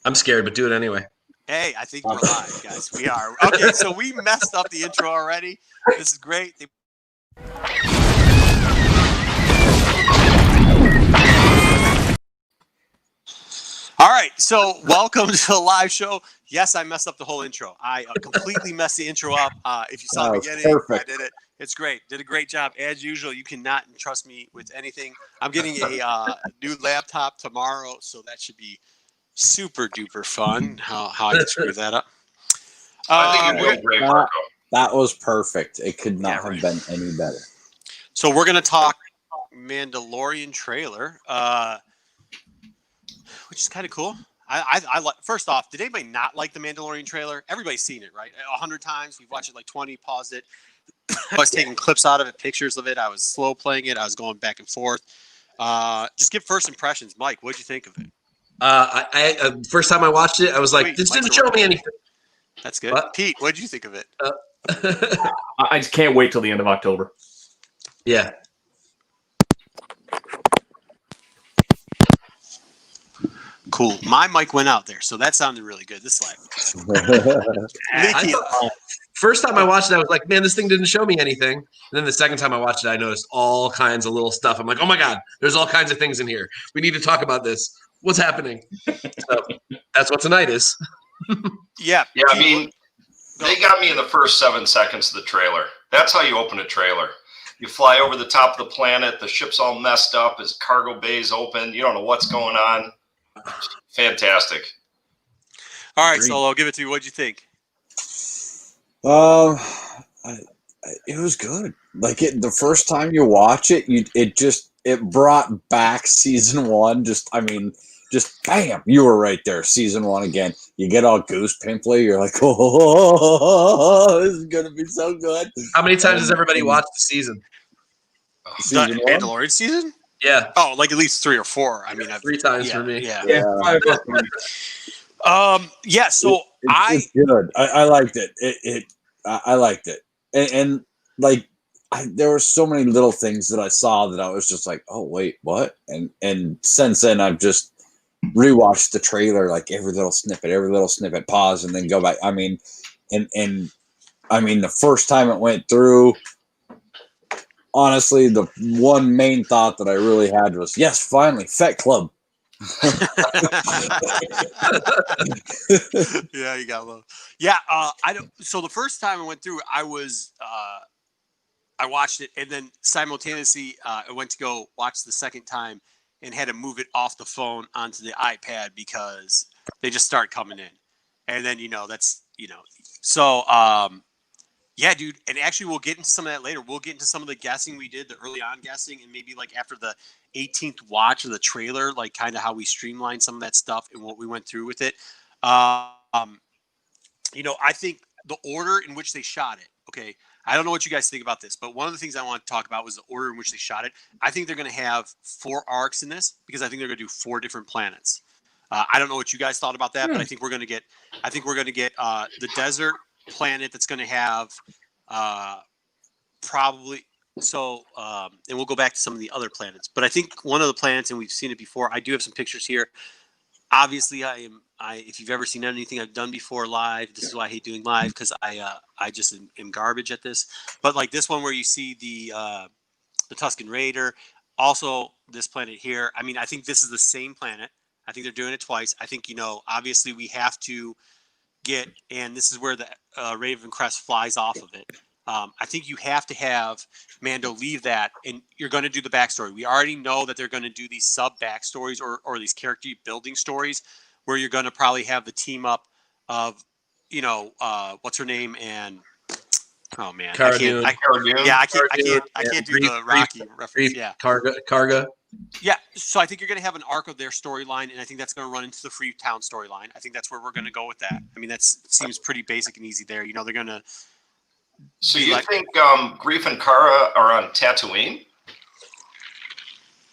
I'm scared, but do it anyway. Hey, I think we're live, guys. We are. Okay, so we messed up the intro already. This is great. All right, so welcome to the live show. Yes, I messed up the whole intro. I completely messed the intro up. If you saw the beginning, perfect. I did it. It's great. Did a great job. As usual, you cannot trust me with anything. I'm getting a new laptop tomorrow, so that should be super duper fun. How I can screw that up. I think you're doing great, Marco. That was perfect. It could not have been any better. So we're going to talk Mandalorian trailer, which is kind of cool. I like. First off, did anybody not like the Mandalorian trailer? Everybody's seen it, right? 100 times. We've watched it like 20, paused it. I was taking clips out of it, pictures of it. I was slow playing it. I was going back and forth. Just give first impressions. Mike, what'd you think of it? I first time I watched it, I was like, this didn't show me anything. That's good. What? Pete, what'd you think of it? I just can't wait till the end of October. Yeah. Cool. My mic went out there, so that sounded really good. This slide. First time I watched it, I was like, man, this thing didn't show me anything. And then the second time I watched it, I noticed all kinds of little stuff. I'm like, oh my God, there's all kinds of things in here. We need to talk about this. What's happening? So that's what tonight is. Yeah. Yeah, I mean, they got me in the first 7 seconds of the trailer. That's how you open a trailer. You fly over the top of the planet. The ship's all messed up. His cargo bay's open. You don't know what's going on. Fantastic. All right, so I'll give it to you. What'd you think? It was good. Like the first time you watch it, it brought back season one. Just bam, you were right there. Season one again. You get all goose pimply. You're like, oh, this is gonna be so good. How many times has everybody watched the season? The Mandalorian season? Yeah. Oh, like at least 3 or 4. I mean, 3 times for me. Yeah. So it's good. I liked it. I liked it, and there were so many little things that I saw that I was just like, oh wait, what? And since then I've just rewatched the trailer, like every little snippet, pause, and then go back. I mean, the first time it went through, honestly, the one main thought that I really had was, yes, finally, Fett Club. Yeah, you got love. Yeah, I don't. So the first time I went through, I watched it, and then simultaneously, I went to go watch the second time, and had to move it off the phone onto the iPad because they just start coming in, and then so yeah, dude. And actually, we'll get into some of that later. We'll get into some of the guessing we did, the early on guessing, and maybe like after the 18th watch of the trailer, like kind of how we streamlined some of that stuff and what we went through with it. I think the order in which they shot it. Okay, I don't know what you guys think about this, but one of the things I want to talk about was the order in which they shot it. I think they're going to have 4 arcs in this because I think they're going to do 4 different planets. I don't know what you guys thought about that, but I think we're going to get the desert planet that's going to have probably so and we'll go back to some of the other planets, but I think one of the planets, and we've seen it before, I do have some pictures here. Obviously if you've ever seen anything I've done before live, this is why I hate doing live, because I just am garbage at this. But like this one where you see the Tusken Raider, also this planet here, I mean, I think this is the same planet. I think they're doing it twice. I think obviously we have to get, and this is where the Raven Crest flies off of it. I think you have to have Mando leave that, and you're going to do the backstory. We already know that they're going to do these sub backstories or these character building stories where you're going to probably have the team up of, what's her name, and oh man, I can't do the Rocky reference. Yeah, Karga. Yeah, so I think you're going to have an arc of their storyline, and I think that's going to run into the Freetown storyline. I think that's where we're going to go with that. I mean, that seems pretty basic and easy there. They're going to. So you think Greef and Kara are on Tatooine?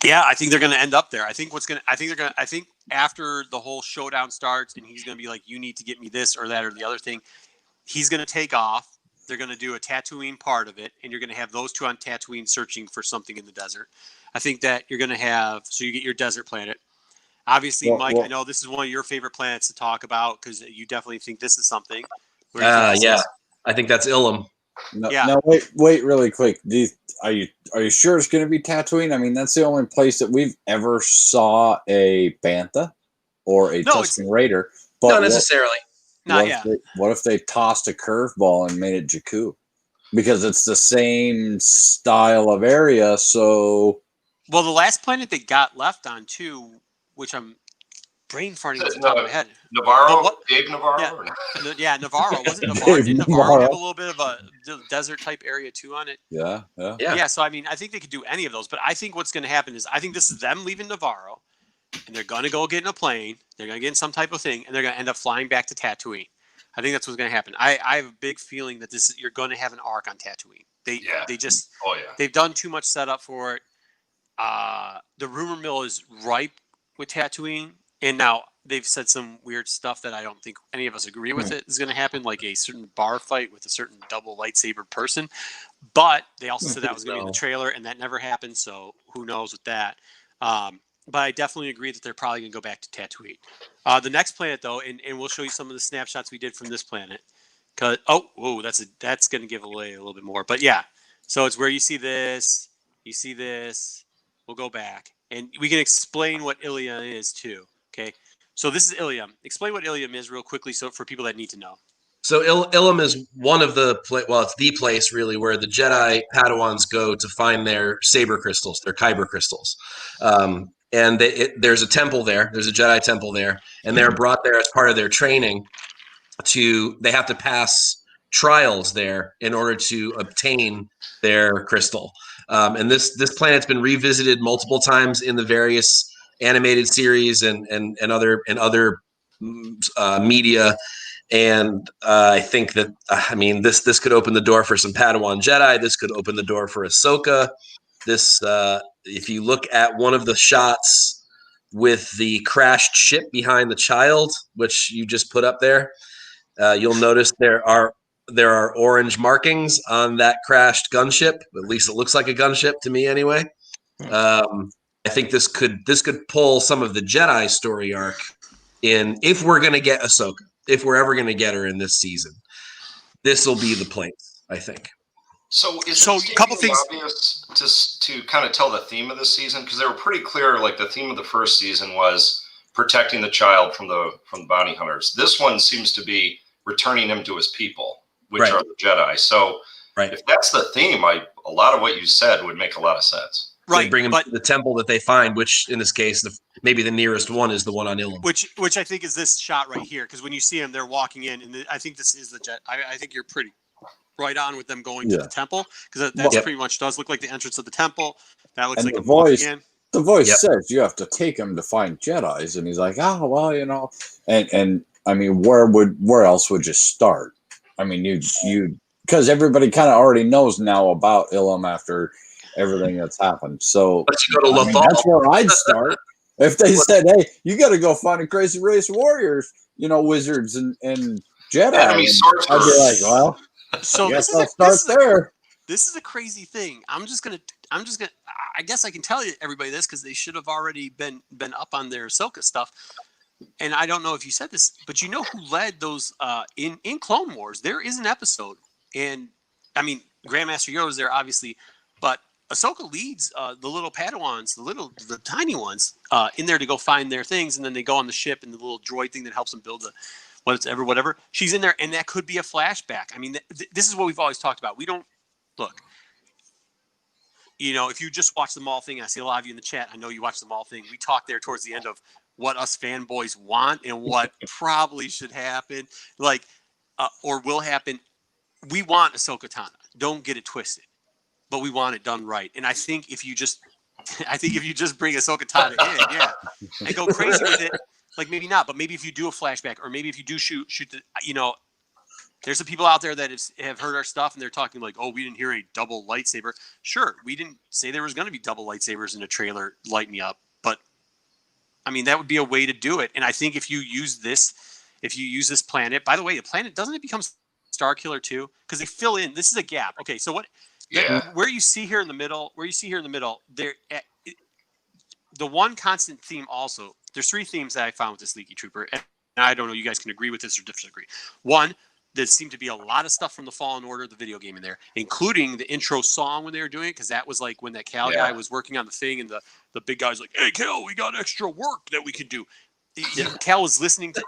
Yeah, I think they're going to end up there. I think after the whole showdown starts, and he's going to be like, "You need to get me this or that or the other thing," he's going to take off. They're going to do a Tatooine part of it, and you're going to have those two on Tatooine searching for something in the desert. I think that you're going to have, so you get your desert planet. Obviously, Well, Mike, well- I know this is one of your favorite planets to talk about because you definitely think this is something. Where do you think this Yeah, is? I think that's Ilum. No, Yeah. no, wait, really quick. Are you sure it's going to be Tatooine? I mean, that's the only place that we've ever saw a bantha or a No, Tusken Raider. But Not necessarily. what if they tossed a curveball and made it Jakku? Because it's the same style of area. So, Well, the last planet they got left on too, which I'm brain farting off the top of my head. Navarro, But Dave Navarro. Yeah. Or no? Yeah, Navarro. Wasn't Navarro? Dave Didn't Navarro Navarro. have a little bit of a desert type area too on it? yeah. Yeah. So I mean, I think they could do any of those, but I think what's going to happen is I think this is them leaving Navarro, and they're going to go get in a plane. They're going to get in some type of thing, and they're going to end up flying back to Tatooine. I think that's what's going to happen. I have a big feeling that you're going to have an arc on Tatooine. They just they've done too much setup for it. The rumor mill is ripe with Tatooine, and now they've said some weird stuff that I don't think any of us agree with it is going to happen, like a certain bar fight with a certain double lightsaber person. But they also said that was going to be in the trailer, and that never happened. So who knows with that? But I definitely agree that they're probably going to go back to Tatooine. The next planet, though, and we'll show you some of the snapshots we did from this planet. That's going to give away a little bit more. But yeah, so it's where you see this. We'll go back, and we can explain what Ilium is too. Okay, so this is Ilium. Explain what Ilium is real quickly, so for people that need to know. So Ilum is one of the it's the place really where the Jedi Padawans go to find their saber crystals, their kyber crystals. And there's a temple there. There's a Jedi temple there, and they're brought there as part of their training. They have to pass trials there in order to obtain their crystal. And this planet's been revisited multiple times in the various animated series and other media. And I think that this could open the door for some Padawan Jedi. This could open the door for Ahsoka. This, if you look at one of the shots with the crashed ship behind the child, which you just put up there, you'll notice there are orange markings on that crashed gunship. At least it looks like a gunship to me, anyway. I think this could pull some of the Jedi story arc in, if we're going to get Ahsoka, if we're ever going to get her in this season. This will be the place, I think. So a couple things obvious to kind of tell the theme of this season, because they were pretty clear. Like the theme of the first season was protecting the child from the bounty hunters. This one seems to be returning him to his people, which are the Jedi. So if that's the theme, a lot of what you said would make a lot of sense. Right, they bring him to the temple that they find, which in this case, maybe the nearest one is the one on Ilum. Which I think is this shot right here, because when you see them, they're walking in, and I think this is the jet. I think you're pretty right on with them going to the temple, because that's pretty much does look like the entrance of the temple. That looks like a voice. The voice says you have to take him to find Jedis, and he's like, oh well, and I mean, where else would you start? I mean, you because everybody kind of already knows now about Ilum after everything that's happened. So that's where I'd start. If they said, hey, you got to go find a crazy race of warriors, wizards and Jedi, I'd be like, well, so I guess I'll start there. This is a crazy thing. I guess I can tell you everybody this because they should have already been up on their Ahsoka stuff. And I don't know if you said this, but you know who led those in Clone Wars? There is an episode, and I mean Grandmaster Yoda's there obviously, but Ahsoka leads the little Padawans, the tiny ones, in there to go find their things, and then they go on the ship and the little droid thing that helps them build whatever. She's in there, and that could be a flashback. I mean, this is what we've always talked about. We don't look. If you just watch the Maul thing, I see a lot of you in the chat. I know you watch the Maul thing. We talked there towards the end of what us fanboys want and what probably should happen, or will happen. We want Ahsoka Tano. Don't get it twisted. But we want it done right. And I think if you just bring Ahsoka Tano in, and go crazy with it, maybe not, but maybe if you do a flashback, or maybe if you do shoot the, there's some people out there that have heard our stuff and they're talking like, oh, we didn't hear a double lightsaber. Sure, we didn't say there was going to be double lightsabers in a trailer, light me up. But I mean, that would be a way to do it. And I think if you use this planet, by the way, the planet, doesn't it become Starkiller too? Because they fill in, this is a gap. Okay, so what? Yeah. Where you see here in the middle, there, the one constant theme also there's three themes that I found with this Leaky Trooper, and I don't know, you guys can agree with this or disagree. One, there seemed to be a lot of stuff from the Fallen Order, the video game in there, including the intro song when they were doing it, because that was like when that Cal guy was working on the thing, and the big guy's like, "Hey, Cal, we got extra work that we can do." Cal was listening to.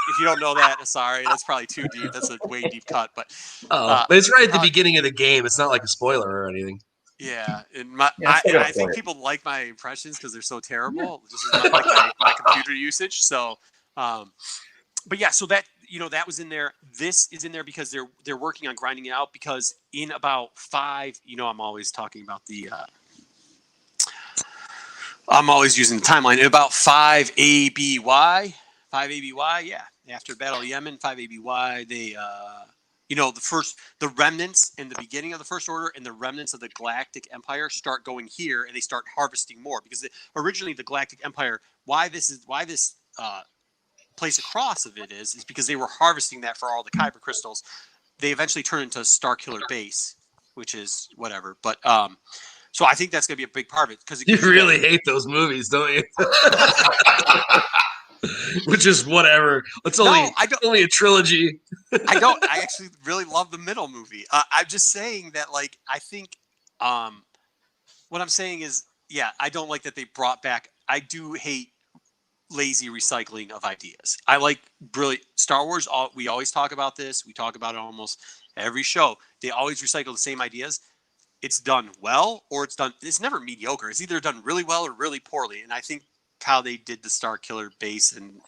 If you don't know that, sorry, that's probably too deep. That's a way deep cut, but but it's right at the beginning of the game. It's not like a spoiler or anything. Yeah, and I think people like my impressions because they're so terrible. Just not like my computer usage. So, but yeah, so that that was in there. This is in there because they're working on grinding it out, because in about 5, I'm always talking about I'm always using the timeline. In about 5 ABY, yeah. After Battle of Yemen, 5 ABY, they the remnants in the beginning of the First Order and the remnants of the Galactic Empire start going here, and they start harvesting more, because originally the Galactic Empire, why this place across of it is because they were harvesting that for all the Kyber crystals. They eventually turn into Starkiller base, which is whatever. But so I think that's going to be a big part of it, because you really hate those movies, don't you? Which is whatever. It's only a trilogy. I don't. I actually really love the middle movie. I'm just saying that, like, I think what I'm saying is, yeah, I don't like that they brought back. I do hate lazy recycling of ideas. I like brilliant Star Wars. We always talk about this. We talk about it almost every show. They always recycle the same ideas. It's done well, or it's never mediocre. It's either done really well or really poorly. And I think how they did the Starkiller base, and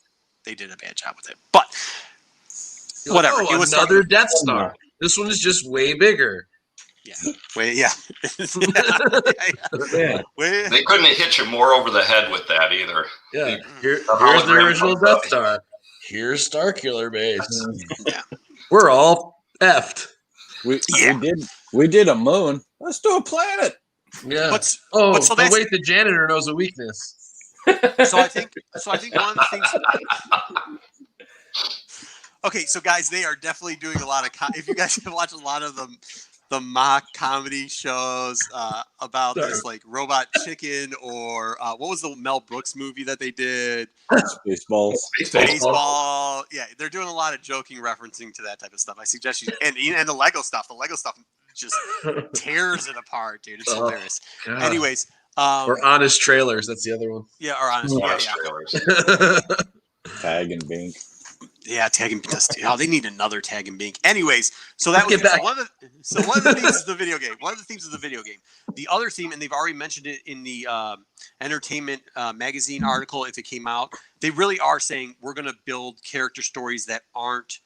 they did a bad job with it. But whatever. It was another Death Star. This one is just way bigger. Yeah. Yeah. They couldn't have hit you more over the head with that either. Yeah. Here's the original Death Star. Here's Starkiller base. Yeah. We're all effed. We did a moon. Let's do a planet. Yeah. But wait, the janitor knows a weakness. So I think one of the things. Okay, so guys, they are definitely doing a lot of. If you guys have watched a lot of the mock comedy shows about this, like Robot Chicken, or what was the Mel Brooks movie that they did? Baseball. Yeah, they're doing a lot of joking, referencing to that type of stuff. I suggest you and the Lego stuff. The Lego stuff just tears it apart, dude. It's hilarious. God. Anyways. Or Honest Trailers. That's the other one. Yeah, or Honest Trailers. Tag and Bink. Yeah, Tag and Bink. Oh, they need another Tag and Bink. Anyways, so that was one of the themes of the video game. One of the themes of the video game. The other theme, and they've already mentioned it in the Entertainment magazine article if it came out. They really are saying we're going to build character stories that aren't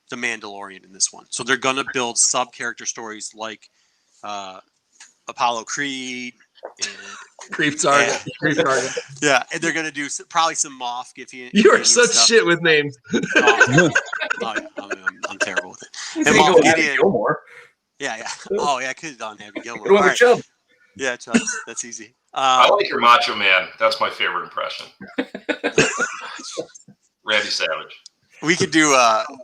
the Mandalorian in this one. So they're going to build sub-character stories like Apollo Creed. Creep Target. Yeah, and they're gonna do probably some Moff Gideon. You are such stuff. Shit with names. I'm terrible with it. And Moff Gideon. Gilmore. Yeah. Oh yeah, I could have done Happy Gilmore. What about Chubb? Yeah, Chubb. That's easy. I like your Macho Man. That's my favorite impression. Randy Savage. We could do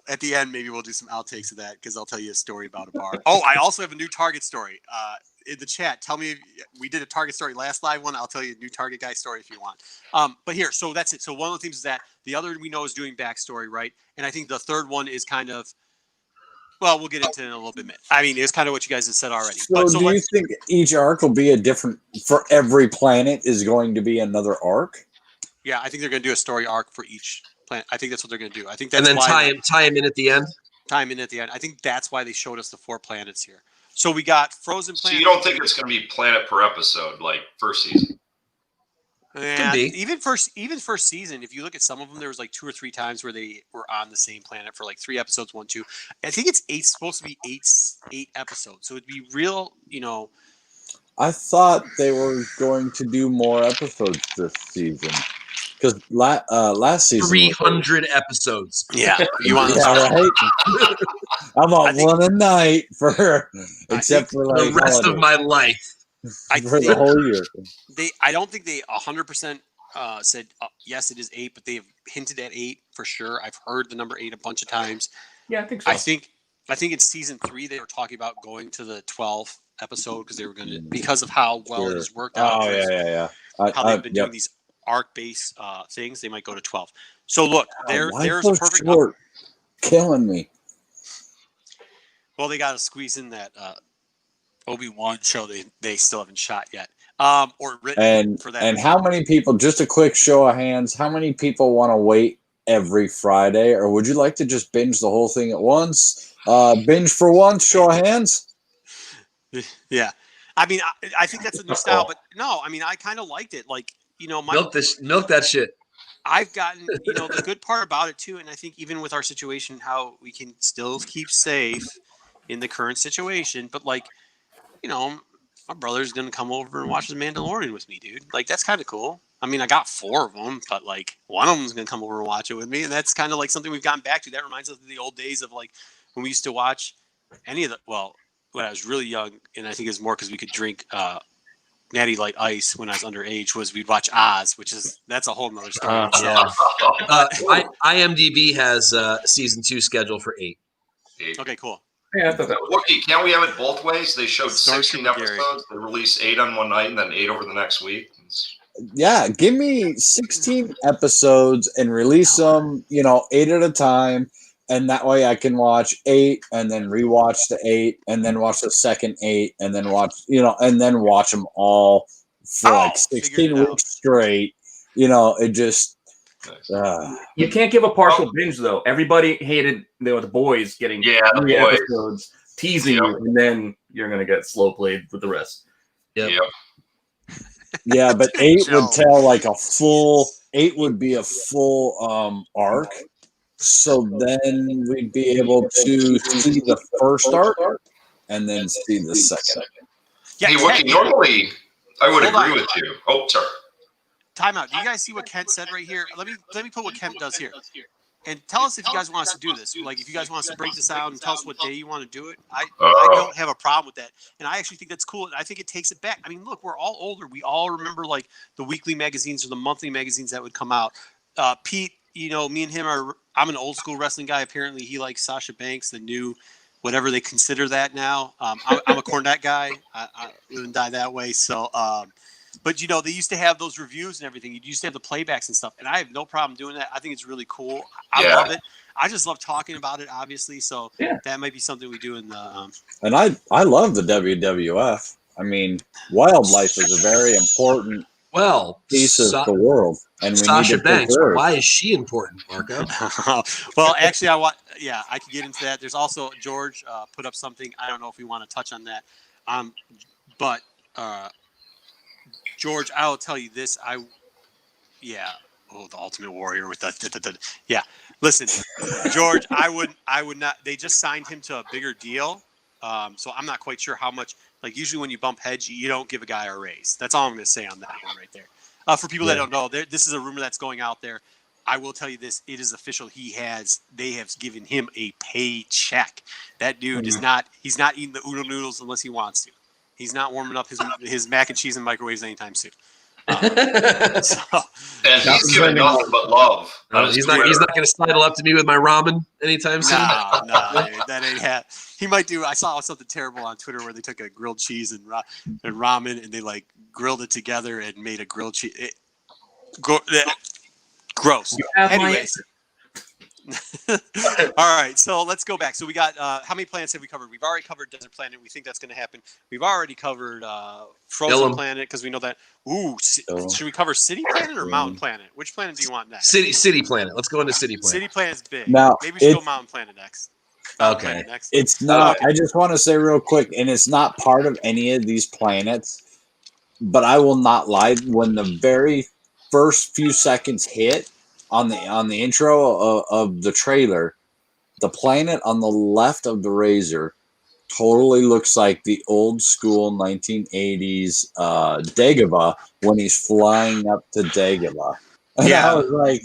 at the end. Maybe we'll do some outtakes of that, because I'll tell you a story about a bar. Oh, I also have a new Target story. In the chat, tell me, we did a Target story last live one. I'll tell you a new Target guy story if you want. But here, so that's it. So one of the things is that the other we know is doing backstory, right? And I think the third one is kind of, well, we'll get into it in a little bit. I mean, it's kind of what you guys have said already. So do you think each arc will be a different, for every planet is going to be another arc? Yeah, I think they're going to do a story arc for each planet. I think that's what they're going to do. I think that's and then tie him in at the end. Tie him in at the end. I think that's why they showed us the 4 planets here. So we got Frozen Planet. So you don't think it's going to be planet per episode, like first season? Yeah, even first season. If you look at some of them, there was like 2 or 3 times where they were on the same planet for like 3 episodes, 1, 2. I think it's supposed to be eight episodes. So it'd be real, I thought they were going to do more episodes this season. Because last season 300 episodes. Yeah, you want right? I'm on one a night for except for like the rest of my life. For the whole year. I don't think they 100% said yes, it is 8, but they've hinted at 8 for sure. I've heard the number 8 a bunch of times. Yeah, I think so. I think in season 3 they were talking about going to the 12th episode because they were going to, because of how well it has worked out. Oh yeah. How they've been doing these arc-based things, they might go to 12. So look, there's so a perfect. short? Killing me. Well, they got to squeeze in that Obi-Wan show they still haven't shot yet, or written for that. And how many people? Just a quick show of hands. How many people want to wait every Friday, or would you like to just binge the whole thing at once? Binge for once. Show of hands. Yeah, I mean, I think that's a new style, but no, I mean, I kind of liked it. Like, milk that shit. I've gotten, the good part about it too, and I think even with our situation, how we can still keep safe in the current situation, but like, my brother's gonna come over and watch The Mandalorian with me, dude. Like, that's kind of cool. I mean, I got 4 of them, but like one of them's gonna come over and watch it with me, and that's kind of like something we've gotten back to. That reminds us of the old days of like when we used to watch any of the. Well, when I was really young, and I think it's more because we could drink Natty Light Ice when I was underage. Was we'd watch Oz, that's a whole nother story. Yeah. IMDb has season 2 scheduled for 8. Okay, cool. Yeah, I thought that was. Wookie, can't we have it both ways? They showed Start 16 shooting, Gary. episodes. They release 8 on one night and then 8 over the next week. Yeah, give me 16 episodes and release them, 8 at a time. And that way I can watch 8 and then rewatch the 8 and then watch the second 8 and then watch, and then watch them all for like 16 weeks straight. It just. You can't give a partial binge though. Everybody hated the boys getting 3 episodes, teasing you, and then you're gonna get slow played with the rest. Yep. Yeah, but 8 would tell like a full. 8 would be a full arc. So then we'd be able to see the first arc and then see the second. Yeah, hey, Wookie, normally I would agree with you. Oh, sorry. Time out. Do you guys see what Kent said right here? Let me put what Kent does here. And tell us if you guys want us to do this. Like, if you guys want us to break this out and tell us what day you want to do it. I don't have a problem with that. And I actually think that's cool. And I think it takes it back. I mean, look, we're all older. We all remember, like, the weekly magazines or the monthly magazines that would come out. Pete, me and him I'm an old school wrestling guy. Apparently, he likes Sasha Banks, the new whatever they consider that now. I'm a Cornette guy. I live and die that way. So, but they used to have those reviews and everything. You used to have the playbacks and stuff, and I have no problem doing that. I think it's really cool. I love it. I just love talking about it, obviously. So that might be something we do in the. And I love the WWF. I mean, wildlife is a very important piece of the world. And Sasha Banks, why is she important, Marco? Well, actually, I could get into that. There's also George put up something. I don't know if we want to touch on that, but. George, I'll tell you this. The Ultimate Warrior with the. Yeah, listen, George, I would not. They just signed him to a bigger deal, so I'm not quite sure how much. Like, usually when you bump heads, you don't give a guy a raise. That's all I'm going to say on that one right there. For people that don't know, this is a rumor that's going out there. I will tell you this: it is official. They have given him a paycheck. That dude is not. He's not eating the oodle noodles unless he wants to. He's not warming up his mac and cheese in microwaves anytime soon. And he's giving nothing but love. He's not going to sidle up to me with my ramen anytime soon. No, that ain't hat. He might do. I saw something terrible on Twitter where they took a grilled cheese and ramen and they like grilled it together and made a grilled cheese. Gross. Anyways. All right, so let's go back. So we got how many planets have we covered? We've already covered Desert Planet. We think that's going to happen. We've already covered Frozen Planet because we know that. Ooh, should we cover City Planet or Mountain Planet? Which planet do you want next? City Planet. Let's go into City Planet. City Planet's big. Now, maybe we should go Mountain Planet next. Okay. Next. It's not. I just want to say real quick, and it's not part of any of these planets. But I will not lie. When the very first few seconds hit. On the intro of the trailer, the planet on the left of the Razor totally looks like the old school 1980s Dagobah when he's flying up to Dagobah. And I was like,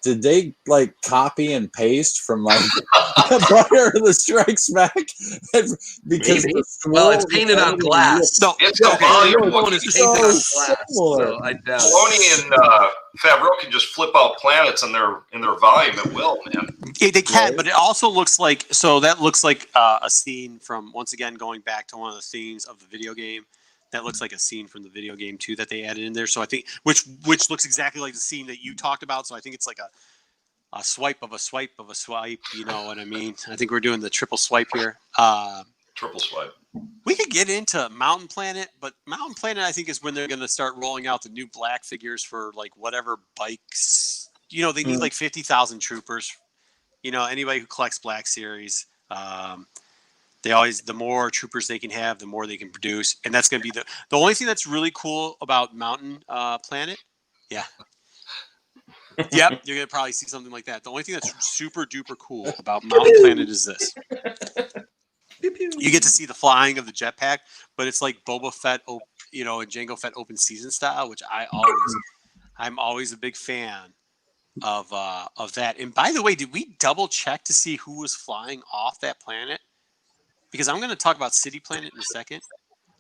did they like copy and paste from like Empire of the Strikes Back? Because it's painted on glass. No, it's the volume one is painted on glass. So I doubt Filoni and Favreau can just flip out planets in their volume at will, man. They can, but it also looks like a scene from, once again, going back to one of the themes of the video game that looks like a scene from the video game too that they added in there. So I think which looks exactly like the scene that you talked about. So I think it's like a swipe of a swipe of a swipe. You know what I mean? I think we're doing the triple swipe here. Triple swipe. We could get into Mountain Planet, but Mountain Planet I think is when they're going to start rolling out the new black figures for like whatever bikes. You know, they need like 50,000 troopers. You know, anybody who collects Black Series. The more troopers they can have, the more they can produce, and that's going to be the only thing that's really cool about Mountain Planet. Yeah, yep, you're going to probably see something like that. The only thing that's super duper cool about Mountain Planet is this: you get to see the flying of the jetpack, but it's like Boba Fett, and Jango Fett open season style, which I'm always a big fan of that. And by the way, did we double check to see who was flying off that planet? Because I'm going to talk about City Planet in a second.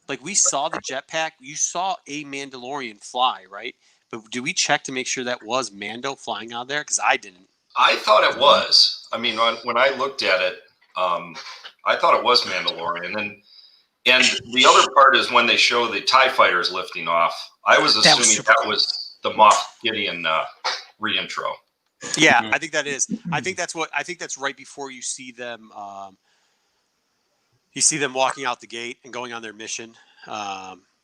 Like, we saw the jetpack. You saw a Mandalorian fly, right? But did we check to make sure that was Mando flying out there? Because I didn't. I thought it was. I mean, when I looked at it, I thought it was Mandalorian. And the other part is when they show the TIE fighters lifting off, I was assuming that was the Moff Gideon reintro. Yeah, I think that is. I think that's right before you see them. You see them walking out the gate and going on their mission,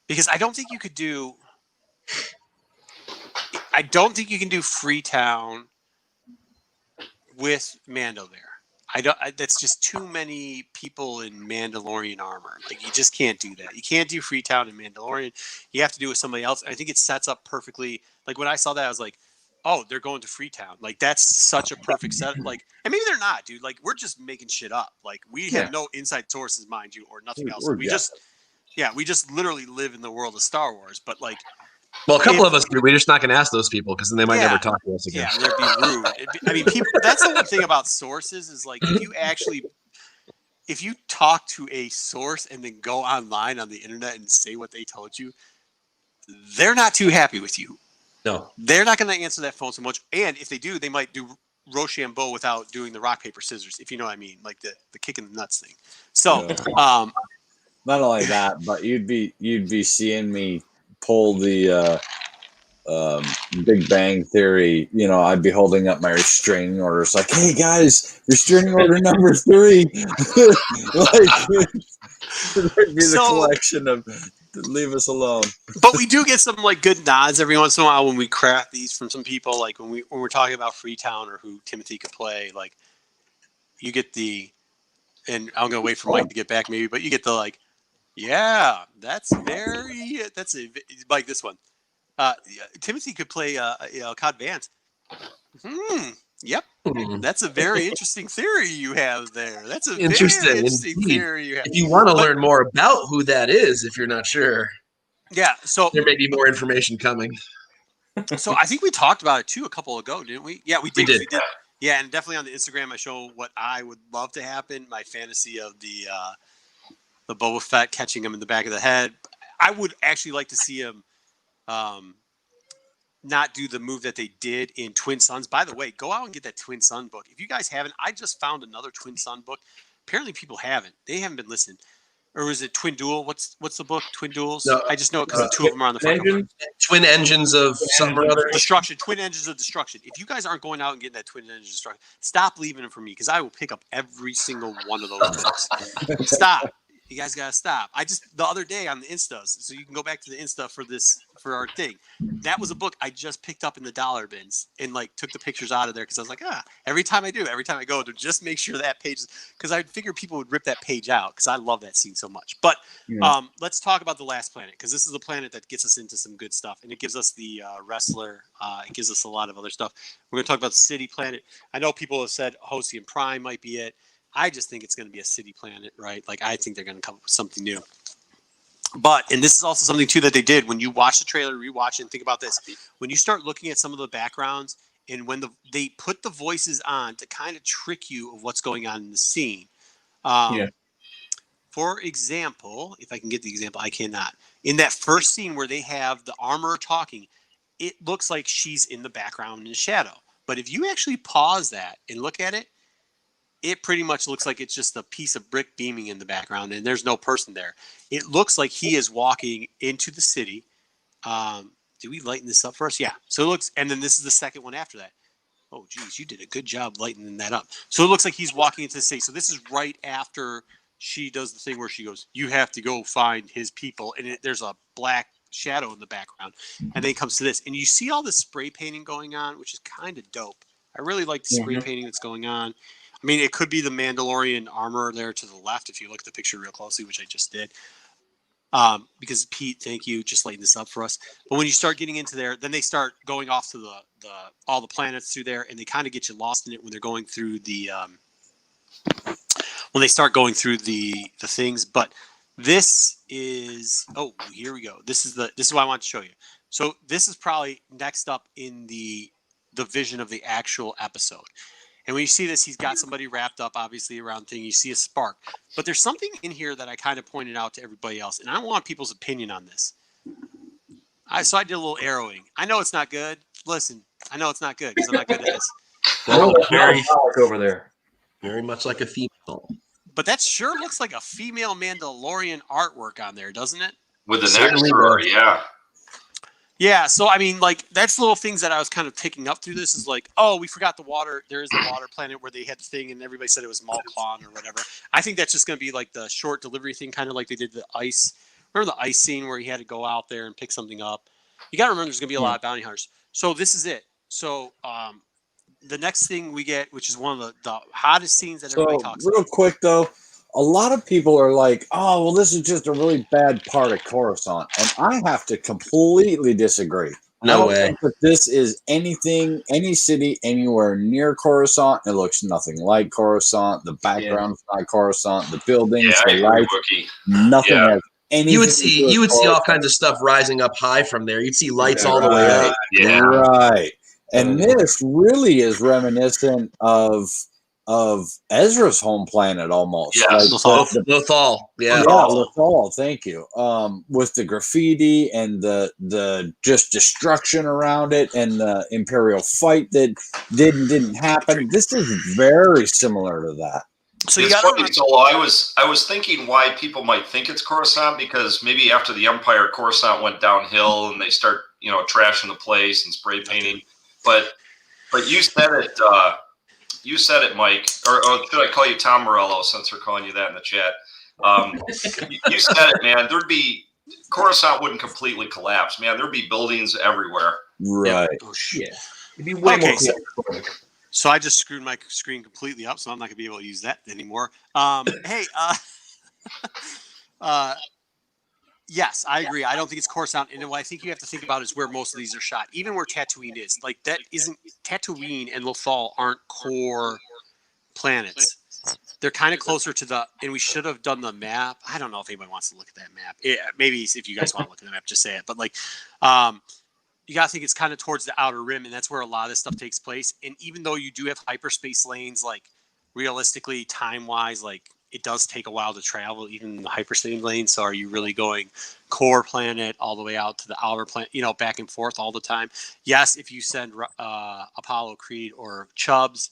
because I don't think you can do Freetown with Mando there. That's just too many people in Mandalorian armor. Like, you just can't do that. You can't do Freetown and Mandalorian. You have to do it with somebody else. I think it sets up perfectly. Like, when I saw that, I was like, oh, they're going to Freetown. Like, that's such a perfect set. Like, and maybe they're not, dude. Like, we're just making shit up. Like, we have no inside sources, mind you, or nothing else. We just literally live in the world of Star Wars. But like, well, a couple of us do. We're just not going to ask those people because then they might never talk to us again. Yeah, they'd be rude. I mean, people. That's the one thing about sources is like, if you talk to a source and then go online on the internet and say what they told you, they're not too happy with you. No, they're not going to answer that phone so much. And if they do, they might do Rochambeau without doing the rock, paper, scissors, if you know what I mean, like the kick in the nuts thing. So, not only that, but you'd be seeing me pull the Big Bang Theory. You know, I'd be holding up my restraining orders, like, "Hey guys, restraining order number 3." Like, there'd be the collection of. Leave us alone. But we do get some like good nods every once in a while when we craft these from some people. Like when we're talking about Freetown or who Timothy could play, like you get and I'm gonna wait for Mike to get back maybe, but you get the like, yeah, that's like this one. Timothy could play Cod Vance. Yep. That's a very interesting theory you have there. That's a interesting theory you have. If you want to learn more about who that is, if you're not sure, so there may be more information coming. So I think we talked about it too a couple ago, didn't we? Yeah, we did. Yeah, and definitely on the Instagram, I show what I would love to happen. My fantasy of the Boba Fett catching him in the back of the head. I would actually like to see him. Not do the move that they did in Twin Sons. By the way, go out and get that Twin Son book. If you guys haven't, I just found another Twin Son book. Apparently people haven't. They haven't been listening. Or is it Twin Duel? What's the book? Twin Duels? No, I just know it because the two of them are on the front cover. Twin Engines of something or other. Destruction. Twin Engines of Destruction. If you guys aren't going out and getting that Twin Engines of Destruction, stop leaving them for me because I will pick up every single one of those books. Stop. You guys gotta stop. The other day on the Instas, so you can go back to the Insta for our thing. That was a book I just picked up in the dollar bins and like took the pictures out of there because I was like, every time I go to just make sure that page, because I figured people would rip that page out because I love that scene so much. But let's talk about the last planet because this is the planet that gets us into some good stuff and it gives us the wrestler. It gives us a lot of other stuff. We're gonna talk about the city planet. I know people have said Hosian Prime might be it. I just think it's going to be a city planet, right? Like, I think they're going to come up with something new. But, and this is also something, too, that they did. When you watch the trailer, rewatch it, and think about this. When you start looking at some of the backgrounds, and when they put the voices on to kind of trick you of what's going on in the scene. For example, if I can get the example, I cannot. In that first scene where they have the armorer talking, it looks like she's in the background in the shadow. But if you actually pause that and look at it, it pretty much looks like it's just a piece of brick beaming in the background, and there's no person there. It looks like he is walking into the city. Did we lighten this up for us? Yeah. So it looks, and then this is the second one after that. Oh, geez, you did a good job lightening that up. So it looks like he's walking into the city. So this is right after she does the thing where she goes, "You have to go find his people," and there's a black shadow in the background, and then it comes to this, and you see all this spray painting going on, which is kind of dope. I really like the spray painting that's going on. I mean, it could be the Mandalorian armor there to the left if you look at the picture real closely, which I just did. Because Pete, thank you, just lighting this up for us. But when you start getting into there, then they start going off to all the planets through there, and they kind of get you lost in it when they're going through the when they start going through the things. But this is here we go. This is what I want to show you. So this is probably next up in the vision of the actual episode. And when you see this, he's got somebody wrapped up, obviously, around thing. You see a spark. But there's something in here that I kind of pointed out to everybody else, and I want people's opinion on this. So I did a little arrowing. I know it's not good. Listen, I know it's not good because I'm not good at this. Well, very over there. Very much like a female. But that sure looks like a female Mandalorian artwork on there, doesn't it? With the neck, yeah. Yeah, so I mean, like, that's little things that I was kind of picking up through this is like, oh, we forgot the water. There is a water planet where they had the thing and everybody said it was Malklon or whatever. I think that's just going to be like the short delivery thing, kind of like they did the ice. Remember the ice scene where he had to go out there and pick something up? You got to remember there's going to be a lot of bounty hunters. So this is it. So the next thing we get, which is one of the hottest scenes that everybody talks about. Real quick, though. A lot of people are like, oh, well, this is just a really bad part of Coruscant. And I have to completely disagree. No way. Think that this is any city anywhere near Coruscant. It looks nothing like Coruscant. The background's not Coruscant. The buildings, the lights, nothing has anything. You would see all kinds of stuff rising up high from there. You'd see lights all the way up. Yeah. Right. And this really is reminiscent of Ezra's home planet almost. Yes. Lothal. Yeah. Lothal, thank you. With the graffiti and the just destruction around it and the Imperial fight that didn't happen. This is very similar to that. So it's funny. So I was thinking why people might think it's Coruscant, because maybe after the Empire, Coruscant went downhill and they start, trashing the place and spray painting. But you said it. You said it, Mike, or should I call you Tom Morello since we're calling you that in the chat? You said it, man. Coruscant wouldn't completely collapse, man. There'd be buildings everywhere. Right. Yeah. Oh shit. It'd be way more. So I just screwed my screen completely up, so I'm not gonna be able to use that anymore. Hey, yes, I agree. I don't think it's Coruscant, and what I think you have to think about is where most of these are shot. Even where Tatooine is, like that isn't Tatooine and Lothal aren't core planets. They're kind of closer to and we should have done the map. I don't know if anybody wants to look at that map. Maybe if you guys want to look at the map, just say it. But like, you gotta think it's kind of towards the outer rim, and that's where a lot of this stuff takes place. And even though you do have hyperspace lanes, like realistically, time-wise, like it does take a while to travel, even in the hyperspace lane. So are you really going core planet all the way out to the outer planet, back and forth all the time? Yes, if you send Apollo Creed or Chubbs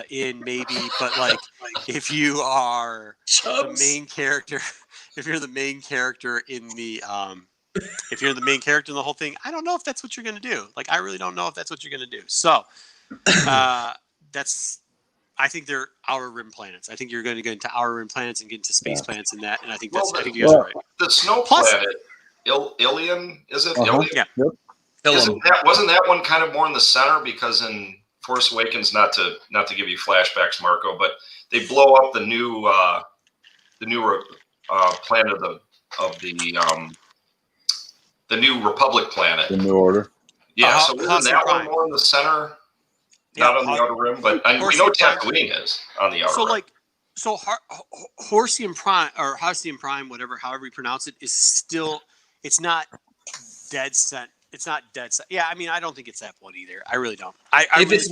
in, maybe, but like if you are the main character, if you're the main character in the if you're the main character in the whole thing, I don't know if that's what you're gonna do. Like I really don't know if that's what you're gonna do. So I think they're outer rim planets. I think you're going to get into outer rim planets and get into space planets and that. And I think I think you guys are right. The snow planet, Ilion, is it? Ilion? Yeah. Wasn't that one kind of more in the center? Because in Force Awakens, not to give you flashbacks, Marco, but they blow up the new planet of the new Republic planet. The New Order. Yeah. So isn't that one more in the center? Not on the outer rim, but we know Tatooine is on the outer rim. Horsian Prime, or Halcyon Prime, however you pronounce it, is still, it's not dead set. It's not dead set. Yeah, I mean, I don't think it's that one either. I really don't. If it's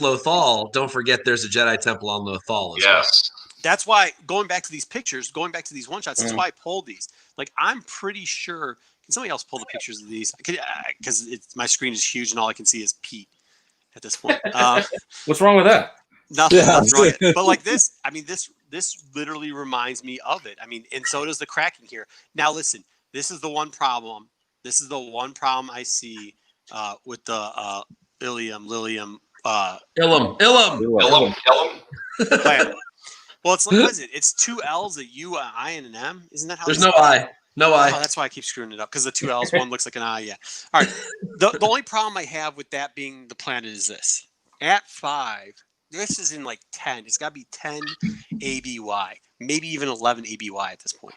Lothal, don't forget there's a Jedi Temple on Lothal. Yes. That's why, going back to these pictures, going back to these one-shots, that's why I pulled these. Like, I'm pretty sure, can somebody else pull the pictures of these? Because my screen is huge and all I can see is Pete at this point. What's wrong with that? Nothing destroy it. But like this, I mean, this literally reminds me of it. I mean, and so does the cracking here. Now, listen, this is the one problem. This is the one problem I see with the Illium planet. Well, it's like, what is it? It's 2 L's, a U, an I, and an M. Isn't that how? There's no I. No I. Oh, that's why I keep screwing it up, because the 2 L's, one looks like an I. Yeah. All right. The only problem I have with that being the planet is this. At 5, this is in like 10. It's got to be 10 ABY, maybe even 11 ABY at this point.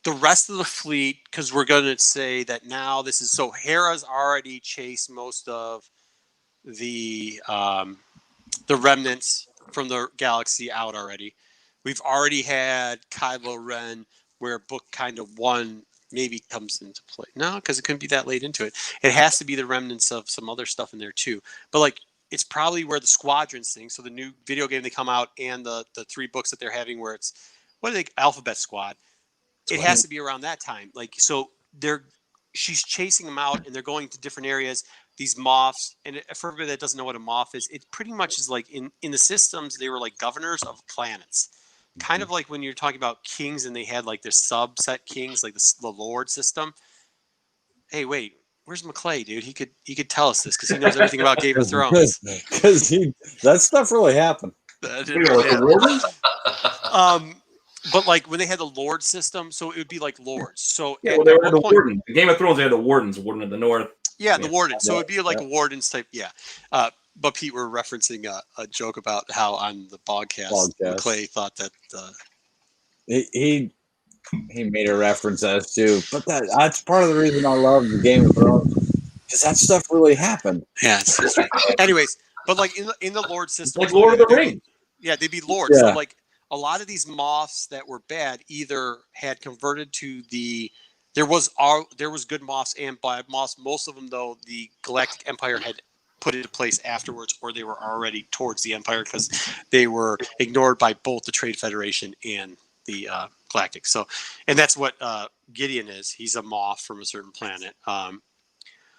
The rest of the fleet, because we're going to say that now this is so Hera's already chased most of the remnants from the galaxy out already. We've already had Kylo Ren, where book kind of 1 maybe comes into play. No, because it couldn't be that late into it. It has to be the remnants of some other stuff in there too. But like, it's probably where the Squadrons thing. So the new video game they come out and the 3 books that they're having, where it's Alphabet Squad. It has to be around that time. Like, so she's chasing them out, and they're going to different areas. These moths, and for everybody that doesn't know what a moth is, it pretty much is like in the systems, they were like governors of planets. Kind of like when you're talking about kings and they had like their subset kings, like the Lord system. Hey, wait, where's McClay, dude? He could tell us this because he knows everything about Game of Thrones. Because that stuff really happened. But like when they had the Lord system, so it would be like lords. So yeah, well, they were the wardens. The Game of Thrones, they had the wardens, Warden of the North. Yeah, the wardens. So it'd be like a wardens type. Yeah. But Pete, we're referencing a joke about how on the podcast. McClay thought that he made a reference as to, but that's part of the reason I love the Game of Thrones, because that stuff really happened. Yeah, it's history. Anyways, but like in the Lord system, like Lord of the Rings. Yeah, they'd be lords. Yeah. So like a lot of these moths that were bad either had converted to there was good moths and bad moths. Most of them, though, the Galactic Empire had put into place afterwards, or they were already towards the Empire because they were ignored by both the Trade Federation and the Galactic. So, and that's what Gideon is. He's a moth from a certain planet.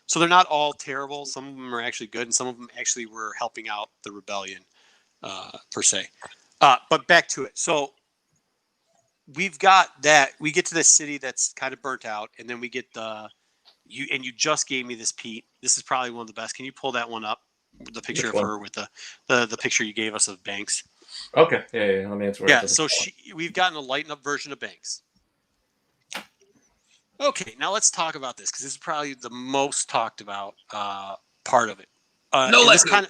So they're not all terrible. Some of them are actually good, and some of them actually were helping out the rebellion per se. But back to it. So we've got that. We get to this city that's kind of burnt out, and then we get you just gave me this, Pete. This is probably one of the best. Can you pull that one up? The picture of her with the picture you gave us of Banks. Okay. Yeah. Let me answer. Yeah. So we've gotten a lighten up version of Banks. Okay. Now let's talk about this, because this is probably the most talked about part of it. No Leku.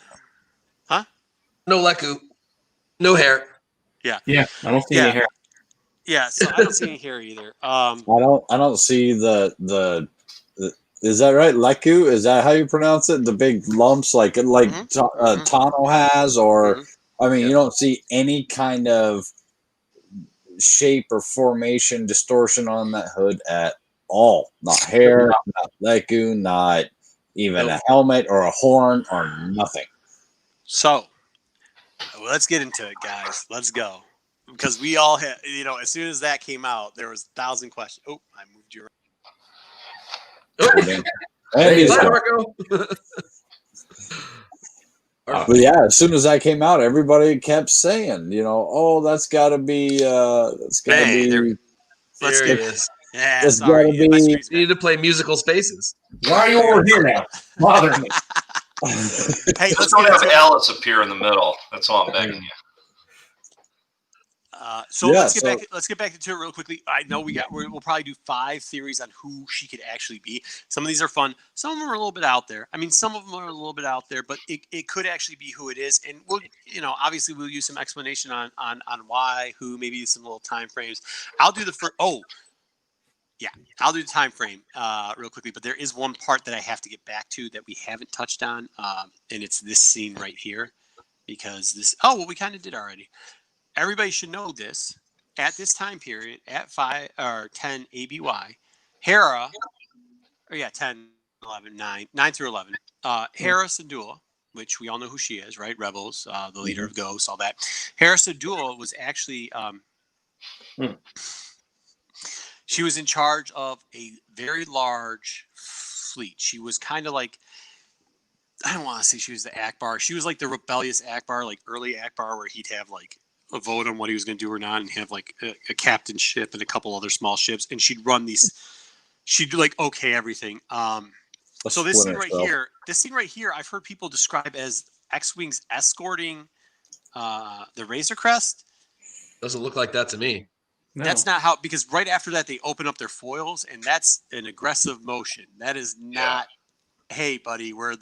No Leku. No hair. Yeah. Yeah. I don't see any hair. Yeah. So I don't see any hair either. I don't see the is that right? Leku? Is that how you pronounce it? The big lumps like Tano has, or I mean, you don't see any kind of shape or formation distortion on that hood at all. Not hair, not Leku, not even a helmet or a horn or nothing. So let's get into it, guys. Let's go. Because we all had, as soon as that came out, there was 1,000 questions. Oh, I moved you around. Hey, Marco. But yeah, as soon as that came out, everybody kept saying, oh, that's got to be, Let's get this. Yeah, sorry. You need to play musical spaces. Why are you over here now? Bothering me. Hey, let's don't have Alice appear in the middle. That's all I'm begging you. Let's get back to it real quickly. I know we'll probably do 5 theories on who she could actually be. Some of these are fun. Some of them are a little bit out there. I mean, some of them are a little bit out there, but it could actually be who it is. And we'll, obviously we'll use some explanation on why, who, maybe some little time frames. I'll do the first. I'll do the time frame real quickly. But there is one part that I have to get back to that we haven't touched on, and it's this scene right here, because this. Oh, well, we kind of did already. Everybody should know this. At this time period, at 5 or 10 ABY, Hera, 10, 11, 9 through 11, Hera Syndulla, which we all know who she is, right? Rebels, the leader of Ghosts, all that. Hera Syndulla was actually, she was in charge of a very large fleet. She was kind of like, I don't want to say she was the Akbar. She was like the rebellious Akbar, like early Akbar, where he'd have like a vote on what he was going to do or not, and have like a captain ship and a couple other small ships, and she'd run these. She'd like okay everything. So this scene right here, I've heard people describe as X-wings escorting the Razor Crest. Doesn't look like that to me. No. That's not how, because right after that they open up their foils, and that's an aggressive motion. That is not. Hey, buddy, we're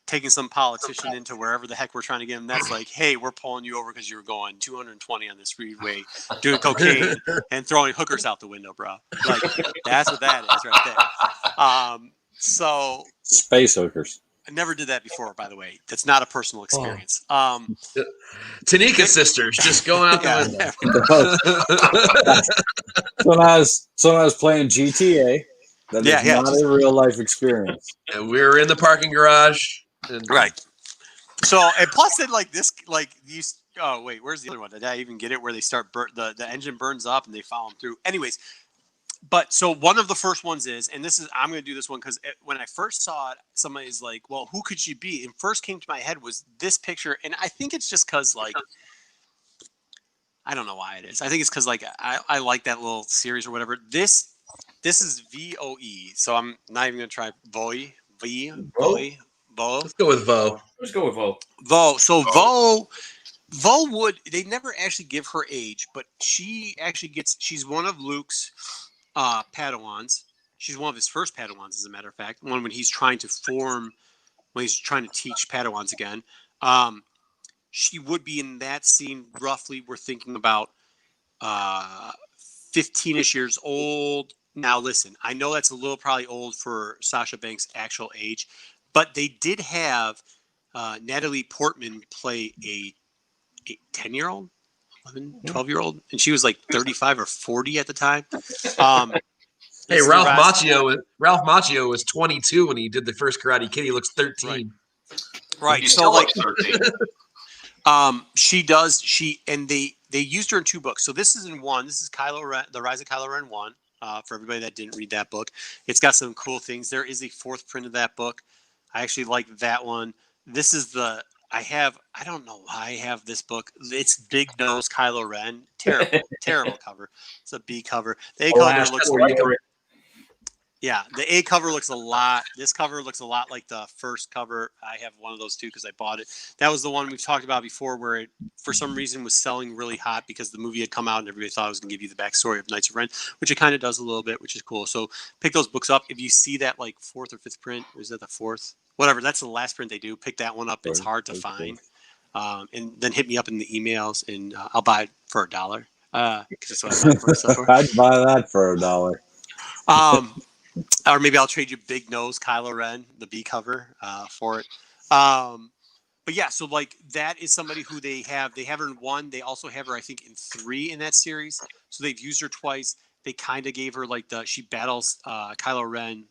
taking some politician into wherever the heck we're trying to get him. That's like, hey, we're pulling you over because you were going 220 on this freeway, doing cocaine and throwing hookers out the window, bro. Like, that's what that is right there. So space hookers. I never did that before, by the way. That's not a personal experience. Tanika sisters just going out the window. When I was playing GTA. That is not a real life experience. And we were in the parking garage. Right. So, and plus then like this, like these, oh wait, where's the other one? Did I even get it? Where they start, the engine burns up and they follow them through. Anyways, but so one of the first ones is, and this is, I'm going to do this one because when I first saw it, somebody's like, well, who could she be? And first came to my head was this picture. And I think it's just because like, I don't know why it is. I think it's because like, I like that little series or whatever. This is VOE, so I'm not even gonna try Voe. Let's go with Vo. Let's go with Vo. Vo. So Vo would. They never actually give her age, but she actually gets. She's one of Luke's Padawans. She's one of his first Padawans, as a matter of fact. One when he's trying to teach Padawans again. She would be in that scene. Roughly, we're thinking about 15-ish years old. Now, listen, I know that's a little probably old for Sasha Banks' actual age, but they did have Natalie Portman play a 10-year-old, 11, 12-year-old, and she was like 35 or 40 at the time. Hey, Ralph Macchio was 22 when he did the first Karate Kid. He looks 13. Right. So like 13. They used her in 2 books. So this is in 1. This is Kylo Ren, The Rise of Kylo Ren 1. For everybody that didn't read that book, it's got some cool things. There is a 4th print of that book. I actually like that one. This is I don't know why I have this book. It's Big Nose Kylo Ren. Terrible cover. It's a B cover. The A cover looks Yeah, the A cover looks a lot. This cover looks a lot like the first cover. I have one of those too because I bought it. That was the one we've talked about before, where it, for some reason, was selling really hot because the movie had come out and everybody thought it was going to give you the backstory of Knights of Ren, which it kind of does a little bit, which is cool. So pick those books up. If you see that like 4th or 5th print, or is that the 4th? Whatever, that's the last print they do. Pick that one up. It's hard to find. And then hit me up in the emails, and I'll buy it for $1. That's what I buy for. I'd buy that for $1. Or maybe I'll trade you Big Nose Kylo Ren, the B cover, for it. But yeah, so like that is somebody who they have her in 1. They also have her, I think, in 3 in that series. So they've used her twice. They kind of gave her like she battles Kylo Ren.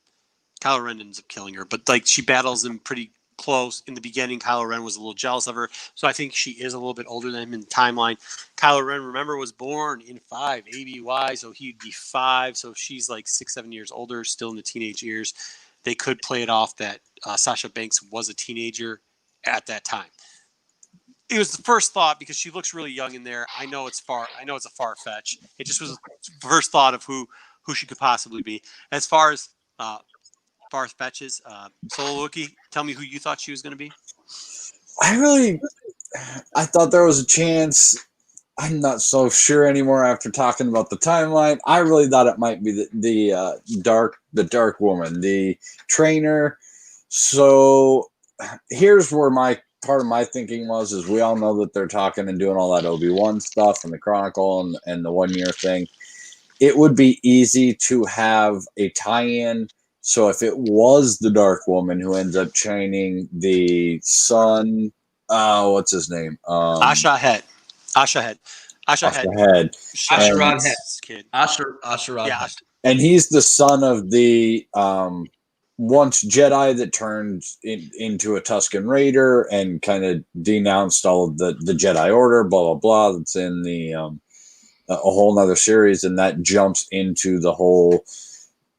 Kylo Ren ends up killing her, but like she battles him pretty close. In the beginning, Kylo Ren was a little jealous of her. So I think she is a little bit older than him in the timeline. Kylo Ren, remember, was born in 5 ABY, so he'd be 5. So if she's like 6-7 years older, still in the teenage years, they could play it off that Sasha Banks was a teenager at that time. It was the first thought because she looks really young in there. I know it's a far fetch. It just was the first thought of who she could possibly be. As far as fetches, Solo Wookie, tell me who you thought she was going to be. I thought there was a chance. I'm not so sure anymore after talking about the timeline. I really thought it might be the dark woman, the trainer. So here's where part of my thinking is we all know that they're talking and doing all that Obi-Wan stuff and the Chronicle and the 1 year thing. It would be easy to have a tie-in. So if it was the Dark Woman who ends up training the son, what's his name? Asherad Head. Asherad Head's kid. Asherad yeah. Head. And he's the son of the once Jedi that turned into a Tusken Raider and kind of denounced all of the Jedi Order, blah, blah, blah. That's in the a whole nother series. And that jumps into the whole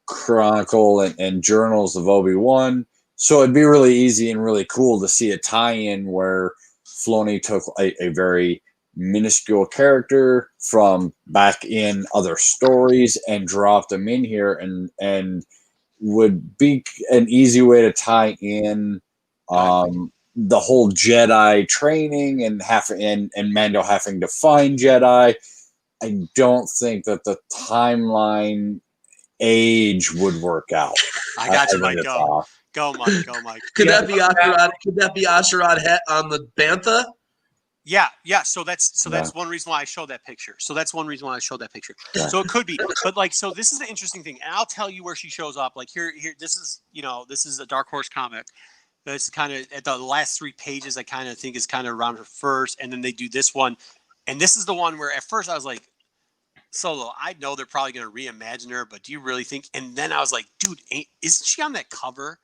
Chronicle and Journals of Obi-Wan. So it'd be really easy and really cool to see a tie-in where Filoni took a very minuscule character from back in other stories and dropped them in here, and would be an easy way to tie in the whole Jedi training and Mando having to find Jedi. I don't think that the timeline age would work out. I got you, Mike. Go, Mike. Go, Mike. Could that be Asherad? Could that be Asherad Het on the bantha? Yeah. So that's one reason why I showed that picture. So it could be, but like, so this is the interesting thing, and I'll tell you where she shows up. Like here. This is a Dark Horse comic. That's kind of at the last 3 pages. I kind of think is kind of around her first, and then they do this one, and this is the one where at first I was like, Solo, I know they're probably going to reimagine her, but do you really think? And then I was like, dude, isn't she on that cover?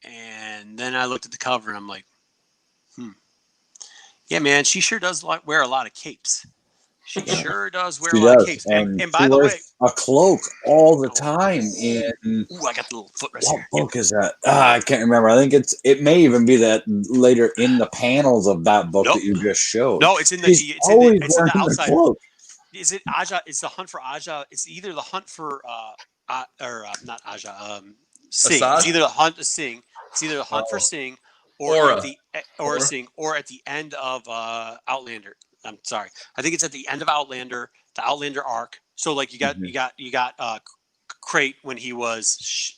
And then I looked at the cover and I'm like, yeah, man, she sure does wear a lot of capes. She sure does wear a lot of capes. And by the way, a cloak all the time. And I got the little foot rest what here. book is that? I can't remember. I think it may even be that later in the panels of that book that you just showed. No, it's in the outside. Is it Aja? It's the hunt for Aja. It's either the hunt for not Aja. Sing. It's either the hunt to Sing. It's either the hunt for Sing or at the end of Outlander. I'm sorry. I think it's at the end of Outlander, the Outlander arc. So like you got Crate when he was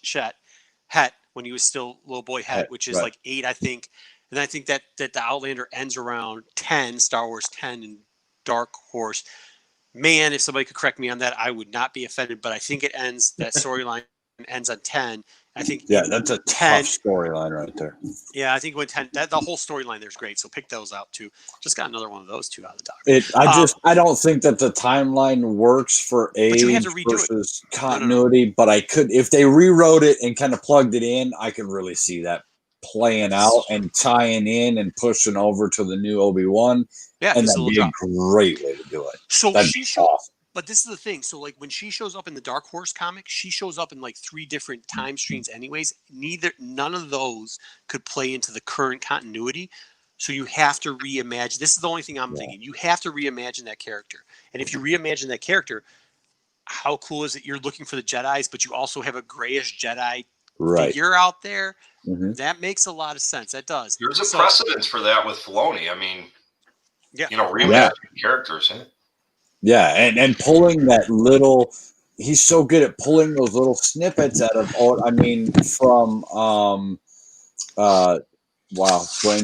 Het when he was still little boy Het, which is like 8, I think. And I think that the Outlander ends around 10, Star Wars 10 and Dark Horse. Man, if somebody could correct me on that, I would not be offended. But I think that storyline ends on 10. I think that's a 10 tough storyline right there. Yeah, I think when 10, the whole storyline there is great. So pick those out too. Just got another one of those two out of the dock. I don't think that the timeline works for age versus continuity. No. But I could, if they rewrote it and kind of plugged it in, I could really see that playing out and tying in and pushing over to the new Obi-Wan. Yeah, and that'd be a great way to do it. So awesome. But this is the thing. So like when she shows up in the Dark Horse comic, she shows up in like 3 different time streams anyways. None of those could play into the current continuity. So you have to reimagine. This is the only thing I'm thinking. You have to reimagine that character. And if you reimagine that character, how cool is it? You're looking for the Jedis, but you also have a grayish Jedi figure out there. Mm-hmm. That makes a lot of sense. That does. There's a precedence for that with Filoni. I mean, reimagining characters. Huh? Yeah, and pulling that little, he's so good at pulling those little snippets out of, from brain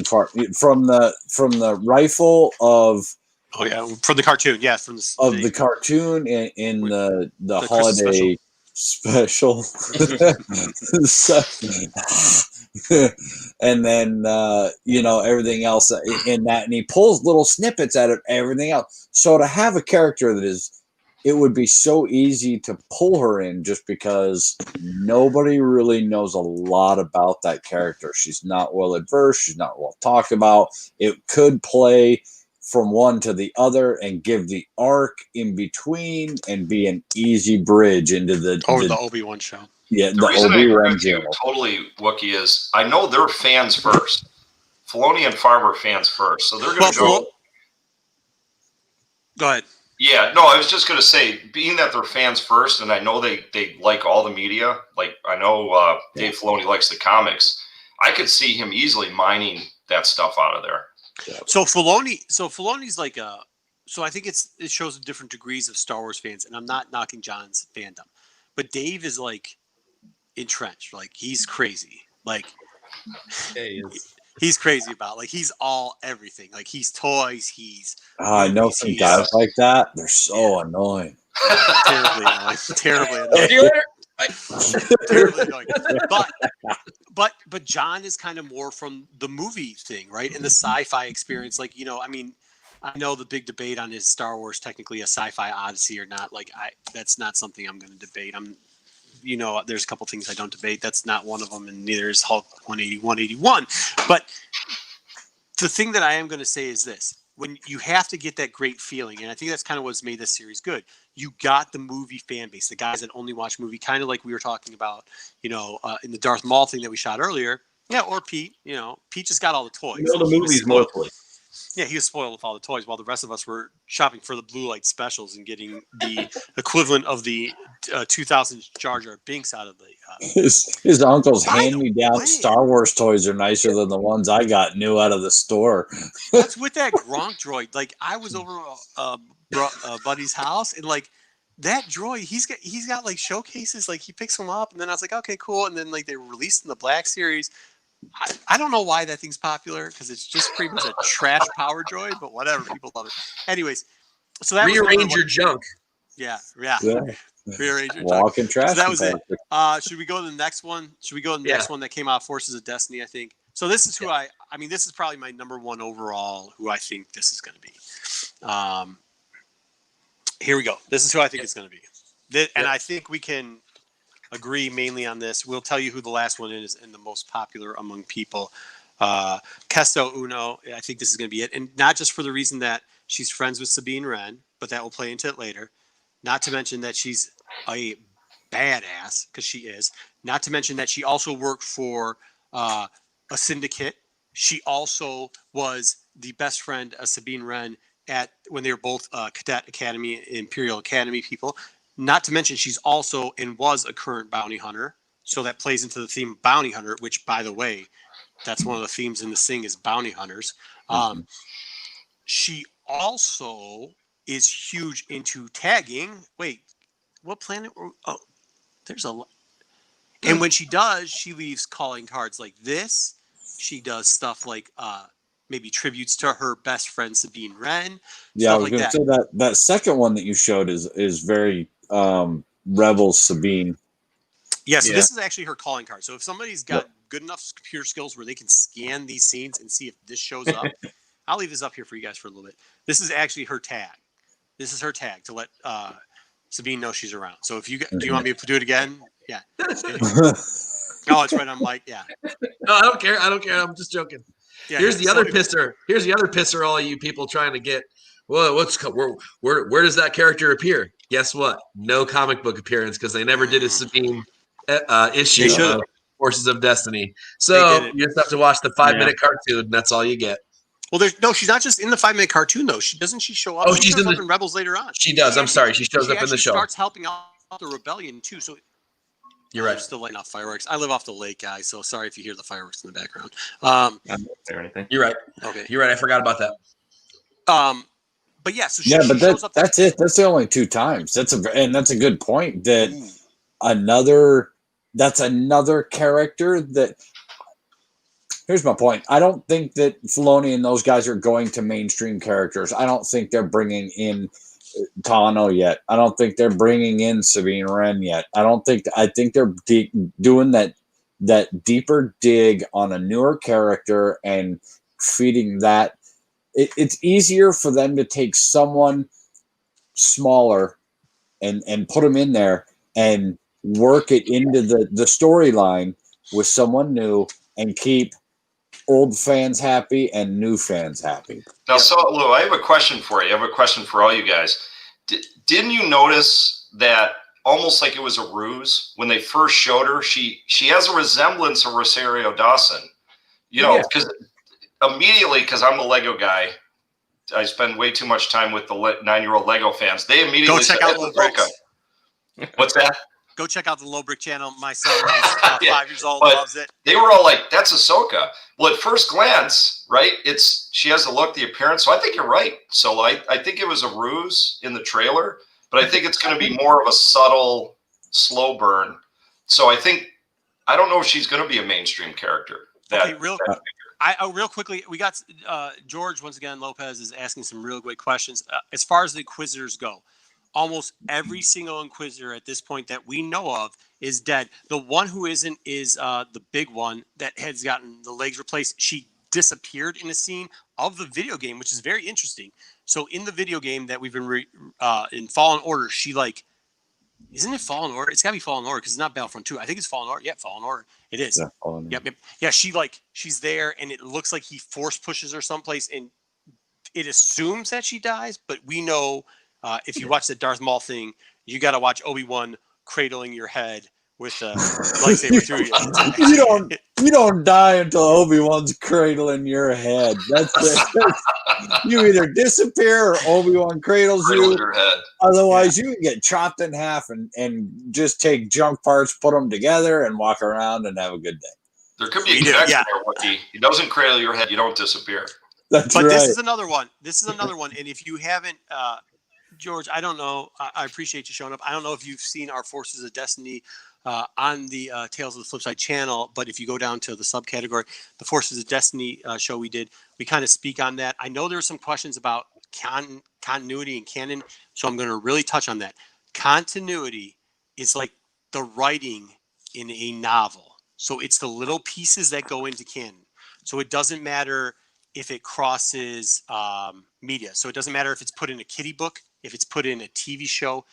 fart, from the rifle of. Oh yeah, from the cartoon, the cartoon in the holiday special. And then everything else in that, and he pulls little snippets out of everything else. So to have a character it would be so easy to pull her in, just because nobody really knows a lot about that character. She's not well adversed. She's not well talked about. It could play from one to the other and give the arc in between and be an easy bridge into the Obi-Wan show. Yeah, the reason I agree with you totally, Wookie, is I know they're fans first. Filoni and Favreau are fans first, so they're going to go. Go ahead. Yeah, no, I was just going to say, being that they're fans first, and I know they like all the media. Like I know Dave Filoni likes the comics. I could see him easily mining that stuff out of there. Yeah. So Filoni's like so I think it shows the different degrees of Star Wars fans, and I'm not knocking John's fandom, but Dave is like entrenched, like he's crazy, like he's crazy about, like he's all everything, like he's toys, he's I know some guys like that. They're so annoying. Terribly annoying. Terribly annoying. But John is kind of more from the movie thing, right? And the sci-fi experience. Like, I know the big debate on is Star Wars technically a sci-fi odyssey or not. Like, that's not something I'm going to debate. There's a couple things I don't debate. That's not one of them, and neither is Hulk 181. But the thing that I am going to say is this. When you have to get that great feeling, and I think that's kind of what's made this series good, you got the movie fan base, the guys that only watch movie, kind of like we were talking about, in the Darth Maul thing that we shot earlier. Yeah, or Pete. Pete just got all the toys. The movies mostly. Yeah, he was spoiled with all the toys, while the rest of us were shopping for the blue light specials and getting the equivalent of the 2000 Jar Jar Binks out of the. His uncle's hand-me-down Star Wars toys are nicer than the ones I got new out of the store. What's with that Gronk droid? Like, I was over buddy's house, and like that droid, he's got like showcases. Like, he picks them up, and then I was like, okay, cool. And then like they were released in the Black Series. I don't know why that thing's popular, because it's just pretty much a trash power droid, but whatever, people love it. Anyways, so that rearrange your junk. Yeah. Rearrange your walking trash. So that was it. Should we go to the next one? Next one that came out, Forces of Destiny, I think. So this is who this is probably my number one overall, who I think this is going to be. Here we go. This is who I think it's going to be. And I think we can agree mainly on this. We'll tell you who the last one is and the most popular among people. Kesto Uno, I think this is going to be it. And not just for the reason that she's friends with Sabine Wren, but that will play into it later. Not to mention that she's a badass, because she is. Not to mention that she also worked for a syndicate. She also was the best friend of Sabine Wren when they were both Cadet Academy, Imperial Academy people. Not to mention she's also and was a current bounty hunter. So that plays into the theme of bounty hunter, which, by the way, that's one of the themes in this thing is bounty hunters. She also is huge into tagging. Wait, what planet? Oh, there's a lot. And when she does, she leaves calling cards like this. She does stuff like maybe tributes to her best friend Sabine Wren. Yeah, I was going to say that second one that you showed is very Rebels Sabine. Yeah, so this is actually her calling card. So if somebody's got good enough computer skills where they can scan these scenes and see if this shows up, I'll leave this up here for you guys for a little bit. This is actually her tag. This is her tag to let Sabine know she's around. So if do you want me to do it again? Yeah. Oh, it's right on mic. Yeah. No, I don't care. I'm just joking. Yeah, Here's the other pisser. All you people trying to get. Well, where does that character appear? Guess what? No comic book appearance, because they never did a Sabine issue of Forces of Destiny. So you just have to watch the 5-minute cartoon. And that's all you get. Well, she's not just in the 5-minute cartoon though. Doesn't she show up? Oh, she's in Rebels later on. She does. I'm sorry. She shows up in the show. Starts helping out the rebellion too. So you're right. I'm still lighting off fireworks. I live off the lake, guys. So sorry if you hear the fireworks in the background. I'm not there or anything. You're right. Okay. You're right. I forgot about that. But yeah, so that's it. That's the only 2 times. That's a good point. That's another character that. Here's my point. I don't think that Filoni and those guys are going to mainstream characters. I don't think they're bringing in Tano yet. I don't think they're bringing in Sabine Wren yet. I think they're doing that deeper dig on a newer character and feeding that. It's easier for them to take someone smaller and put them in there and work it into the storyline with someone new and keep old fans happy and new fans happy. Now, so Lou, I have a question for you. I have a question for all you guys. Didn't you notice that almost like it was a ruse when they first showed her? She has a resemblance of Rosario Dawson. Because immediately, because I'm a Lego guy, I spend way too much time with the 9-year-old Lego fans. They immediately go check out Low Bricks. What's that? Go check out the Low Brick channel. My son, who's 5 years old, loves it. They were all like, "That's Ahsoka." Well, at first glance, right? She has the look, the appearance. So I think you're right. So I think it was a ruse in the trailer, but I think it's going to be more of a subtle, slow burn. So I don't know if she's going to be a mainstream character. Real quickly, we got George once again. Lopez is asking some real great questions. As far as the Inquisitors go, almost every single Inquisitor at this point that we know of is dead. The one who isn't is the big one that has gotten the legs replaced. She disappeared in a scene of the video game, which is very interesting. So in the video game that we've been in Fallen Order, she isn't it Fallen Order? It's got to be Fallen Order because it's not Battlefront 2. I think it's Fallen Order. Yeah, Fallen Order. It is. Yeah, Fallen Order. Yep. Yeah, she's there, and it looks like he force pushes her someplace, and it assumes that she dies, but we know if you watch the Darth Maul thing, you got to watch Obi-Wan cradling your head with a lightsaber through you. You don't die until Obi-Wan's cradling your head. That's it. You either disappear or Obi-Wan cradles you. Your head. Otherwise, you can get chopped in half and just take junk parts, put them together, and walk around and have a good day. There could be a connection there, Wookie. He doesn't cradle your head, you don't disappear. But this is another one. And if you haven't, George, I don't know. I appreciate you showing up. I don't know if you've seen our Forces of Destiny on the Tales of the Flipside channel, but if you go down to the subcategory, the Forces of Destiny show we did, we kind of speak on that. I know there were some questions about continuity and canon, so I'm going to really touch on that. Continuity is like the writing in a novel. So it's the little pieces that go into canon. So it doesn't matter if it crosses media. So it doesn't matter if it's put in a kiddie book, if it's put in a TV show,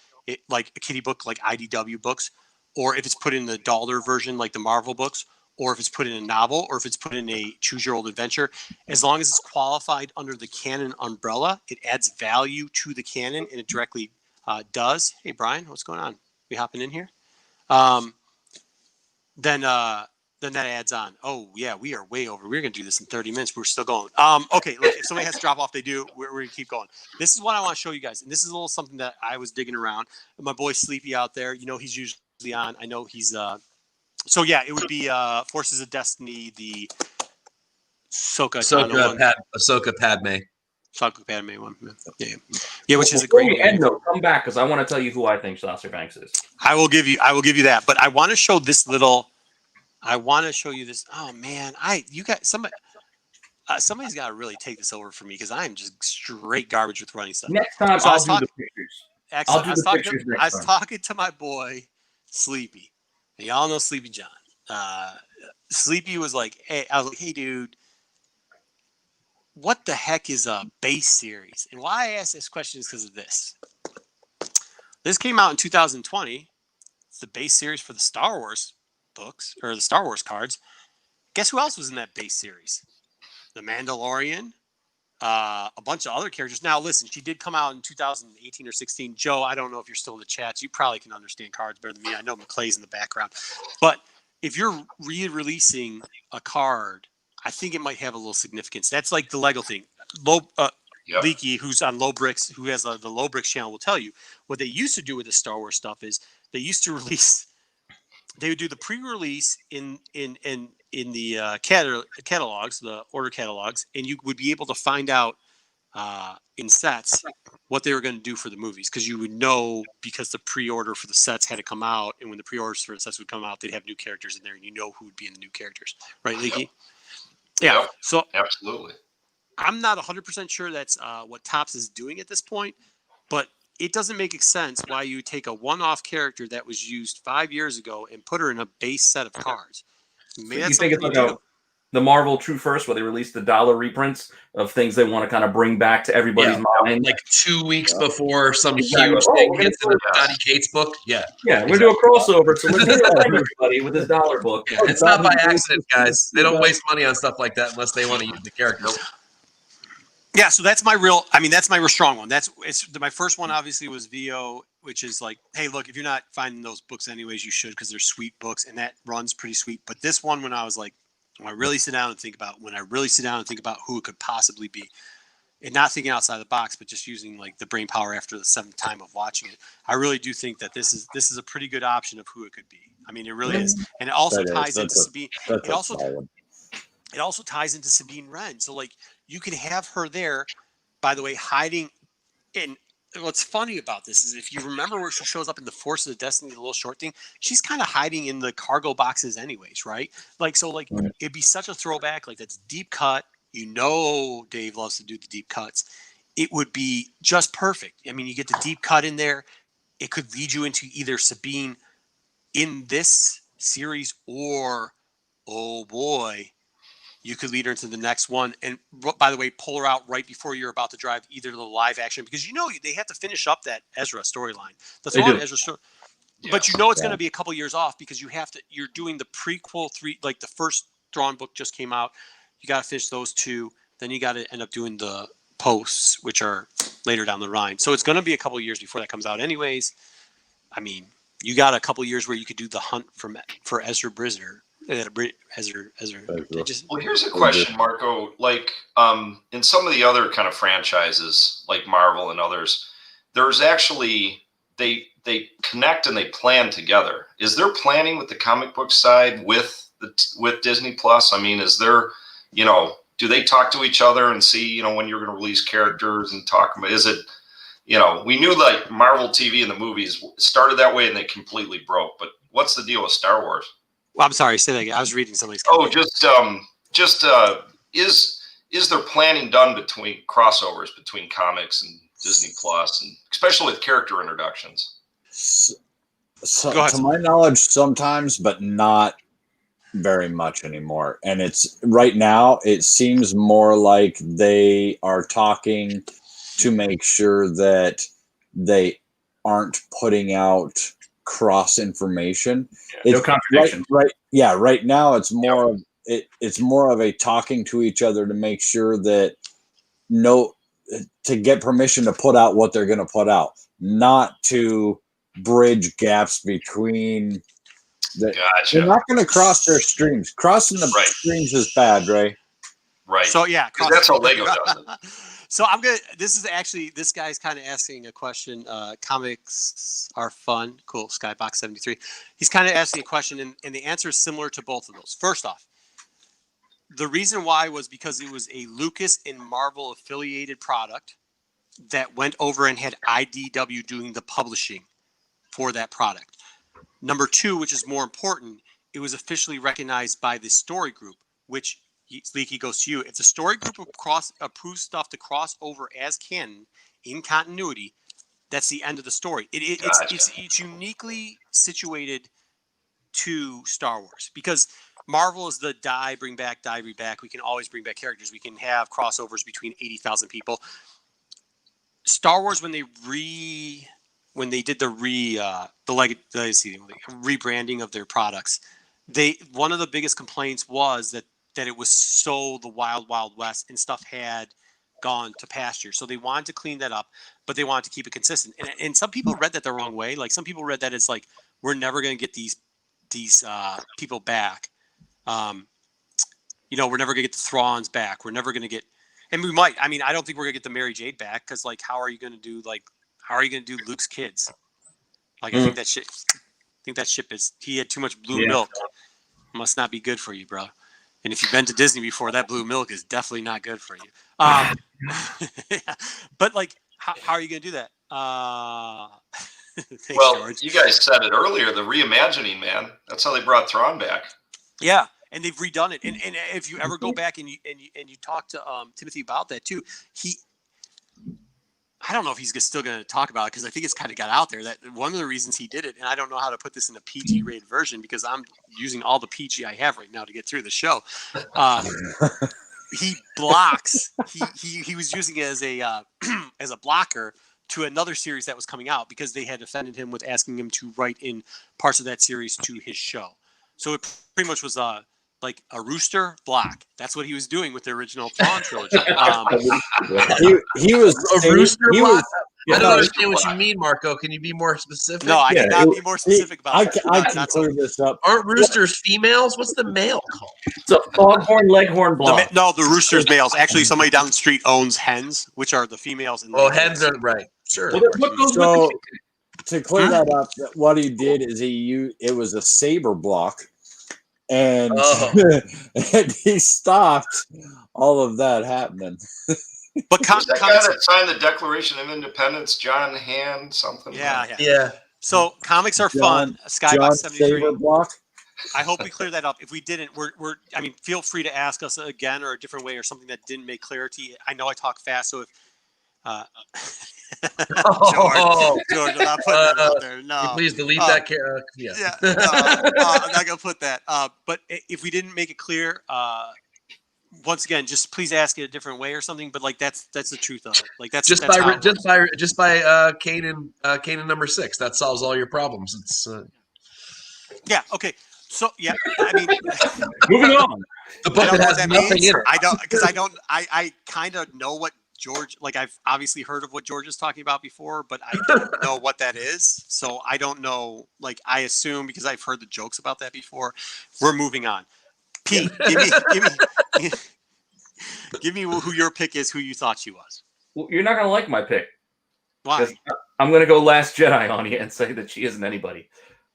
like a kiddie book like IDW books, or if it's put in the dollar version like the Marvel books, or if it's put in a novel, or if it's put in a choose your old adventure. As long as it's qualified under the canon umbrella, it adds value to the canon, and it directly does. Hey, Brian, what's going on? We hopping in here? Then that adds on. Oh yeah, we are way over. We're gonna do this in 30 minutes. We're still going. Okay, look, if somebody has to drop off, they do. We're gonna keep going. This is what I want to show you guys, and this is a little something that I was digging around. My boy Sleepy out there, he's usually on. I know he's. So yeah, it would be Forces of Destiny, the Ahsoka Padme. Ahsoka Padme one. Yeah, which is a great. End though, come back because I want to tell you who I think Sasha Banks is. I will give you that, but I want to show this little. I want to show you this. Oh man, somebody's got to really take this over for me because I'm just straight garbage with running stuff. Next time I'll do the pictures. Excellent. I was talking to my boy Sleepy, and y'all know Sleepy John. Sleepy was like, "Hey," I was like, "Hey, dude, what the heck is a base series?" And why I asked this question is because of this. This came out in 2020. It's the base series for the Star Wars books or the Star Wars cards. Guess who else was in that base series? The Mandalorian, a bunch of other characters. Now, listen, she did come out in 2018 or 16. Joe, I don't know if you're still in the chats. You probably can understand cards better than me. I know McClay's in the background. But if you're re-releasing a card, I think it might have a little significance. That's like the Lego thing. Leaky, who's on Low Bricks, who has the Low Bricks channel, will tell you what they used to do with the Star Wars stuff is they used to release. They would do the pre-release in the catalogs, the order catalogs, and you would be able to find out in sets what they were going to do for the movies because you would know because the pre-order for the sets had to come out, and when the pre-orders for the sets would come out, they'd have new characters in there, and you know who would be in the new characters, right, Leaky? Yeah. Yep. So absolutely. I'm not 100% sure that's what Topps is doing at this point, but it doesn't make sense why you take a one-off character that was used 5 years ago and put her in a base set of cards. Maybe that's you think it's like the Marvel True First, where they released the dollar reprints of things they want to kind of bring back to everybody's mind, like 2 weeks before some huge thing hits in the Donny Cates book. Yeah, we're doing a crossover, so let's do everybody with this dollar book. It's not by accident, guys. They don't waste money on stuff like that unless they want to use the characters. Yeah, so that's my real strong one. My first one obviously was VO, which is like, hey, look, if you're not finding those books anyways, you should because they're sweet books, and that runs pretty sweet. But this one, when I really sit down and think about who it could possibly be, and not thinking outside the box, but just using like the brain power after the 7th time of watching it, I really do think that this is a pretty good option of who it could be. I mean, it really is, and it also ties into Sabine. It also ties into Sabine Wren. So like you can have her there, by the way, hiding in. What's funny about this is if you remember where she shows up in the Forces of Destiny, the little short thing, she's kind of hiding in the cargo boxes anyways, right? Like, so like it'd be such a throwback. Like that's deep cut. Dave loves to do the deep cuts. It would be just perfect. I mean, you get the deep cut in there. It could lead you into either Sabine in this series or, oh boy, you could lead her into the next one. And by the way, pull her out right before you're about to drive either the live action, because they have to finish up that Ezra storyline. That's all Ezra story. Yeah. But it's going to be a couple years off because you're doing the prequel 3, like the first Thrawn book just came out. You got to finish those 2. Then you got to end up doing the posts, which are later down the line. So it's going to be a couple of years before that comes out anyways. I mean, you got a couple of years where you could do the hunt for Ezra Bridger. Ezra. Well, here's a question, Marco. Like, in some of the other kind of franchises, like Marvel and others, there's actually they connect and they plan together. Is there planning with the comic book side with Disney Plus? I mean, is there, do they talk to each other and see, when you're going to release characters and talk about? Is it, we knew like Marvel TV and the movies started that way and they completely broke. But what's the deal with Star Wars? Well, I'm sorry. Say that again. I was reading somebody's. Oh, is there planning done between crossovers between comics and Disney Plus, and especially with character introductions? So to my knowledge, sometimes, but not very much anymore. And it's right now, it seems more like they are talking to make sure that they aren't putting out cross information. No contradiction. Right now it's more it's more of a talking to each other to make sure that to get permission to put out what they're going to put out, not to bridge gaps between Gotcha. They're not going to cross their streams. Crossing the streams is bad, Ray. Right. So yeah, that's how Lego does it. So this guy's kind of asking a question. Comics are fun. Cool. Skybox 73. He's kind of asking a question, and the answer is similar to both of those. First off, the reason why was because it was a Lucas and Marvel affiliated product that went over and had IDW doing the publishing for that product. Number two, which is more important, it was officially recognized by the story group, which Leaky goes to you. If the story group approves stuff to cross over as canon in continuity, that's the end of the story. It's uniquely situated to Star Wars because Marvel is the bring back. We can always bring back characters. We can have crossovers between 80,000 people. Star Wars, when they did the rebranding of their products, one of the biggest complaints was that it was so the wild west and stuff had gone to pasture. So they wanted to clean that up, but they wanted to keep it consistent. And some people read that the wrong way. Like some people read that as like, we're never going to get these people back. We're never going to get the Thrawns back. We're never going to get, and we might. I mean, I don't think we're going to get the Mary Jade back because like, how are you going to do Luke's kids? Like, I think that ship is. He had too much blue milk. Must not be good for you, bro. And if you've been to Disney before, that blue milk is definitely not good for you. But like, how are you going to do that? Thanks, well, George. You guys said it earlier, the reimagining, man. That's how they brought Thrawn back. Yeah, and they've redone it. And if you ever go back and you talk to Timothy about that too, I don't know if he's still going to talk about it because I think it's kind of got out there that one of the reasons he did it, and I don't know how to put this in a PG rated version because I'm using all the PG I have right now to get through the show. He blocks. He was using it as a as a blocker to another series that was coming out because they had offended him with asking him to write in parts of that series to his show. So it pretty much was like a rooster block. That's what he was doing with the original Thrawn trilogy. He was a rooster block. I don't Yeah. understand what you mean, Marco. Can you be more specific? No, I cannot be more specific about that. I can clear this up. Aren't roosters females? What's the male called? It's a foghorn leghorn block. The rooster's males. Actually, somebody down the street owns hens, which are the females. And Hens are right. Sure. Well, what goes So with to clear that up, what he did is it was a saber block, and, and he stopped all of that happening. But that guy that signed the Declaration of Independence, John Hand, something. Yeah. So comics are fun. Skybox 73. Saber block. I hope we clear that up. If we didn't, feel free to ask us again or a different way or something that didn't make clarity. I know I talk fast, so if George, I'm not putting that out there. No, please delete that. I'm not gonna put that. But if we didn't make it clear, once again, just please ask it a different way or something. But like that's the truth of it. Like that's just by Canon number 6. That solves all your problems. It's yeah. Okay. So yeah, I mean, moving on. The book that has nothing in it. I don't because I kind of know what George, like I've obviously heard of what George is talking about before, but I don't know what that is. So I don't know. Like I assume because I've heard the jokes about that before. We're moving on. Pete, give me who your pick is. Who you thought she was. Well, you're not gonna like my pick. Why? I'm gonna go Last Jedi on you and say that she isn't anybody.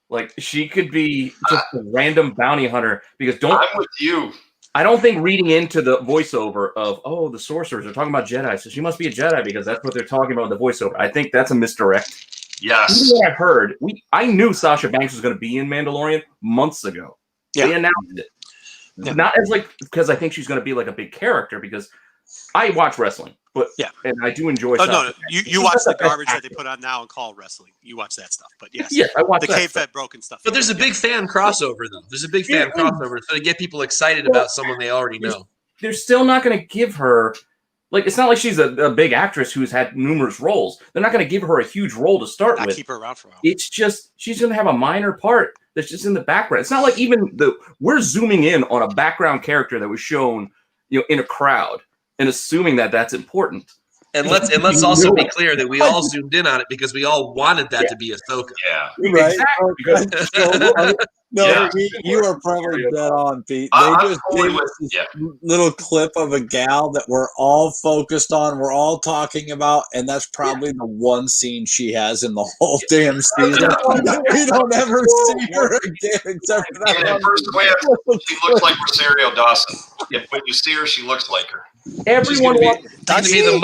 Like she could be just a random bounty hunter. Because I'm with you. I don't think reading into the voiceover of the sorcerers are talking about Jedi, so she must be a Jedi because that's what they're talking about in the voiceover. I think that's a misdirect. Yes. Even what I heard, I knew Sasha Banks was going to be in Mandalorian months ago. Yeah. They announced it. Yeah. Not as because I think she's going to be like a big character because I watch wrestling, but and I do enjoy. No, you watch the garbage that they put on now and call wrestling. You watch that stuff, but yes, I watch the K-Fed broken stuff. But there's a big fan crossover though. There's a big fan crossover, so to get people excited about someone they already know. They're still not going to give her it's not like she's a big actress who's had numerous roles. They're not going to give her a huge role to start with. Keep her around for a while. It's just she's going to have a minor part that's just in the background. It's not like we're zooming in on a background character that was shown, in a crowd and assuming that that's important. And let's also be clear that we all zoomed in on it because we all wanted that to be Ahsoka. Yeah, right. Exactly. You are probably dead on, Pete. They just gave us this little clip of a gal that we're all focused on. We're all talking about, and that's probably the one scene she has in the whole damn season. We don't ever see her again except for that. And at first glance, she looks like Rosario Dawson. When you see her, she looks like her. Everyone she's going to be the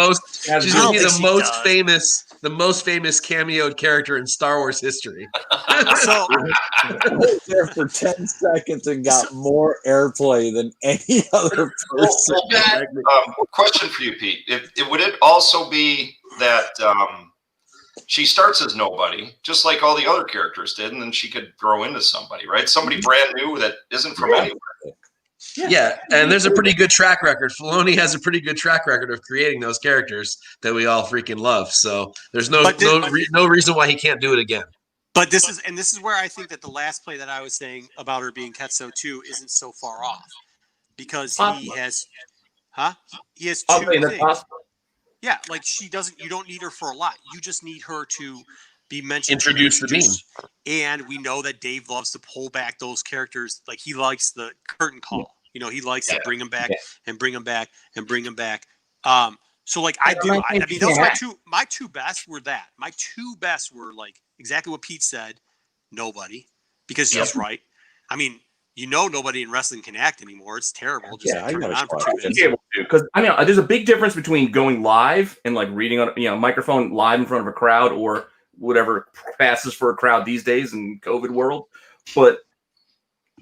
most famous cameoed character in Star Wars history. So there for 10 seconds and got more airplay than any other person. Question for you, Pete. Would it also be that she starts as nobody, just like all the other characters did, and then she could grow into somebody, right? Somebody brand new that isn't from anywhere. Yeah, and there's a pretty good track record. Filoni has a pretty good track record of creating those characters that we all freaking love. So there's no reason why he can't do it again. But this is where I think that the last play that I was saying about her being Ketso 2 isn't so far off because he has two things. Yeah, like she doesn't. You don't need her for a lot. You just need her to be mentioned. Introduce the beam. And we know that Dave loves to pull back those characters. Like he likes the curtain call. He likes to bring them back and bring them back and bring them back. So like I do. I mean, those are my two best were that. My two best were like exactly what Pete said. Nobody, because he's right. I mean, nobody in wrestling can act anymore. It's terrible. Just turn it on for 2 minutes. Because there's a big difference between going live and like reading on a microphone live in front of a crowd or whatever passes for a crowd these days in COVID world. But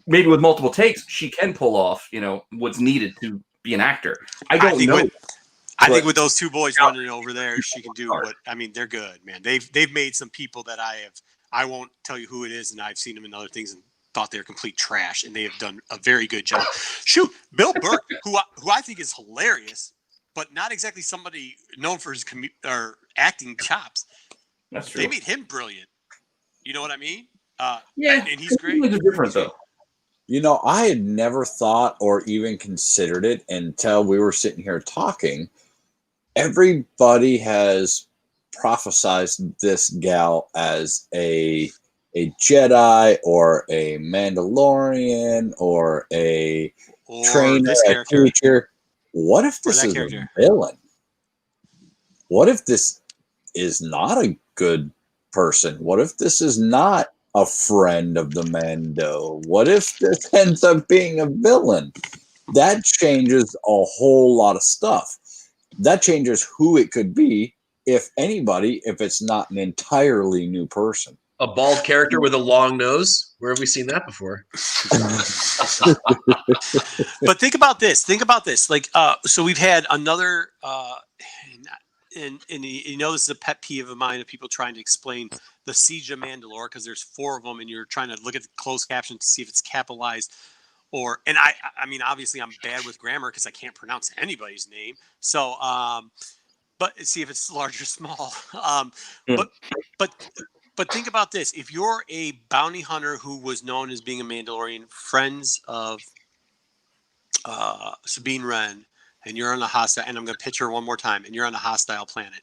maybe with multiple takes, she can pull off, what's needed to be an actor. I think with those two boys running over there, she can do what. I mean, they're good, man. They've made some people that I won't tell you who it is, and I've seen them in other things and thought they're complete trash, and they have done a very good job. Shoot, Bill Burke, who I think is hilarious, but not exactly somebody known for his acting chops. That's true. They made him brilliant. You know what I mean? Yeah, and he's great. It's different though. I had never thought or even considered it until we were sitting here talking. Everybody has prophesized this gal as a Jedi or a Mandalorian or a trainer, a teacher. What if this is a villain? What if this is not a good person? What if this is not a friend of the Mando? What if this ends up being a villain? That changes a whole lot of stuff. That changes who it could be, if anybody, if it's not an entirely new person. A bald character with a long nose? Where have we seen that before? But think about this. Like, so we've had another, and this is a pet peeve of mine of people trying to explain the Siege of Mandalore because there's 4 of them and you're trying to look at the closed caption to see if it's capitalized and I mean, obviously I'm bad with grammar because I can't pronounce anybody's name. So, but see if it's large or small. But think about this. If you're a bounty hunter who was known as being a Mandalorian, friends of Sabine Wren, and you're on a hostile, and I'm going to pitch her one more time, and you're on a hostile planet.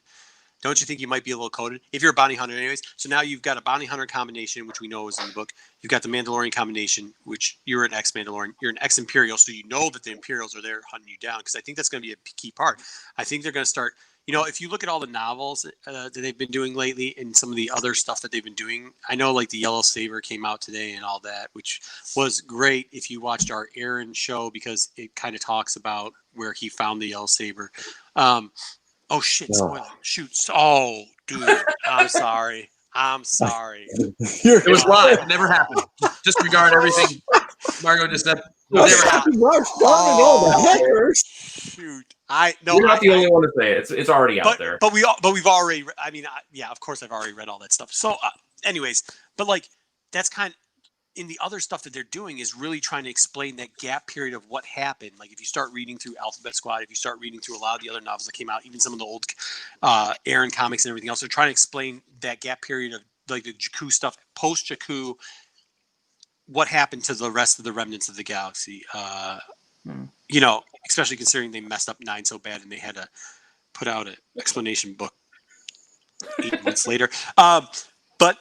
Don't you think you might be a little coded? If you're a bounty hunter anyways. So now you've got a bounty hunter combination, which we know is in the book. You've got the Mandalorian combination, which you're an ex-Mandalorian. You're an ex-Imperial, so you know that the Imperials are there hunting you down, because I think that's going to be a key part. I think they're going to start, if you look at all the novels that they've been doing lately and some of the other stuff that they've been doing, I know like the Yellow Saber came out today and all that, which was great if you watched our Aaron show, because it kind of talks about where he found the Yellow Saber. Oh shit! Spoiler! Shoot! Oh, dude, I'm sorry. It was live. It never happened. Disregard everything Margo just said. Never happened. Shoot! You're not the only one to say it. It's already out there. But we've already. I mean, yeah, of course, I've already read all that stuff. So, anyways, but like that's kind of. In the other stuff that they're doing is really trying to explain that gap period of what happened. Like if you start reading through Alphabet Squad, if you start reading through a lot of the other novels that came out, even some of the old Aaron comics and everything else, they're trying to explain that gap period of like the Jakku stuff, post Jakku, what happened to the rest of the remnants of the galaxy. Especially considering they messed up 9 so bad and they had to put out an explanation book 8 months later. But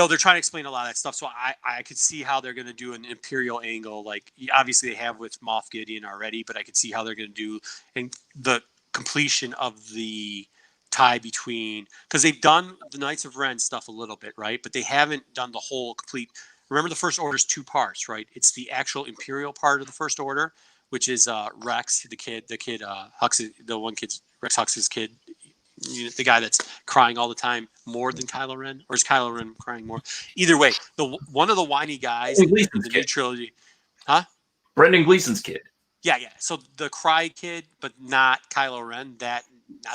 they're trying to explain a lot of that stuff. So I could see how they're going to do an Imperial angle. Like obviously they have with Moff Gideon already, but I could see how they're going to do and the completion of the tie between, because they've done the Knights of Ren stuff a little bit, right? But they haven't done the whole complete. Remember, the First Order is 2 parts, right? It's the actual Imperial part of the First Order, which is Rex, the kid Hux, the one kid's Rex Hux's kid. The guy that's crying all the time more than Kylo Ren, or is Kylo Ren crying more? Either way, one of the whiny guys in the new trilogy, Brendan Gleeson's kid. Yeah. So the cry kid, but not Kylo Ren. Not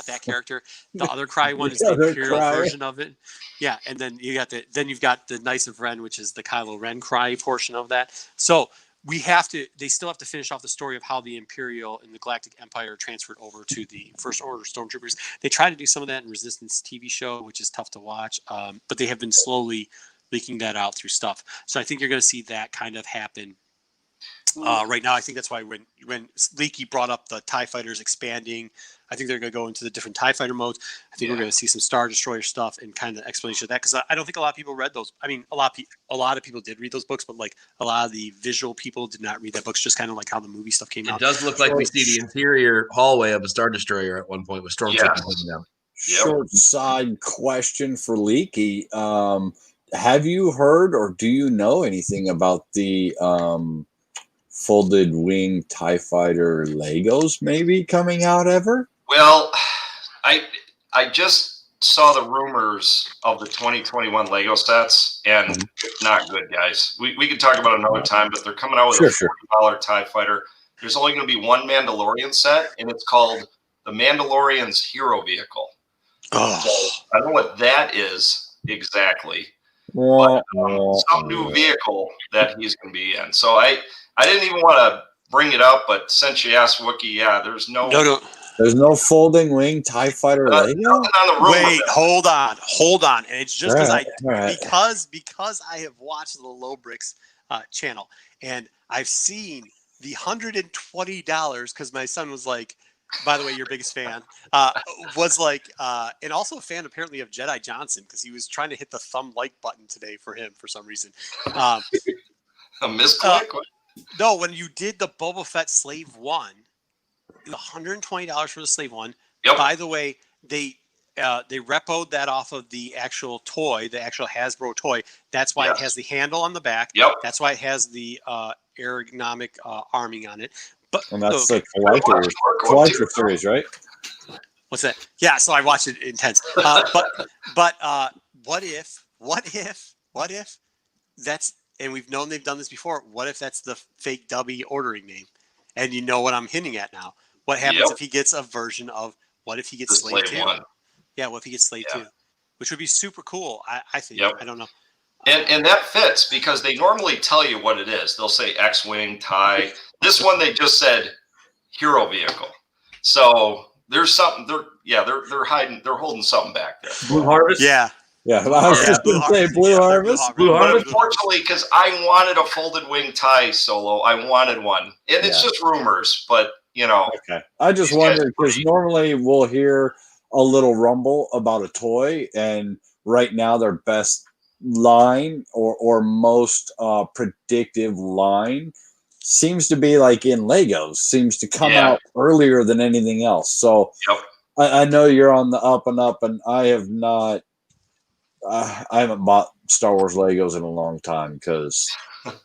that character. The other cry one is the Imperial version of it. Yeah, and then you've got the Knights of Ren, which is the Kylo Ren cry portion of that. So they still have to finish off the story of how the Imperial and the Galactic Empire transferred over to the First Order Stormtroopers. They try to do some of that in Resistance TV show, which is tough to watch, but they have been slowly leaking that out through stuff. So I think you're going to see that kind of happen right now. I think that's why when Leaky brought up the TIE fighters expanding, I think they're going to go into the different TIE fighter modes. I think we're going to see some Star Destroyer stuff and kind of explanation of that, because I don't think a lot of people read those. I mean, a lot of people did read those books, but like a lot of the visual people did not read that books. Just kind of like how the movie stuff came out. It does look like we see the interior hallway of a Star Destroyer at one point with Stormtroopers coming down. Short side question for Leaky. Have you heard or do you know anything about the folded wing TIE fighter Legos maybe coming out ever? Well, I just saw the rumors of the 2021 Lego sets, and it's not good, guys. We could talk about it another time, but they're coming out with a $40 TIE fighter. There's only going to be one Mandalorian set, and it's called the Mandalorian's Hero Vehicle. Oh. So I don't know what that is exactly, but some new vehicle that he's going to be in. So I didn't even want to bring it up, but since you asked Wookie, there's there's no folding wing TIE fighter Lego? Wait, hold on. And it's just because I have watched the Low Bricks channel, and I've seen the $120, because my son was like, by the way, your biggest fan, was like, and also a fan apparently of Jedi Johnson, because he was trying to hit the thumb like button today for him for some reason. A misclick? No, when you did the Boba Fett Slave 1, $120 for the Slave 1. Yep. By the way, they repoed that off of the actual toy, the actual Hasbro toy. That's why it has the handle on the back. Yep. That's why it has the ergonomic arming on it. And that's like collector series, right? What's that? Yeah, so I watched it intense. But what if that's, and we've known they've done this before, what if that's the fake Dubby ordering name? And you know what I'm hinting at now. What happens if he gets a version of, what if he gets Slave 2? Yeah, what if he gets Slave 2? Which would be super cool, I think. Yep. I don't know. And that fits, because they normally tell you what it is. They'll say X-Wing, TIE. This one, they just said Hero Vehicle. So there's something, they're hiding, they're holding something back there. Blue Harvest? Yeah. Yeah, I was just going to say Blue Harvest. But unfortunately, because I wanted a folded wing TIE Solo, I wanted one. And it's just rumors, but You know, Okay. I just These guys wondered because pretty- normally we'll hear a little rumble about a toy, and right now their best line or most predictive line seems to be like in Legos, seems to come Yeah. out earlier than anything else. So Yep. I know you're on the up and up, and I have not. I haven't bought Star Wars Legos in a long time because Well,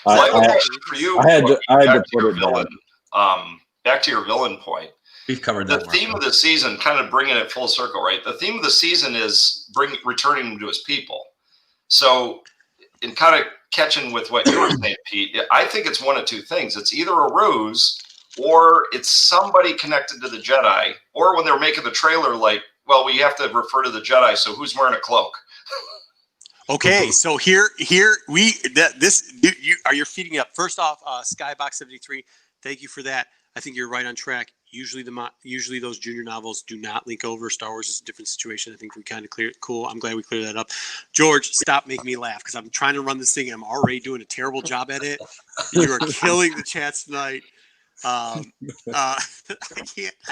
I have a I question for you. I had to back put your it villain. down. Back to your villain point. We've covered The that. theme of the season, kind of bringing it full circle, right? The theme of the season is returning him to his people. So, in kind of catching with what you were saying, Pete, I think it's one of two things. It's either a ruse, or it's somebody connected to the Jedi, or when they're making the trailer, like, well, we have to refer to the Jedi, so who's wearing a cloak? Okay, so here you're feeding up. First off, Skybox73, thank you for that. I think you're right on track. Usually those junior novels do not link over. Star Wars is a different situation. I think we kind of cleared it. Cool. I'm glad we cleared that up. George, stop making me laugh because I'm trying to run this thing and I'm already doing a terrible job at it. You are killing the chats tonight. I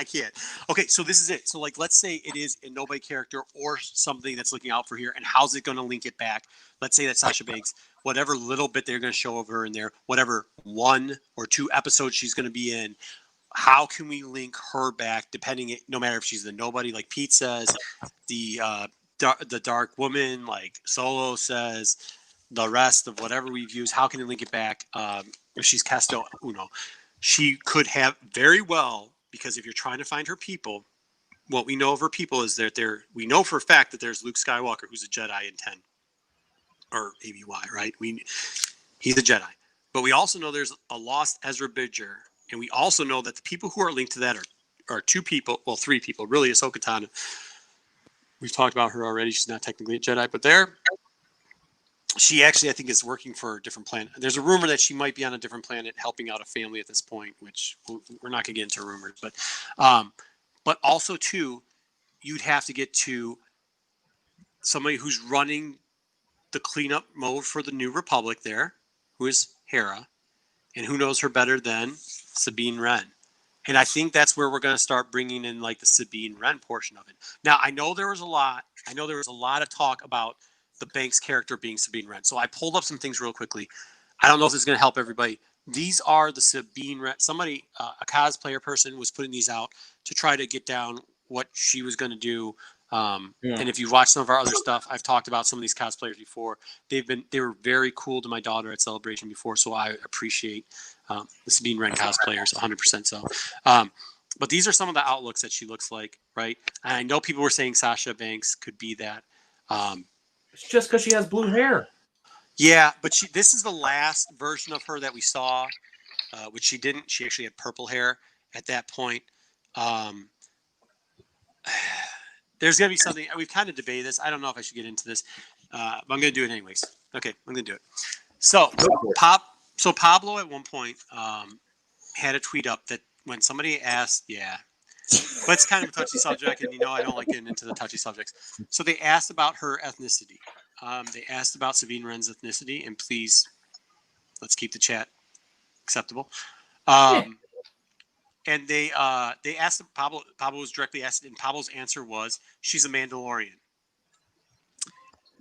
can't. Okay, so this is it. So like, let's say it is a nobody character or something that's looking out for here, and how's it going to link it back? Let's say that Sasha Banks, whatever little bit they're going to show of her in there, whatever 1 or 2 episodes she's going to be in, how can we link her back? Depending, no matter if she's the nobody, like Pete says, the dark woman, like Solo says, the rest of whatever we've used, how can we link it back? If she's Casto Uno. She could have very well, because if you're trying to find her people, what we know of her people is that we know for a fact that there's Luke Skywalker, who's a Jedi in 10 or ABY, right? He's a Jedi, but we also know there's a lost Ezra Bridger, and we also know that the people who are linked to that are 2 people, well, 3 people, really. Ahsoka Tano. We've talked about her already. She's not technically a Jedi, but she actually, I think, is working for a different planet. There's a rumor that she might be on a different planet helping out a family at this point, which we're not going to get into rumors. But also, too, you'd have to get to somebody who's running the cleanup mode for the New Republic there, who is Hera. And who knows her better than Sabine Wren? And I think that's where we're going to start bringing in like the Sabine Wren portion of it. Now, I know there was a lot of talk about the Banks character being Sabine Wren. So I pulled up some things real quickly. I don't know if this is going to help everybody. These are the Sabine Wren. Somebody, a cosplayer person, was putting these out to try to get down what she was going to do. And if you've watched some of our other stuff, I've talked about some of these cosplayers before. They were very cool to my daughter at Celebration before, so I appreciate the Sabine Wren cosplayers 100%. So, but these are some of the outlooks that she looks like, right? And I know people were saying Sasha Banks could be that. It's just because she has blue hair. Yeah, but this is the last version of her that we saw, which she didn't. She actually had purple hair at that point. There's going to be something. We've kind of debated this. I don't know if I should get into this, but I'm going to do it anyways. Okay, I'm going to do it. So, Pablo at one point had a tweet up that when somebody asked, but it's kind of a touchy subject, and I don't like getting into the touchy subjects. So they asked about her ethnicity. They asked about Sabine Wren's ethnicity, and please, let's keep the chat acceptable. And they asked Pablo. Pablo was directly asked, and Pablo's answer was, "She's a Mandalorian."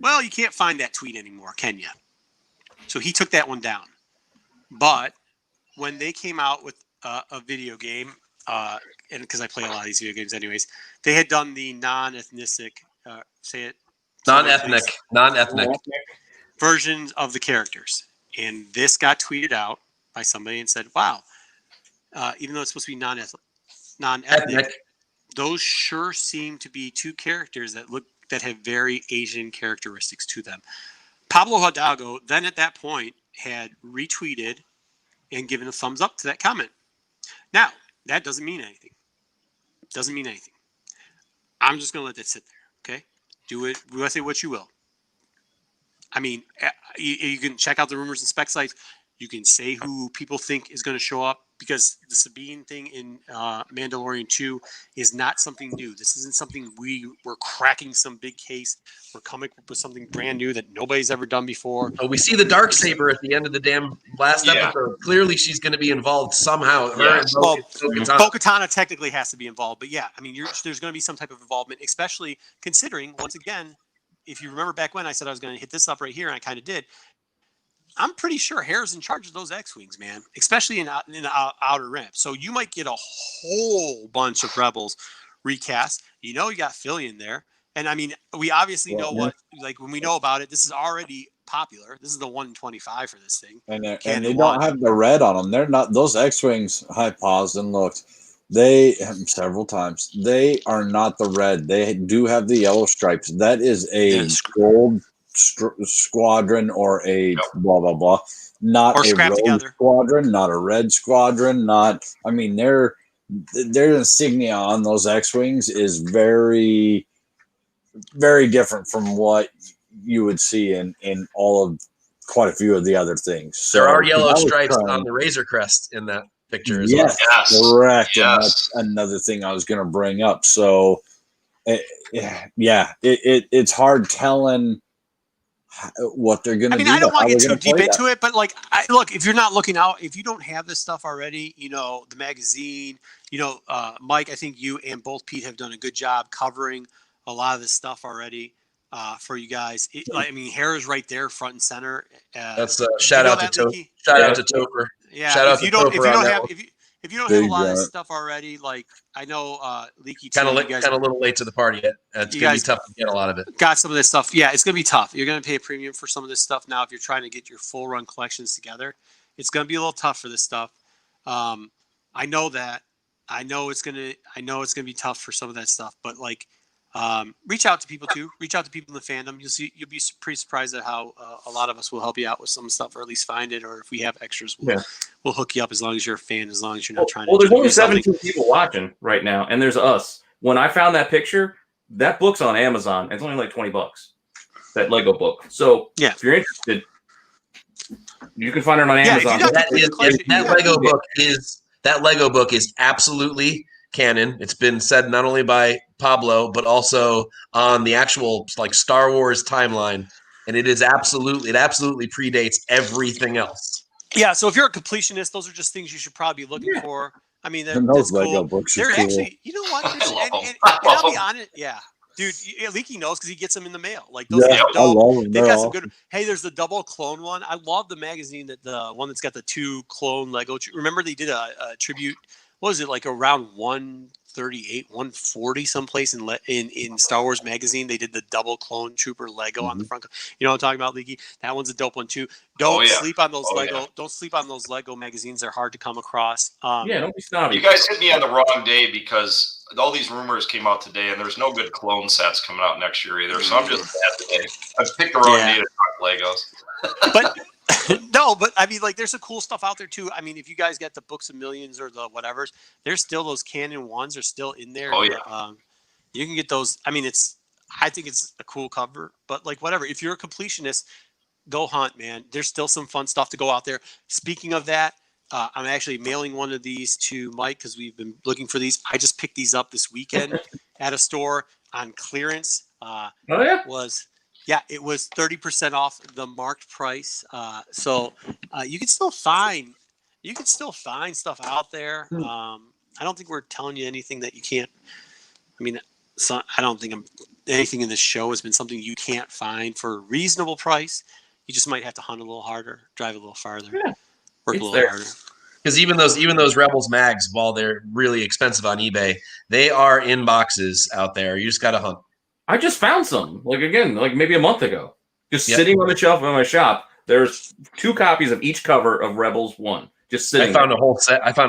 Well, you can't find that tweet anymore, can you? So he took that one down. But when they came out with a video game, and because I play a lot of these video games anyways, they had done the non-ethnic, non-ethnic versions of the characters, and this got tweeted out by somebody and said, "Wow, even though it's supposed to be non-ethnic, those sure seem to be 2 characters that have very Asian characteristics to them." Pablo Hidalgo then at that point had retweeted and given a thumbs up to that comment. Now, that doesn't mean anything. I'm just going to let that sit there, okay? Do with it what you will. I mean, you can check out the rumors and spec sites. You can say who people think is going to show up, because the Sabine thing in Mandalorian 2 is not something new. This isn't something we're cracking some big case. We're coming up with something brand new that nobody's ever done before. Oh, we see the Darksaber at the end of the damn last episode. Clearly, she's going to be involved somehow. Bo-Katan technically has to be involved, but yeah, I mean, there's going to be some type of involvement, especially considering, once again, if you remember back when I said I was going to hit this up right here, and I kind of did. I'm pretty sure Hera's in charge of those X-Wings, man, especially in the Outer Rim. So you might get a whole bunch of Rebels recast. You got Fillion there. And I mean, we obviously know when we know about it, this is already popular. This is the 125 for this thing. And they don't have the red on them. They're not, those X-Wings, I paused and looked. They, several times, they are not the red. They do have the yellow stripes. That is a gold squadron or a blah blah blah, not a rogue squadron, not a red squadron, I mean, their insignia on those X-Wings is very, very different from what you would see in all of quite a few of the other things. So there are yellow stripes on the Razor Crest in that picture as well. Yes, correct. And that's another thing I was going to bring up. So it's hard telling what they're going to do. I don't want to get too deep into it, but look, if you're not looking out, if you don't have this stuff already, the magazine, Mike, I think you and both Pete have done a good job covering a lot of this stuff already for you guys. I mean, Hera's right there, front and center. That's shout out to Topher. Yeah, shout out if you to don't, Topher on that. If you don't have a lot of this stuff already, I know Leaky kind of a little late to the party yet. It's gonna be tough to get a lot of it. Got some of this stuff. Yeah, it's gonna be tough. You're gonna pay a premium for some of this stuff now if you're trying to get your full run collections together. It's gonna be a little tough for this stuff. I know that. I know it's gonna be tough for some of that stuff. But reach out to people too. Reach out to people in the fandom. You'll be pretty surprised at how a lot of us will help you out with some stuff, or at least find it. Or if we have extras, we'll hook you up, as long as you're a fan, as long as you're not trying to. Well, there's only 17 people watching right now, and there's us. When I found that picture, that book's on Amazon. It's only like $20. That Lego book. So if you're interested, you can find it on Amazon. That Lego book is absolutely canon. It's been said not only by Pablo, but also on the actual Star Wars timeline, and it absolutely predates everything else. Yeah, so if you're a completionist, those are just things you should probably be looking for. I mean, that's cool. They're actually, you know what? And I'll be honest, dude, Leaky knows because he gets them in the mail. Those are dope. They got some good. Hey, there's the double clone one. I love the magazine the one that's got the 2 clone Lego. Remember they did a tribute. What was it, around 138, 140 someplace in Star Wars magazine? They did the double clone trooper Lego on the front. You know what I'm talking about, Leaky? That one's a dope one too. Don't sleep on those Lego. Yeah. Don't sleep on those Lego magazines. They're hard to come across. Don't be snobby. You guys hit me on the wrong day because all these rumors came out today, and there's no good clone sets coming out next year either. So I'm just bad today. I picked the wrong day to talk Legos. But no, but I mean, there's some cool stuff out there too. I mean, if you guys get the Books of Millions or the whatevers, there's still those Canon ones are still in there. Oh yeah. You can get those. I mean, I think it's a cool cover, but whatever. If you're a completionist, go hunt, man. There's still some fun stuff to go out there. Speaking of that, I'm actually mailing one of these to Mike because we've been looking for these. I just picked these up this weekend at a store on clearance. It was 30% off the marked price. So you can still find stuff out there. I don't think we're telling you anything that you can't. I mean, I don't think anything in this show has been something you can't find for a reasonable price. You just might have to hunt a little harder, drive a little farther, work a little harder. Because even those Rebels mags, while they're really expensive on eBay, they are in boxes out there. You just got to hunt. I just found some, maybe a month ago, just sitting on the shelf in my shop. There's 2 copies of each cover of Rebels 1, just sitting. I found a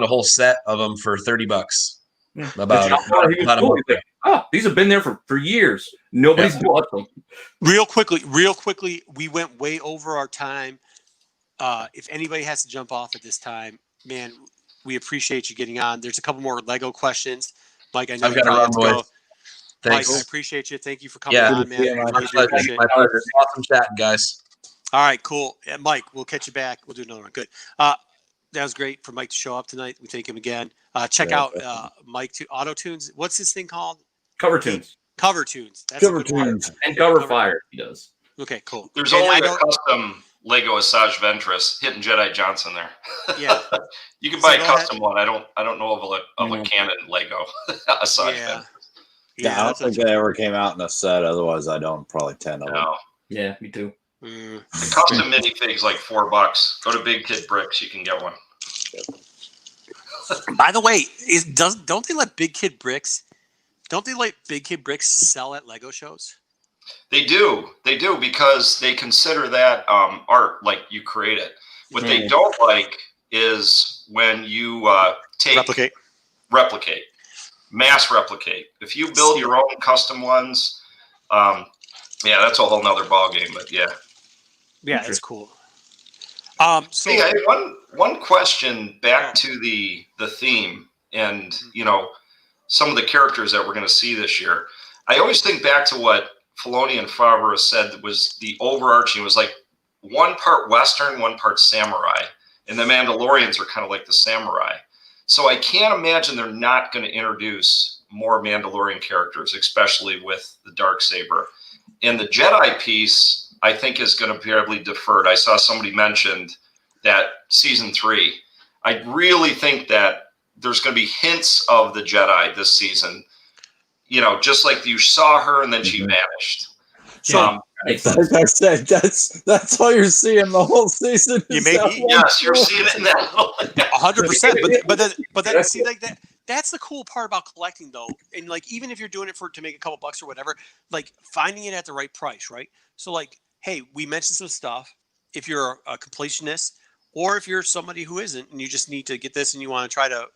whole set of them for $30. About a month. These have been there for years. Nobody's bought them. Real quickly, we went way over our time. If anybody has to jump off at this time, man, we appreciate you getting on. There's a couple more Lego questions. Mike, I know I've got to run, boys. Thanks. Mike, I appreciate you. Thank you for coming on, man. My pleasure. Awesome chatting, guys. All right, cool. Mike, we'll catch you back. We'll do another one. Good. That was great for Mike to show up tonight. We thank him again. Check out Mike to Auto Tunes. What's this thing called? Cover tunes. Cover Tunes. That's Cover a good one. tunes. And cover fire, he does. Okay, cool. There's And only I the don't- custom Lego Asajj Ventress hitting Jedi Johnson there. Yeah. You can buy So a go custom one. I don't know of a Canon Lego Asajj Yeah. Ventress. Yeah, I don't think they ever came out in a set. Otherwise, I'd own probably 10 of them. No. Yeah, me too. The custom minifigs like $4. Go to Big Kid Bricks, you can get one. By the way, don't they let Big Kid Bricks sell at Lego shows? They do because they consider that art, like you create it. What they don't like is when you replicate, mass replicate. If you build your own custom ones, yeah, that's a whole nother ball game. But yeah, that's cool. So hey, I had one question back to the theme, and some of the characters that we're going to see this year. I always think back to what Filoni and Favreau said was the overarching was like one part Western, one part samurai, and the Mandalorians are kind of like the samurai. So I can't imagine they're not going to introduce more Mandalorian characters, especially with the Darksaber. And the Jedi piece, I think, is going to be probably deferred. I saw somebody mentioned that season 3. I really think that there's going to be hints of the Jedi this season. Just like you saw her and then she vanished. So As I said, that's all you're seeing the whole season. Yes, you're seeing it now. 100%. But then see, like that's the cool part about collecting, though. And like, even if you're doing it to make a couple bucks or whatever, like finding it at the right price, right? So like, hey, we mentioned some stuff. If you're a completionist, or if you're somebody who isn't, and you just need to get this and you want to try to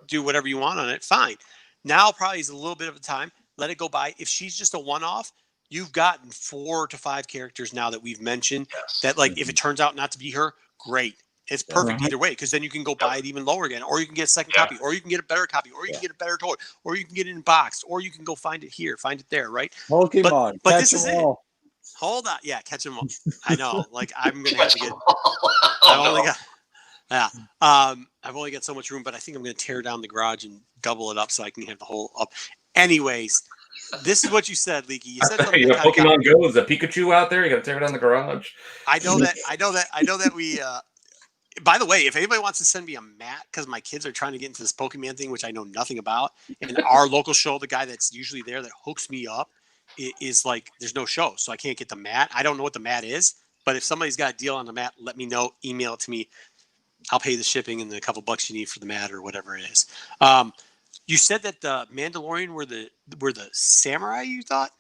do whatever you want on it, fine. Now probably is a little bit of a time. Let it go by. If she's just a one-off, you've gotten 4 to 5 characters now that we've mentioned. Yes. That like, if it turns out not to be her, great. It's perfect either way, because then you can go buy it even lower again, or you can get a second copy, or you can get a better copy, or you can get a better toy, or you can get it in box, or you can go find it here, find it there, right? Pokemon, but catch this is them it. all. Hold on, yeah, catch them all. I know, like I'm gonna have to get. Oh, I've only got so much room, but I think I'm gonna tear down the garage and double it up so I can have the whole up. Anyways, this is what you said, Leaky. You said something. Pokemon Go is a Pikachu out there. You got to tear down the garage. I know that we. By the way, if anybody wants to send me a mat, because my kids are trying to get into this Pokemon thing, which I know nothing about, and our local show, the guy that's usually there that hooks me up, is like, there's no show, so I can't get the mat. I don't know what the mat is, but if somebody's got a deal on the mat, let me know. Email it to me. I'll pay the shipping and the couple bucks you need for the mat or whatever it is. You said that the Mandalorian were the samurai, you thought?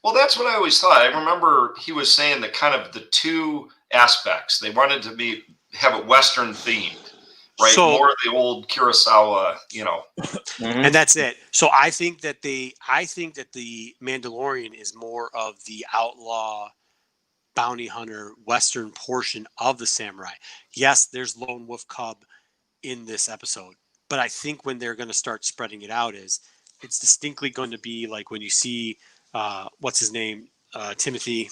Well, that's what I always thought. I remember he was saying that kind of the two aspects. They wanted to have it Western themed, right? So, more of the old Kurosawa, And that's it. So I think that the Mandalorian is more of the outlaw bounty hunter Western portion of the samurai. Yes, there's Lone Wolf Cub in this episode, but I think when they're going to start spreading it out, it's distinctly going to be like when you see what's his name, Timothy,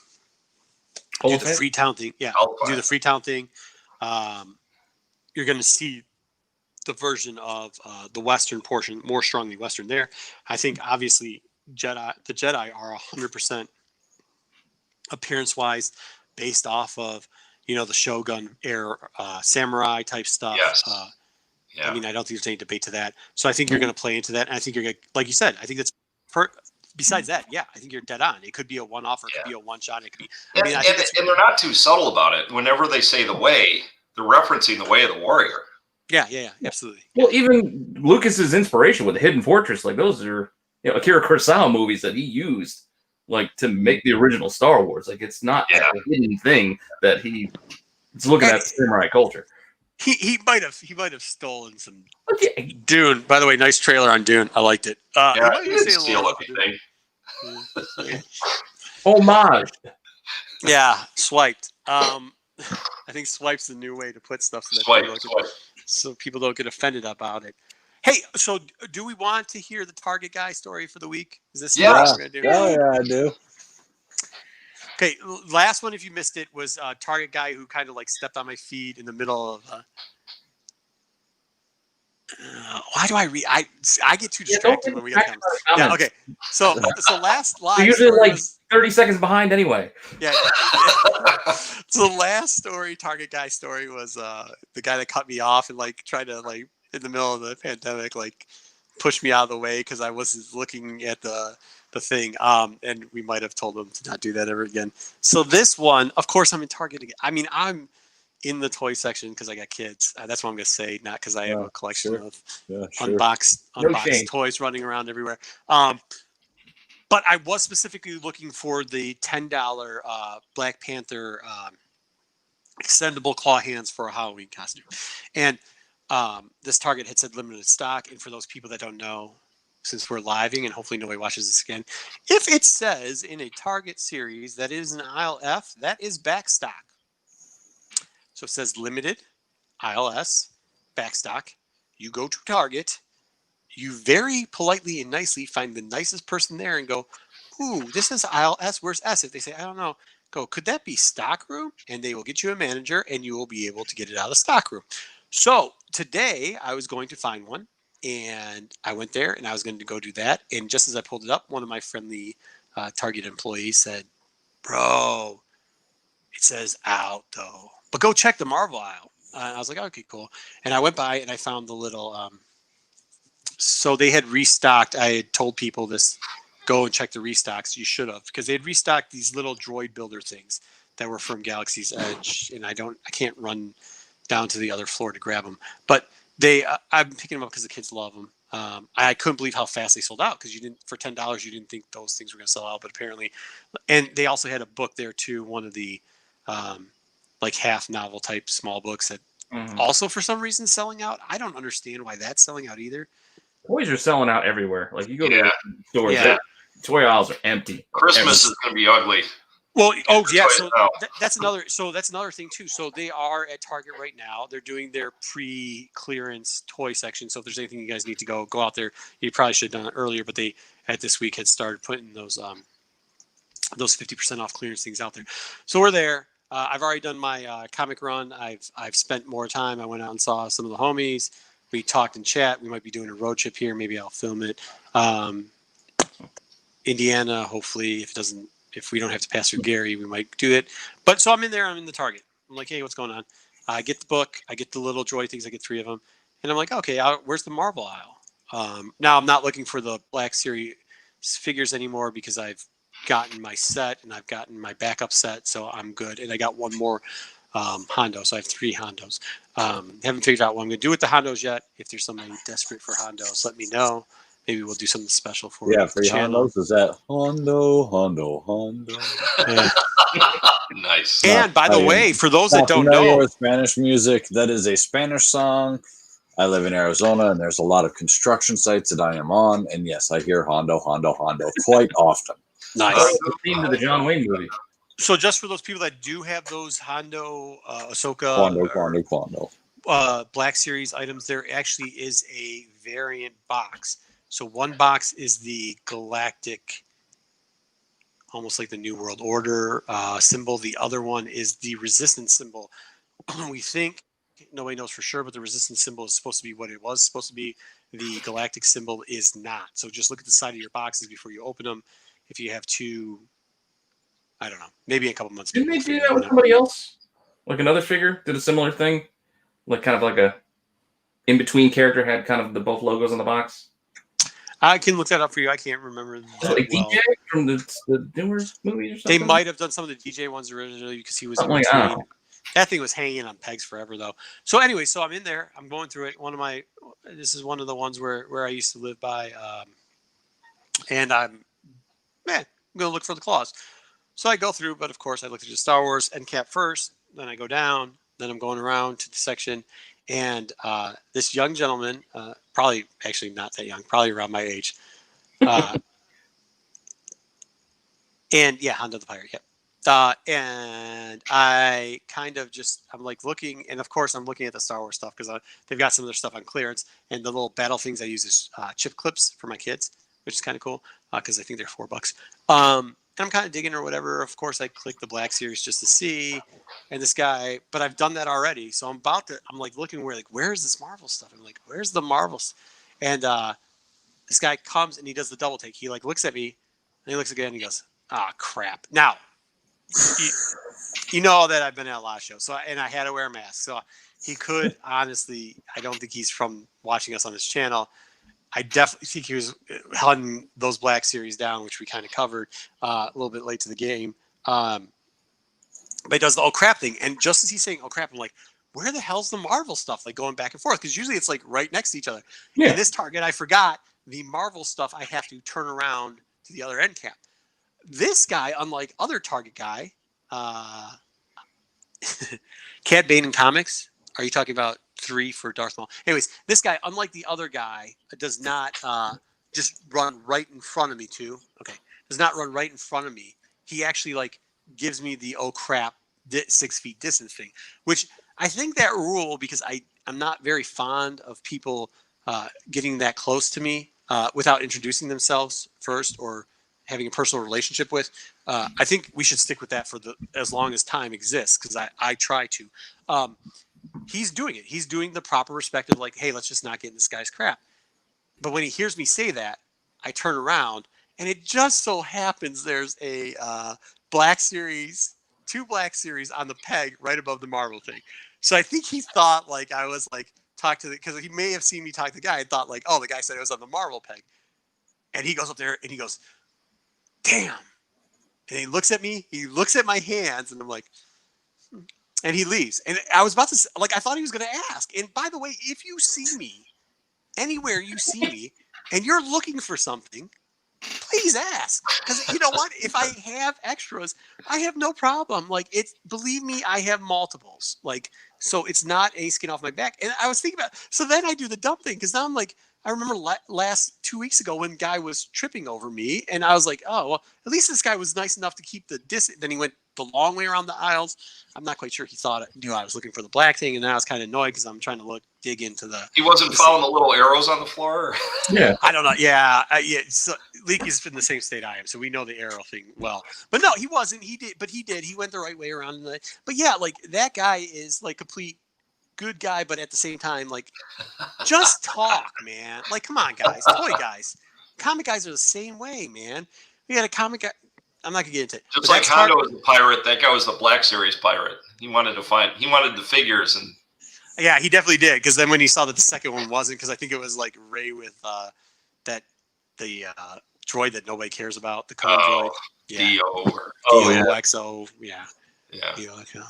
do the Freetown thing. Yeah, do the Freetown thing. You're going to see the version of the Western portion, more strongly Western there. I think obviously the Jedi are 100% appearance-wise based off of, the Shogun era samurai type stuff. Yes. I mean, I don't think there's any debate to that. So I think you're going to play into that. And I think you're going to, like you said, I think that's besides that, yeah, I think you're dead on. It could be a one-off or it could be a one-shot. It could be. And they're not too subtle about it. Whenever they say the way, they're referencing the way of the warrior. Yeah, absolutely. Well, even Lucas's inspiration with the Hidden Fortress, like those are Akira Kurosawa movies that he used like to make the original Star Wars. Like it's not a hidden thing that he's looking at samurai culture. He might have stolen some Dune. By the way, nice trailer on Dune. I liked it. He didn't steal anything. Homage. Yeah, swiped. I think swipe's the new way to put stuff so people don't get offended about it. Hey, so do we want to hear the Target guy story for the week? Is this what we're gonna do? Oh yeah, I do. Okay, last one, if you missed it, was Target guy who kind of like stepped on my feed in the middle of. Why do I read? I get too distracted when we get comments. Yeah, okay. So last live. They're usually like was, 30 seconds behind anyway. Yeah. So the last story, Target guy story, was the guy that cut me off and like tried to like in the middle of the pandemic like push me out of the way because I wasn't looking at the thing. And we might have told him to not do that ever again. So this one, of course, I'm in Target again. I mean, I'm in the toy section because I got kids. That's what I'm gonna say, not because I have a collection of unboxed toys running around everywhere. But I was specifically looking for the $10 Black Panther extendable claw hands for a Halloween costume, and this Target had said limited stock. And for those people that don't know, since we're living and hopefully nobody watches this again, if it says in a Target series that is an aisle F, that is back stock. So it says limited, aisle S, back stock. You go to Target, you very politely and nicely find the nicest person there and go, ooh, this is aisle S, where's S? If they say, I don't know, go, could that be stock room? And they will get you a manager and you will be able to get it out of the stock room. So today I was going to find one and I went there and I was going to go do that. And just as I pulled it up, one of my friendly Target employees said, bro, it says out though, but go check the Marvel aisle. I was like, okay, cool. And I went by and I found the little, so they had restocked. I had told people this, go and check the restocks. You should have, because they had restocked these little droid builder things that were from Galaxy's Edge. And I can't run down to the other floor to grab them, but I'm picking them up because the kids love them. I couldn't believe how fast they sold out because for $10, you didn't think those things were going to sell out, but apparently, and they also had a book there too. One of the, like half novel type small books that also for some reason selling out. I don't understand why that's selling out either. Toys are selling out everywhere. Like you go to stores, toy aisles are empty. Christmas is going to be ugly. Well, so that's another thing too. So they are at Target right now. They're doing their pre-clearance toy section. So if there's anything you guys need to go out there, you probably should have done it earlier. But they at this week had started putting those 50% off clearance things out there. So we're there. I've already done my comic run. I've spent more time. I went out and saw some of the homies. We talked and chat. We might be doing a road trip here. Maybe I'll film it. Indiana, hopefully, if we don't have to pass through Gary, we might do it. But so I'm in there. I'm in the Target. I'm like, hey, what's going on? I get the book. I get the little droid things. I get 3 of them. And I'm like, okay, where's the Marvel aisle? Now I'm not looking for the Black Series figures anymore because I've gotten my set and I've gotten my backup set, so I'm good. And I got one more Hondo, so I have 3 Hondos. Haven't figured out what I'm going to do with the Hondos yet. If there's somebody desperate for Hondos, let me know. Maybe we'll do something special for free Hondos. Is that Hondo? Yeah. Nice. And by the way, for those that don't know, with Spanish music, that is a Spanish song. I live in Arizona, and there's a lot of construction sites that I am on, and yes, I hear Hondo quite often. Nice. The theme to the John Wayne movie. So just for those people that do have those Hondo, Ahsoka, Quando. Black Series items, there actually is a variant box. So one box is the galactic, almost like the New World Order symbol. The other one is the resistance symbol. We think, nobody knows for sure, but the resistance symbol is supposed to be what it was supposed to be. The galactic symbol is not. So just look at the side of your boxes before you open them. If you have 2, I don't know, maybe a couple months. Didn't they do that with somebody else? Like another figure did a similar thing? Like kind of like a in-between character had kind of both logos on the box? I can look that up for you. I can't remember that like well. DJ from the newer movies or something? They might have done some of the DJ ones originally because he was in Something between. like that. That thing was hanging on pegs forever, though. So anyway, so I'm in there. I'm going through it. This is one of the ones where I used to live by, and I'm going to look for the claws. So I go through, but of course I look at the Star Wars end cap first. Then I go down. Then I'm going around to the section, and this young gentleman, probably actually not that young, probably around my age, and yeah, Hondo the Pirate, yep. And I kind of I'm like looking, and of course I'm looking at the Star Wars stuff because they've got some of their stuff on clearance, and the little battle things I use is chip clips for my kids, which is kind of cool because I think they're $4. I'm kind of digging or whatever. Of course, I click the Black Series just to see. And this guy, but I've done that already. So I'm like looking where's this Marvel stuff? I'm like, where's the Marvels? And this guy comes and he does the double take. He like looks at me and he looks again and he goes, crap. Now, you know that I've been at a lot of shows. So, and I had to wear a mask. So he could honestly, I don't think he's from watching us on this channel. I definitely think he was hunting those Black Series down, which we kind of covered a little bit late to the game. But he does the oh crap thing. And just as he's saying oh crap, I'm like, where the hell's the Marvel stuff? Like going back and forth. Because usually it's like right next to each other. Yeah. And this target, I forgot the Marvel stuff. I have to turn around to the other end cap. This guy, unlike other target guy, Cad Bane in comics. Are you talking about 3 for Darth Maul? Anyways, this guy, unlike the other guy, does not just run right in front of me too. Okay. Does not run right in front of me. He actually like gives me the oh crap 6 feet distance thing, which I think that rule, because I'm not very fond of people getting that close to me without introducing themselves first or having a personal relationship with. I think we should stick with that for as long as time exists, because I try to. He's doing it. He's doing the proper respect of like, hey, let's just not get in this guy's crap. But when he hears me say that, I turn around and it just so happens there's a Black Series, 2 Black Series on the peg right above the Marvel thing. So I think he thought like I was like because he may have seen me talk to the guy and thought like, oh, the guy said it was on the Marvel peg. And he goes up there and he goes, damn. And he looks at me, he looks at my hands, and I'm like, and he leaves. And I was about to, like, I thought he was going to ask. And by the way, if you see me, anywhere you see me, and you're looking for something, please ask. Because you know what? If I have extras, I have no problem. Like, believe me, I have multiples. Like, so it's not a skin off my back. And I was thinking about, so then I do the dumb thing, because now I'm like, I remember last 2 weeks ago when guy was tripping over me, and I was like, oh, well, at least this guy was nice enough to keep the distance. Then he went the long way around the aisles. I'm not quite sure he knew I was looking for the black thing, and then I was kind of annoyed because I'm trying to dig into the. He wasn't following the little arrows on the floor? Yeah. I don't know. Yeah. So Leaky's in the same state I am, so we know the arrow thing well. But no, he wasn't. He did, but he did. He went the right way around. But yeah, like that guy is like complete good guy, but at the same time, like, just talk, man. Like, come on, guys. Toy guys. Comic guys are the same way, man. We got a comic guy. I'm not gonna get into it. Just like Hondo was the pirate, that guy was the Black Series pirate. He wanted the figures, and yeah, he definitely did. Because then when he saw that the second one wasn't, because I think it was like Ray with the droid that nobody cares about, the code droid. Yeah. DO-XO. Yeah. Yeah. DO-XO.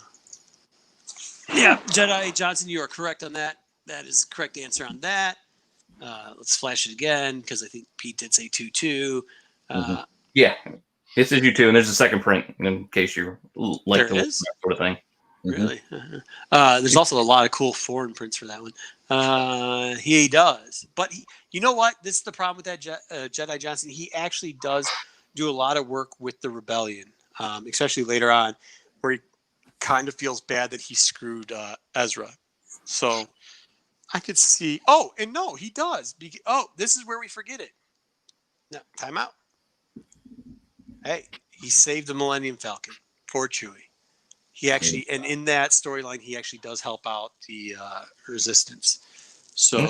Yeah, Jedi Johnson, you are correct on that. That is the correct answer on that. Let's flash it again, because I think Pete did say 2-2. Yeah, it's issue 2, and there's a second print in case you like the that sort of thing. Really? There's also a lot of cool foreign prints for that one. He does. But you know what? This is the problem with that Jedi Johnson. He actually does do a lot of work with the Rebellion, especially later on, where he kind of feels bad that he screwed Ezra. So I could see. Oh, and no, he does. This is where we forget it. No, time out. Hey, he saved the Millennium Falcon. Poor Chewie. He actually, and in that storyline, he actually does help out the Resistance. So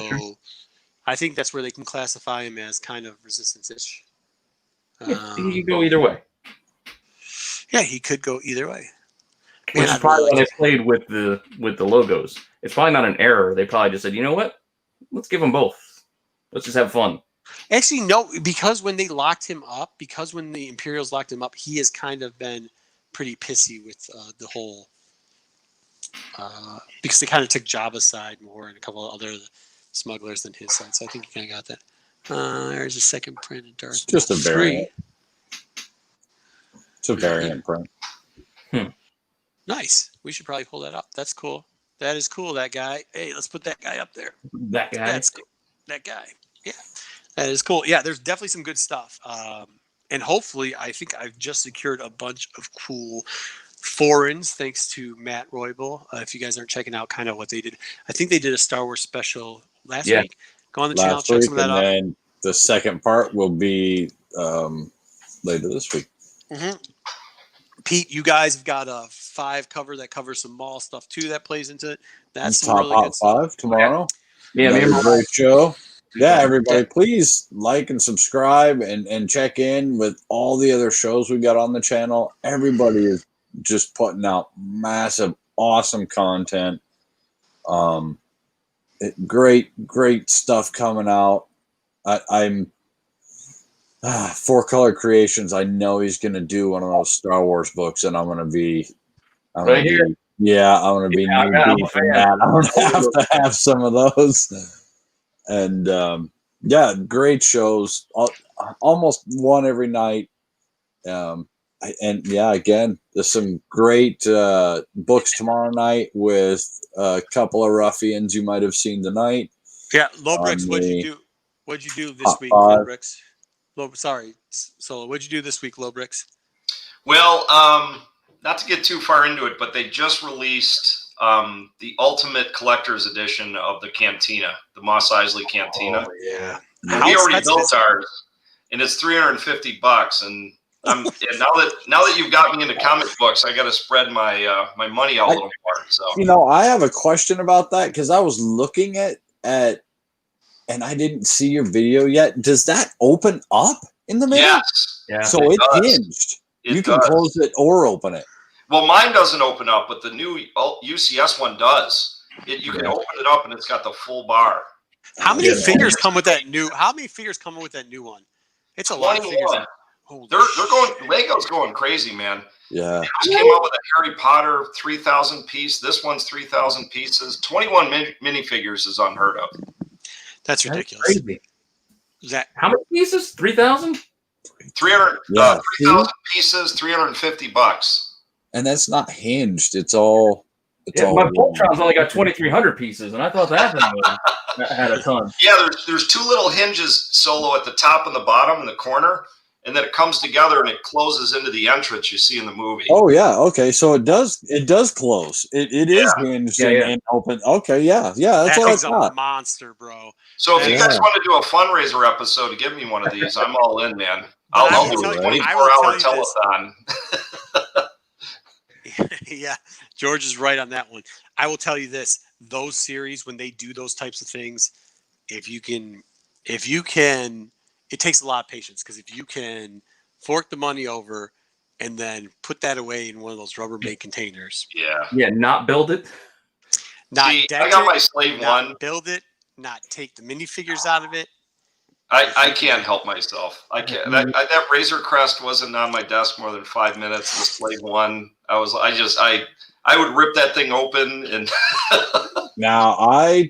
I think that's where they can classify him as kind of Resistance-ish. He could go either way. Yeah, he could go either way. Which is probably when they played with the logos. It's probably not an error. They probably just said, you know what? Let's give them both. Let's just have fun. Actually, no, because when they locked him up, because when the Imperials locked him up, he has kind of been pretty pissy with the whole, because they kind of took Jabba's side more and a couple of other smugglers than his side. So I think you kind of got that. There's a second print of Darth. It's just a variant. It's a variant print. Nice. We should probably pull that up. That's cool. That is cool, that guy. Hey, let's put that guy up there. That guy. That's cool. That guy. Yeah. That is cool. Yeah, there's definitely some good stuff. And hopefully, I think I've just secured a bunch of cool foreigns thanks to Matt Roybal. If you guys aren't checking out kind of what they did, I think they did a Star Wars special last week. Go on the channel, check some of that out. And then the second part will be later this week. Mm-hmm. Pete, you guys have got a 5 cover that covers some mall stuff too. That plays into it. That's some top really hot good stuff. 5 tomorrow. Yeah, Another great show. Yeah, everybody, please like and subscribe and check in with all the other shows we got on the channel. Everybody is just putting out massive, awesome content. Great stuff coming out. I'm 4-Color Creations. I know he's going to do one of those Star Wars books, and I'm going to be right here. Yeah, I'm going to be knee deep in that. I'm going to have to have some of those. And yeah, great shows. Almost one every night. And yeah, again, there's some great books tomorrow night with a couple of ruffians you might have seen tonight. Yeah, Lobrix, what'd you do? What'd you do this week, Lobrix? Sorry, Solo. What'd you do this week, Lobrix? Well, not to get too far into it, but they just released the Ultimate Collector's Edition of the Cantina, the Mos Eisley Cantina. Oh, yeah. And we already built ours, and it's $350. And now that you've got me into comic books, I got to spread my my money out a little more. So I have a question about that because I was looking at and I didn't see your video yet. Does that open up in the middle? Yes. Yeah. So it's hinged. You can close it or open it. Well, mine doesn't open up, but the new UCS one does. You can open it up, and it's got the full bar. How many figures come with that new? How many figures come with that new one? It's a lot of figures. They're going. Lego's going crazy, man. Yeah. They just came out with a Harry Potter 3,000 piece. This one's 3,000 pieces. 21 minifigures is unheard of. That's ridiculous. That's crazy. Is that how many pieces? 3,000. 3,000 pieces. $350. And that's not hinged. It's all. My Voltron's only got 2,300 pieces, and I thought that thing had a ton. Yeah, there's 2 little hinges Solo at the top and the bottom in the corner, and then it comes together and it closes into the entrance you see in the movie. Oh yeah, okay, so it does close. It is hinged and open. Okay, yeah, that's what I thought. A monster, bro. So if you guys want to do a fundraiser episode to give me one of these, I'm all in, man. I'll do a 24-hour telethon. Yeah, George is right on that one. I will tell you this: those series, when they do those types of things, if you can, it takes a lot of patience, because if you can fork the money over and then put that away in one of those Rubbermaid containers, not build it, I got my Slave One. Build it, not take the minifigures out of it. I can't help myself. I can't. That Razor Crest wasn't on my desk more than 5 minutes. The Slave One, I would rip that thing open. And now I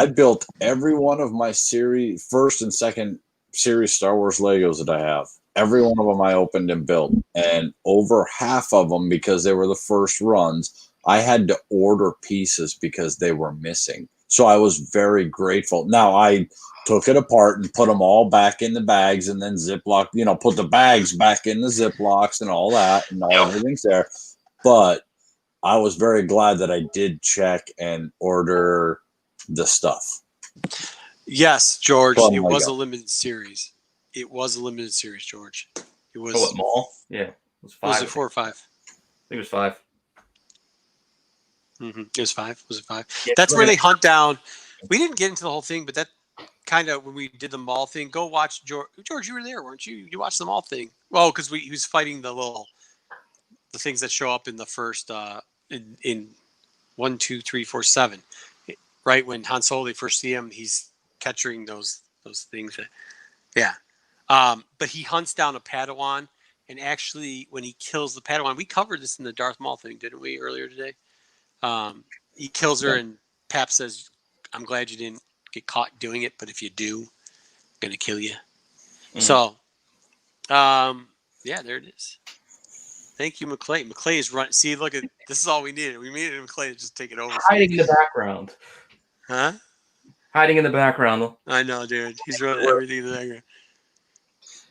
built every one of my first and second series Star Wars Legos that I have. Every one of them I opened and built, and over half of them, because they were the first runs, I had to order pieces because they were missing. So I was very grateful. Now I took it apart and put them all back in the bags, and then Ziploc, put the bags back in the Ziplocs and all that, and everything's there. But I was very glad that I did check and order the stuff. Yes, George, it was a limited series. It was a limited series, George. It was. What mall? Yeah, it was 5. Was it 4 or 5? I think it was 5. Mm-hmm. It was 5. Was it 5? Yeah, that's where they hunt down. We didn't get into the whole thing, but that kind of when we did the mall thing. Go watch George. George, you were there, weren't you? You watched the mall thing. Well, because he was fighting the things that show up in the first in 1, 2, 3, 4, 7. Right when Han Solo, they first see him, he's capturing those things. Yeah. But he hunts down a Padawan, and actually when he kills the Padawan, we covered this in the Darth Maul thing, didn't we, earlier today? He kills her, and Pap says, "I'm glad you didn't get caught doing it, but if you do, I'm gonna kill you." Mm-hmm. So, yeah, there it is. Thank you, McClay. McClay is running. See, look at this. Is all we needed. We needed McClay to just take it over. Hiding in the background. Huh? Hiding in the background. I know, dude. He's running everything in the background.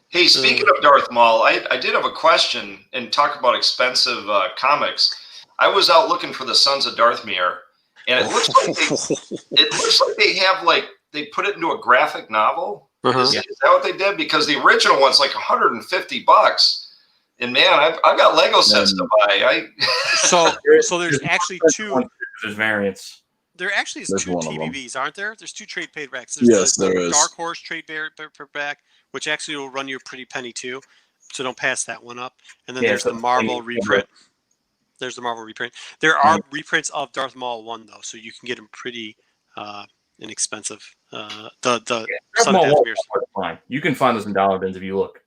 Hey, speaking of Darth Maul, I did have a question and talk about expensive comics. I was out looking for the Sons of Darthmere, and it looks like they have they put it into a graphic novel. Uh-huh. Is that what they did? Because the original one's like $150, And man, I've got Lego sets to buy. So there's actually two. There's variants. There actually is There's two one of them. TBVs, aren't there? There's two trade paperbacks. There's Yes, the there is. Dark Horse trade paperback, which actually will run you a pretty penny too. So don't pass that one up. And then there's the Marvel reprint. There's the Marvel reprint. There are reprints of Darth Maul 1 though, so you can get them pretty inexpensive. The Son of Dathomir. Fine. You can find those in dollar bins if you look.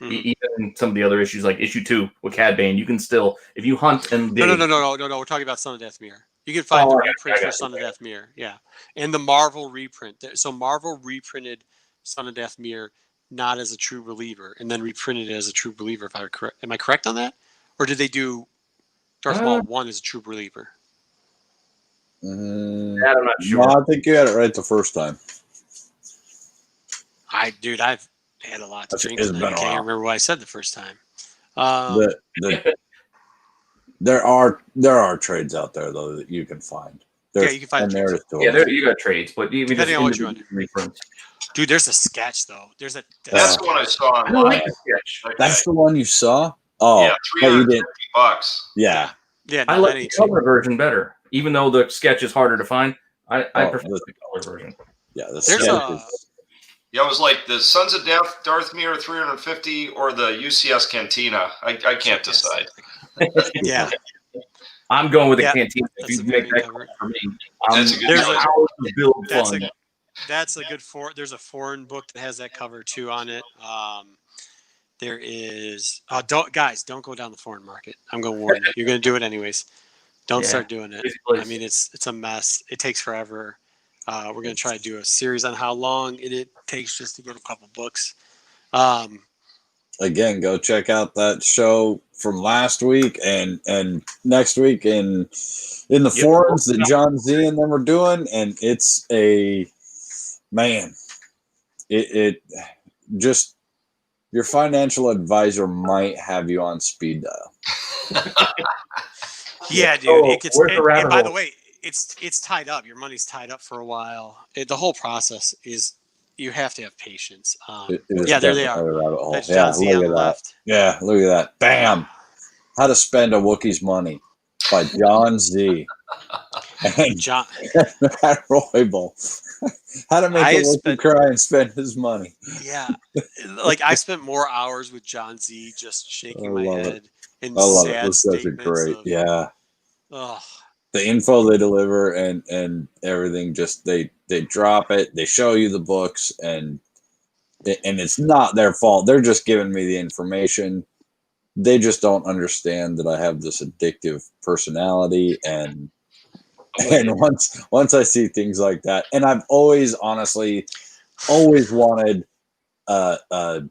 Even some of the other issues, like issue 2 with Cad Bane, you can still, if you hunt and No. We're talking about Son of Dathomir. You can find the reprint for Son of Dathomir, yeah, and the Marvel reprint. So Marvel reprinted Son of Dathomir not as a true believer, and then reprinted it as a true believer. If I'm correct, am I correct on that? Or did they do Darth Maul 1 as a true believer? I'm not sure. No, I think you had it right the first time. I've had a lot to drink. It's I been a can't while. remember what I said the first time. There are trades out there though that you can find. You can find trades. You got trades, but even depending on what you want. reprints. Dude, there's a sketch though. That's the one I saw I don't online. like the sketch. That's the one you saw? Oh, Yeah, you did. $350. Yeah. Yeah, I like the color version better, even though the sketch is harder to find. I prefer the color version. Yeah, There's Yeah, it was like the Sons of Darthmere 350 or the UCS Cantina. I can't decide. Yeah. I'm going with the Yeah, Cantina. If that's you a make very that cover. for me, That's a good There's choice. That's a good there's a foreign book that has that cover too on it. There is don't go down the foreign market. I'm going to warn you. You're going to do it anyways. Don't start doing it. I mean, it's a mess. It takes forever. We're going to try to do a series on how long it takes just to get a couple books. Again, go check out that show from last week and next week in the forums that John Z and them are doing, and it's it just, your financial advisor might have you on speed dial. Yeah, dude. It gets. And by the way, it's tied up. Your money's tied up for a while. The whole process is, you have to have patience. Yeah, there they are. That's John Z on the left. Yeah, look at that. Bam. How to Spend a Wookiee's Money by John Z. And John Matt Roybal. How to Make a Wookiee Cry and Spend His Money. Yeah. Like, I spent more hours with John Z just shaking my head and I love sad it. Those guys are great. The info they deliver and everything, just they drop it, they show you the books, and it's not their fault. They're just giving me the information. They just don't understand that I have this addictive personality, and once I see things like that, and I've always honestly wanted the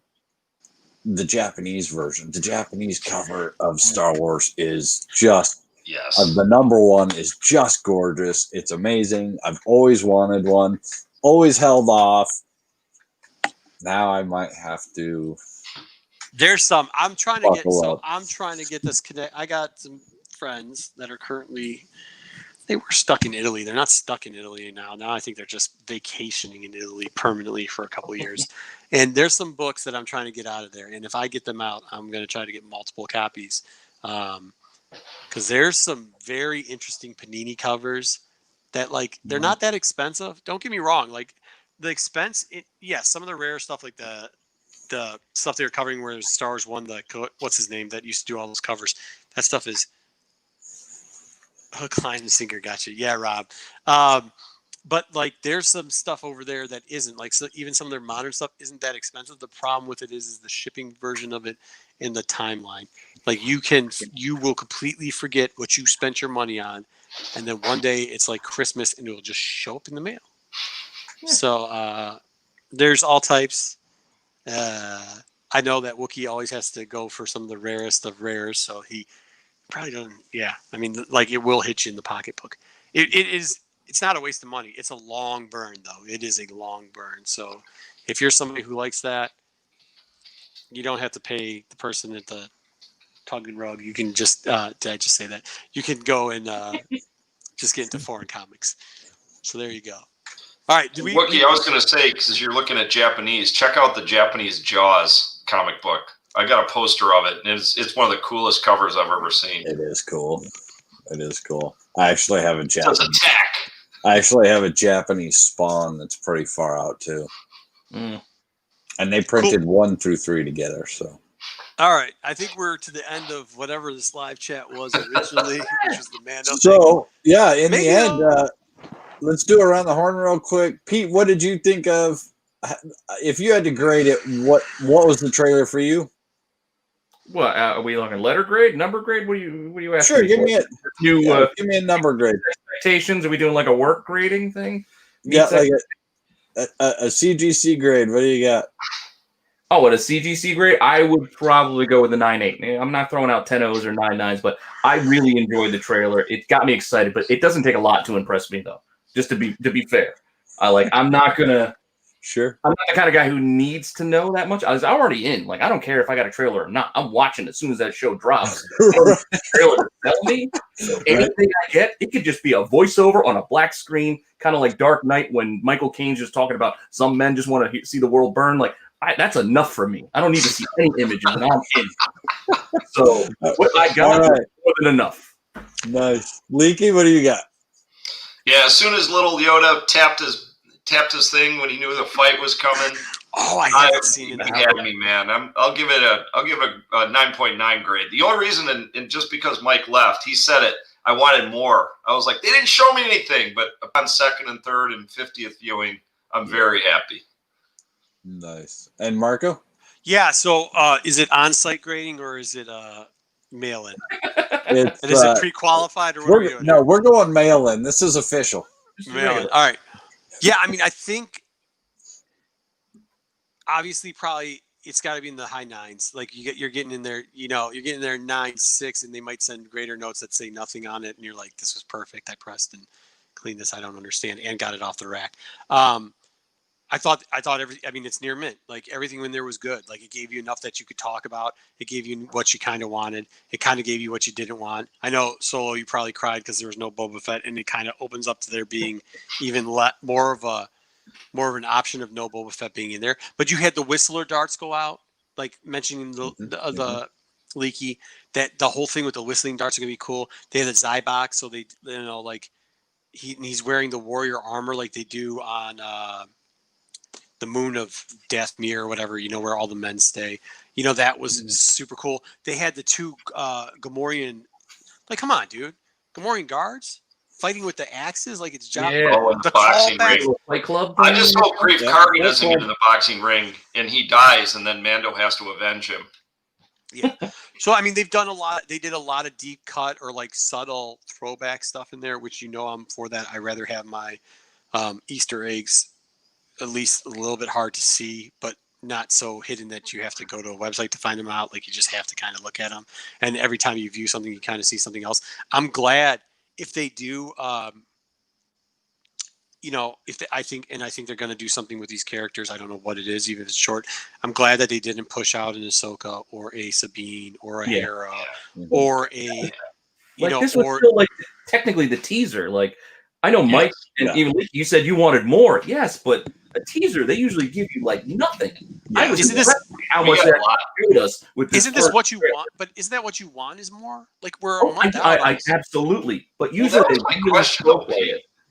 Japanese version. The Japanese cover of Star Wars is just the number one, is just gorgeous. It's amazing. I've always wanted one, always held off. Now I might have to. There's some. I'm trying to get this connect. I got some friends that are currently. They were stuck in Italy. They're not stuck in Italy now. Now I think they're just vacationing in Italy permanently for a couple of years. And there's some books that I'm trying to get out of there. And if I get them out, I'm going to try to get multiple copies. Because there's some very interesting Panini covers that, like, they're not that expensive. Don't get me wrong. Like, the expense, some of the rare stuff, like the stuff they were covering where Star Wars 1, what's his name, that used to do all those covers. That stuff is hook, line, and sinker. Gotcha. Yeah, Rob. But like, there's some stuff over there that isn't, like, so even some of their modern stuff isn't that expensive. The problem with it is the shipping version of it in the timeline. Like, you will completely forget what you spent your money on, and then one day it's like Christmas and it will just show up in the mail. So there's all types. I know that Wookiee always has to go for some of the rarest of rares, so he probably doesn't. Yeah, I mean, like, it will hit you in the pocketbook. It's not a waste of money. It's a long burn, though. It is a long burn. So if you're somebody who likes that, you don't have to pay the person at the Tug and Rug. You can just, did I just say that? You can go and just get into foreign comics. So there you go. All right. Wookie, I was going to say, because you're looking at Japanese, check out the Japanese Jaws comic book. I got a poster of it, and it's one of the coolest covers I've ever seen. It is cool. It is cool. I actually have a It says Japanese. attack. I actually have a Japanese Spawn that's pretty far out too. Mm. And they printed 1 through 3 together. So All right, I think we're to the end of whatever this live chat was originally, which was the Mando thing. So yeah, in Maybe the end, let's do around the horn real quick. Pete, what did you think of? If you had to grade it, what was the trailer for you? What are we looking? Letter grade, number grade? What do you asking? Sure, give me give me a number grade. expectations. Are we doing like a work grading thing? Yeah, like a CGC grade. What do you got? Oh, at a CGC grade, I would probably go with a 9.8. I'm not throwing out 10 O's or 9.9s, but I really enjoyed the trailer. It got me excited, but it doesn't take a lot to impress me, though. Just to be fair, I'm not gonna. Sure. I'm not the kind of guy who needs to know that much. I was already in. Like, I don't care if I got a trailer or not. I'm watching as soon as that show drops. The trailer to tell me anything I get, it could just be a voiceover on a black screen, kind of like Dark Knight when Michael Caine's just talking about some men just want to see the world burn. Like, that's enough for me. I don't need to see any images, and I'm in. So what I got is more than enough. Nice. Leaky, what do you got? Yeah, as soon as little Yoda tapped his thing when he knew the fight was coming. Oh, I haven't seen it. He had me, man. I'll give it a 9.9 grade. The only reason, and just because Mike left, he said it. I wanted more. I was like, they didn't show me anything, but upon second and third and 50th viewing, I'm very happy. Nice. And Marco? Yeah. So, is it on-site grading or is it mail-in? And It's, is it pre-qualified or what are we doing? No, we're going mail-in. This is official. Mail-in. All right. Yeah, I mean, I think obviously probably it's got to be in the high 9s. Like you're getting in there, you're getting there 9.6, and they might send grader notes that say nothing on it, and you're like, this was perfect. I pressed and cleaned this. I don't understand, and got it off the rack. I thought it's near mint. Like everything in there was good. Like it gave you enough that you could talk about. It gave you what you kind of wanted. It kind of gave you what you didn't want. I know Solo, you probably cried because there was no Boba Fett, and it kind of opens up to there being even more of an option of no Boba Fett being in there. But you had the Whistler darts go out, like mentioning the Leaky, that the whole thing with the whistling darts are gonna be cool. They have the Zybox, so they like he's wearing the warrior armor like they do on the Moon of Death Mirror or whatever, where all the men stay. That was super cool. They had the 2 Gamorrean, like, come on, dude. Gamorrean guards fighting with the axes like it's job. Yeah. Oh, in the boxing ring. Fight Club. I just hope Grief Kargi doesn't get in the boxing ring and he dies, and then Mando has to avenge him. Yeah. So, I mean, they've done a lot. They did a lot of deep cut or like subtle throwback stuff in there, which I'm for that. I rather have my Easter eggs at least a little bit hard to see, but not so hidden that you have to go to a website to find them out. Like you just have to kind of look at them. And every time you view something, you kind of see something else. I'm glad if they do, I think they're going to do something with these characters. I don't know what it is, even if it's short. I'm glad that they didn't push out an Ahsoka or a Sabine or a Hera or a, this was still like technically the teaser. Like I know Mike and even you said you wanted more. Yes, but a teaser, they usually give you like nothing. Yeah. I was Isn't this how much that showed us with this. Isn't this what you want? But isn't that what you want? Is more like we're a month out. I absolutely. But usually that was my question.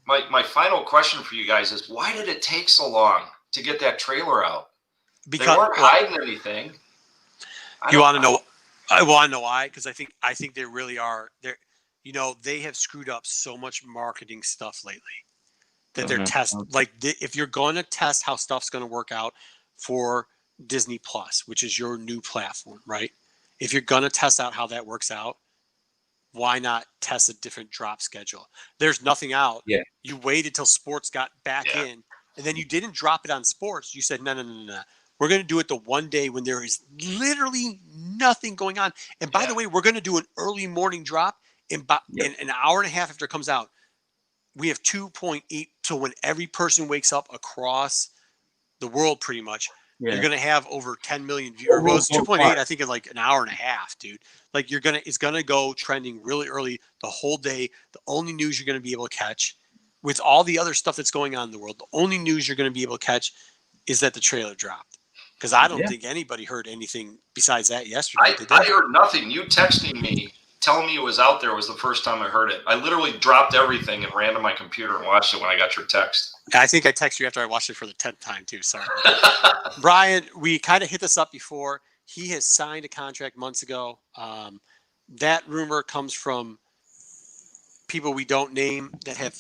My final question for you guys is: why did it take so long to get that trailer out? Because they weren't hiding anything. You want to know? I want to know why? Because I think they really are. They have screwed up so much marketing stuff lately that they're testing. Like if you're going to test how stuff's going to work out for Disney Plus, which is your new platform, right? If you're going to test out how that works out, why not test a different drop schedule? There's nothing out. Yeah. You waited till sports got back in, and then you didn't drop it on sports. You said, no. We're going to do it the one day when there is literally nothing going on. And by the way, we're going to do an early morning drop in an hour and a half after it comes out. We have 2.8. So when every person wakes up across the world, pretty much, you're going to have over 10 million viewers. Well, it's 2.8, I think, in like an hour and a half, dude. Like it's going to go trending really early the whole day. The only news you're going to be able to catch with all the other stuff that's going on in the world, the only news you're going to be able to catch is that the trailer dropped. Because I don't think anybody heard anything besides that yesterday. I heard nothing. You texting me, telling me it was out there was the first time I heard it. I literally dropped everything and ran to my computer and watched it when I got your text. I think I texted you after I watched it for the 10th time too. Sorry. Brian, we kind of hit this up before. He has signed a contract months ago. That rumor comes from people we don't name that have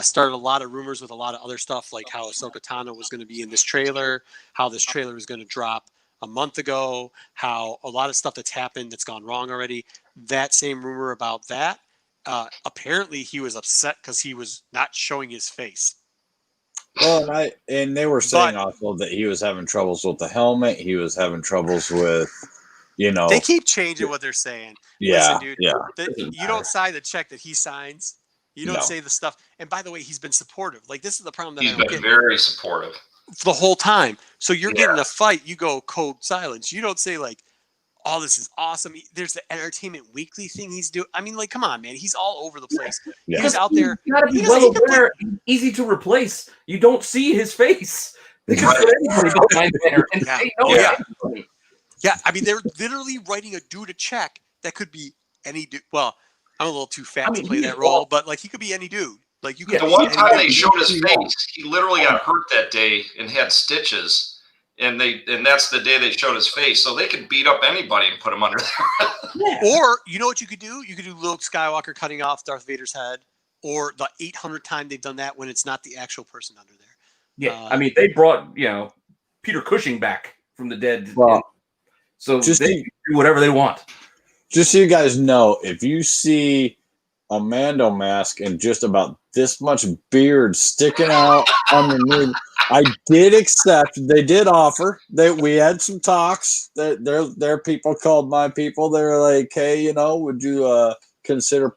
started a lot of rumors with a lot of other stuff, like how Ahsoka Tano was going to be in this trailer, how this trailer was going to drop a month ago, how a lot of stuff that's happened that's gone wrong already. That same rumor about that, apparently he was upset because he was not showing his face. Well, and they were saying also that he was having troubles with the helmet. He was having troubles with, They keep changing what they're saying. Yeah, listen, dude, yeah. You don't sign the check that he signs. You don't say the stuff. And by the way, he's been supportive. Like, this is the problem that he's been very supportive the whole time. So you're getting a fight. You go code silence. You don't say like, "Oh, this is awesome." There's the Entertainment Weekly thing he's doing. I mean, like, come on, man. He's all over the place. Yeah. He's out there. You gotta be well aware. Easy to replace. You don't see his face. Because anybody behind there and they know anybody. Yeah, I mean, they're literally writing a dude a check that could be any dude. Well, I'm a little too fat to play that role, but like he could be any dude. Like you could. The one time they showed his face, he literally got hurt that day and had stitches, and that's the day they showed his face. So they could beat up anybody and put him under there. Or you know what you could do? You could do Luke Skywalker cutting off Darth Vader's head, or the 800th time they've done that when it's not the actual person under there. Yeah, I mean, they brought Peter Cushing back from the dead. Well, so they do whatever they want. Just so you guys know, if you see a Mando mask and just about this much beard sticking out underneath, I did accept. They did offer. We had some talks. Their people called my people. They were like, "Hey, would you consider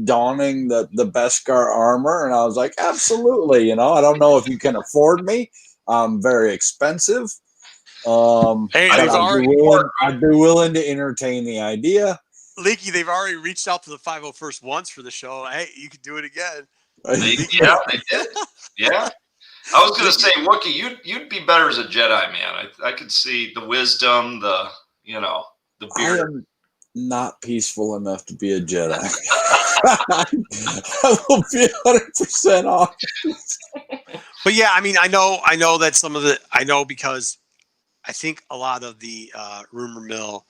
donning the Beskar armor?" And I was like, "Absolutely." I don't know if you can afford me. I'm very expensive. Hey, I'd be willing to entertain the idea. Leaky, they've already reached out to the 501st once for the show. Hey, you could do it again. They did. Yeah. I was going to say, Wookie, you'd be better as a Jedi, man. I could see the wisdom, the beard. I am not peaceful enough to be a Jedi. I will be 100% off. But yeah, I mean, I know that I know because I think a lot of the rumor mill,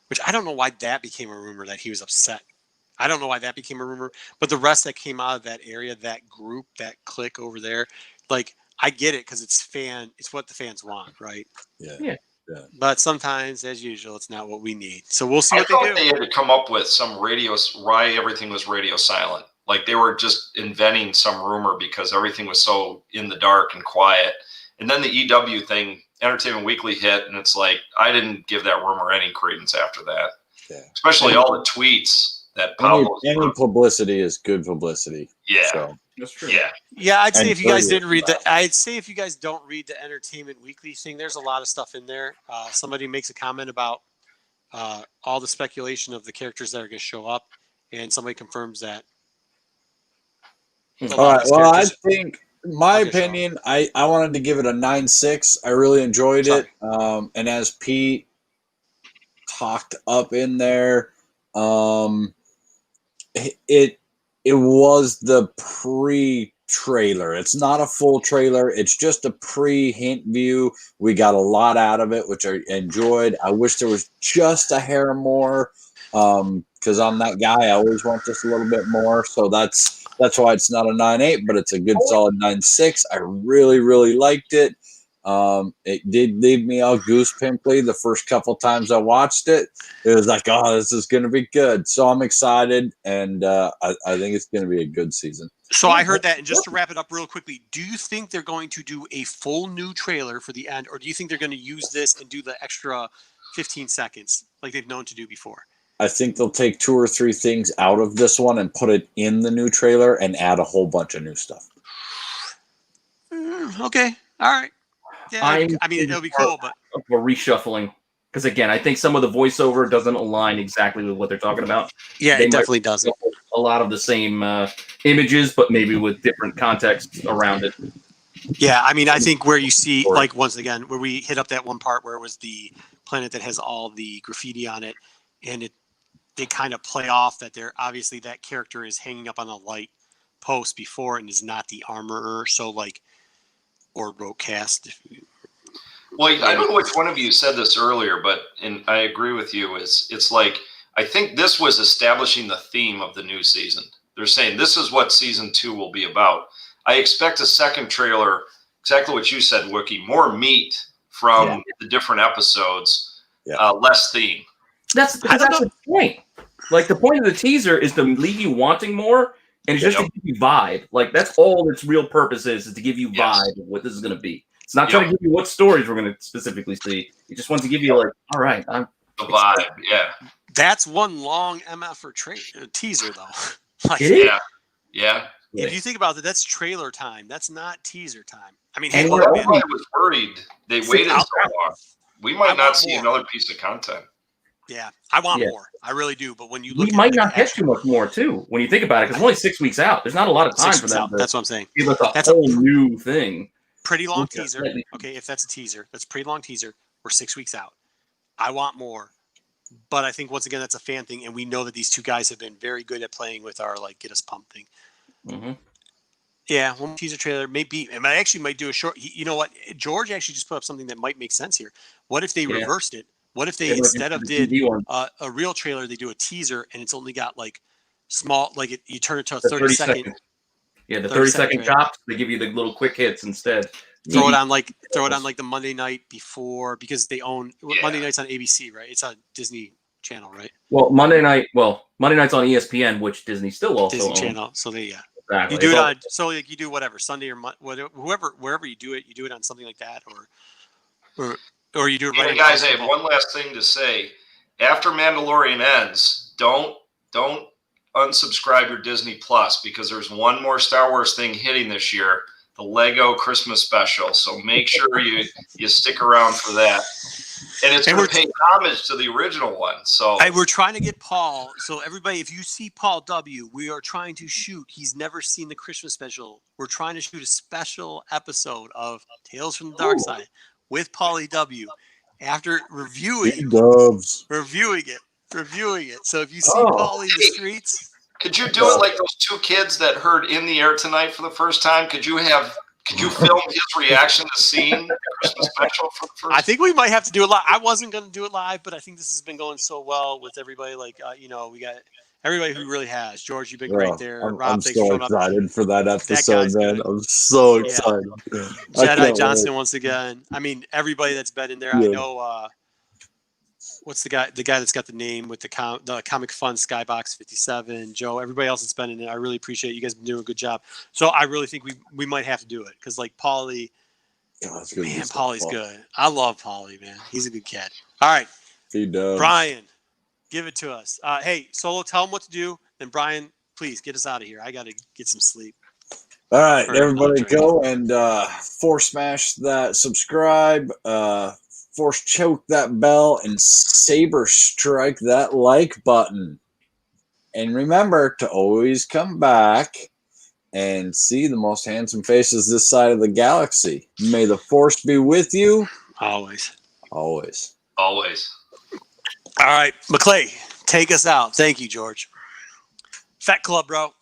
which I don't know why that became a rumor that he was upset. I don't know why that became a rumor, but the rest that came out of that area, that group, that clique over there, like I get it because it's what the fans want, right? Yeah. But sometimes, as usual, it's not what we need. So we'll see what they do. They had to come up with some why everything was radio silent. Like they were just inventing some rumor because everything was so in the dark and quiet. And then the EW thing, Entertainment Weekly hit, and it's like I didn't give that rumor any credence after that. Yeah. Especially all the tweets that Pablo. Any publicity is good publicity. Yeah. So. That's true. Yeah. I'd say if you guys didn't read if you guys don't read the Entertainment Weekly thing, there's a lot of stuff in there. Somebody makes a comment about all the speculation of the characters that are going to show up, and somebody confirms that. All right. Well, I think my opinion, I wanted to give it a 9.6. I really enjoyed it. And as Pete talked up in there, it was the pre-trailer. It's not a full trailer. It's just a pre-hint view. We got a lot out of it, which I enjoyed. I wish there was just a hair more, because I'm that guy. I always want just a little bit more. So that's why it's not a 9.8, but it's a good solid 9.6. I really, really liked it. It did leave me all goose pimply the first couple times I watched it. It was like, oh, this is going to be good. So I'm excited, and I think it's going to be a good season. So I heard that, and just to wrap it up real quickly, do you think they're going to do a full new trailer for the end, or do you think they're going to use this and do the extra 15 seconds like they've known to do before? I think they'll take 2 or 3 things out of this one and put it in the new trailer and add a whole bunch of new stuff. Okay. All right. Yeah, I mean, it'll be cool, but a reshuffling, because again, I think some of the voiceover doesn't align exactly with what they're talking about. Yeah, it definitely doesn't. A lot of the same images, but maybe with different context around it. Yeah, I mean, I think where you see, like, once again, where we hit up that one part where it was the planet that has all the graffiti on it, and they kind of play off that they're obviously that character is hanging up on a light post before and is not the armorer. So, like, or Rotecast. Well, I don't know which one of you said this earlier, and I agree with you. It's like, I think this was establishing the theme of the new season. They're saying this is what season 2 will be about. I expect a second trailer, exactly what you said, Wookie, more meat from the different episodes, less theme. That's the point. Like, the point of the teaser is to leave you wanting more, and it's just to give you vibe. Like, that's all its real purpose is to give you vibe of what this is going to be. It's not trying to give you what stories we're going to specifically see. It just wants to give you, like, all right, I'm the vibe. Yeah. That's one long MF or teaser, though. Like, yeah. If you think about it, that's trailer time. That's not teaser time. I mean, I was worried they waited so long. We might not see another piece of content. Yeah, I want more. I really do. But when you look, we might not get too much more too. When you think about it, because only 6 weeks out. There's not a lot of time for that. That's what I'm saying. Give us a whole new thing. Pretty long teaser. Okay, if that's a teaser, that's a pretty long teaser. We're 6 weeks out. I want more. But I think once again that's a fan thing, and we know that these two guys have been very good at playing with our like get us pumped thing. Mm-hmm. Yeah, one teaser trailer maybe, and I actually might do a short. You know what? George actually just put up something that might make sense here. What if they reversed it? What if they instead of did a real trailer, they do a teaser and it's only got like small, like you turn it to a 30-second. Yeah, the 30-second chops. They give you the little quick hits instead. Throw it on like the Monday night before because they own Monday night's on ABC, right? It's on Disney Channel, right? Well, Monday night's on ESPN, which Disney still also Disney owns. Channel. So Exactly. You do it on like you do whatever Sunday or wherever you do it on something like that or you do it right. Hey guys, I have one last thing to say. After Mandalorian ends, don't unsubscribe your Disney Plus because there's one more Star Wars thing hitting this year, the Lego Christmas special. So make sure you stick around for that. And it's going to pay homage to the original one. So we're trying to get Paul. So everybody, if you see Paul W., we are trying to shoot. He's never seen the Christmas special. We're trying to shoot a special episode of Tales from the Darkside with Paulie W. After reviewing it. So if you see Paulie in the streets, could you do it like those two kids that heard In the Air Tonight for the first time? Could you film his reaction to seeing the Christmas special for the first? I think we might have to do it live. I wasn't going to do it live, but I think this has been going so well with everybody. Like, we got everybody who really has. George, you've been great there. Rob, I'm thanks so for excited for that episode, man. I'm so excited. Jedi Johnson once again. I mean, everybody that's been in there. I know. What's the guy? The guy that's got the name with the Comic Fun Skybox 57. Joe. Everybody else that's been in it. I really appreciate it. You guys have been doing a good job. So I really think we might have to do it because like Paulie. Man, Paulie's good. I love Paulie, man. He's a good cat. All right. He does. Brian, give it to us. Hey, Solo, tell him what to do. Then Brian, please get us out of here. I got to get some sleep. All right, everybody go and force smash that subscribe, force choke that bell, and saber strike that like button. And remember to always come back and see the most handsome faces this side of the galaxy. May the force be with you. Always. Always. Always. All right, McClay, take us out. Thank you, George. Fat Club, bro.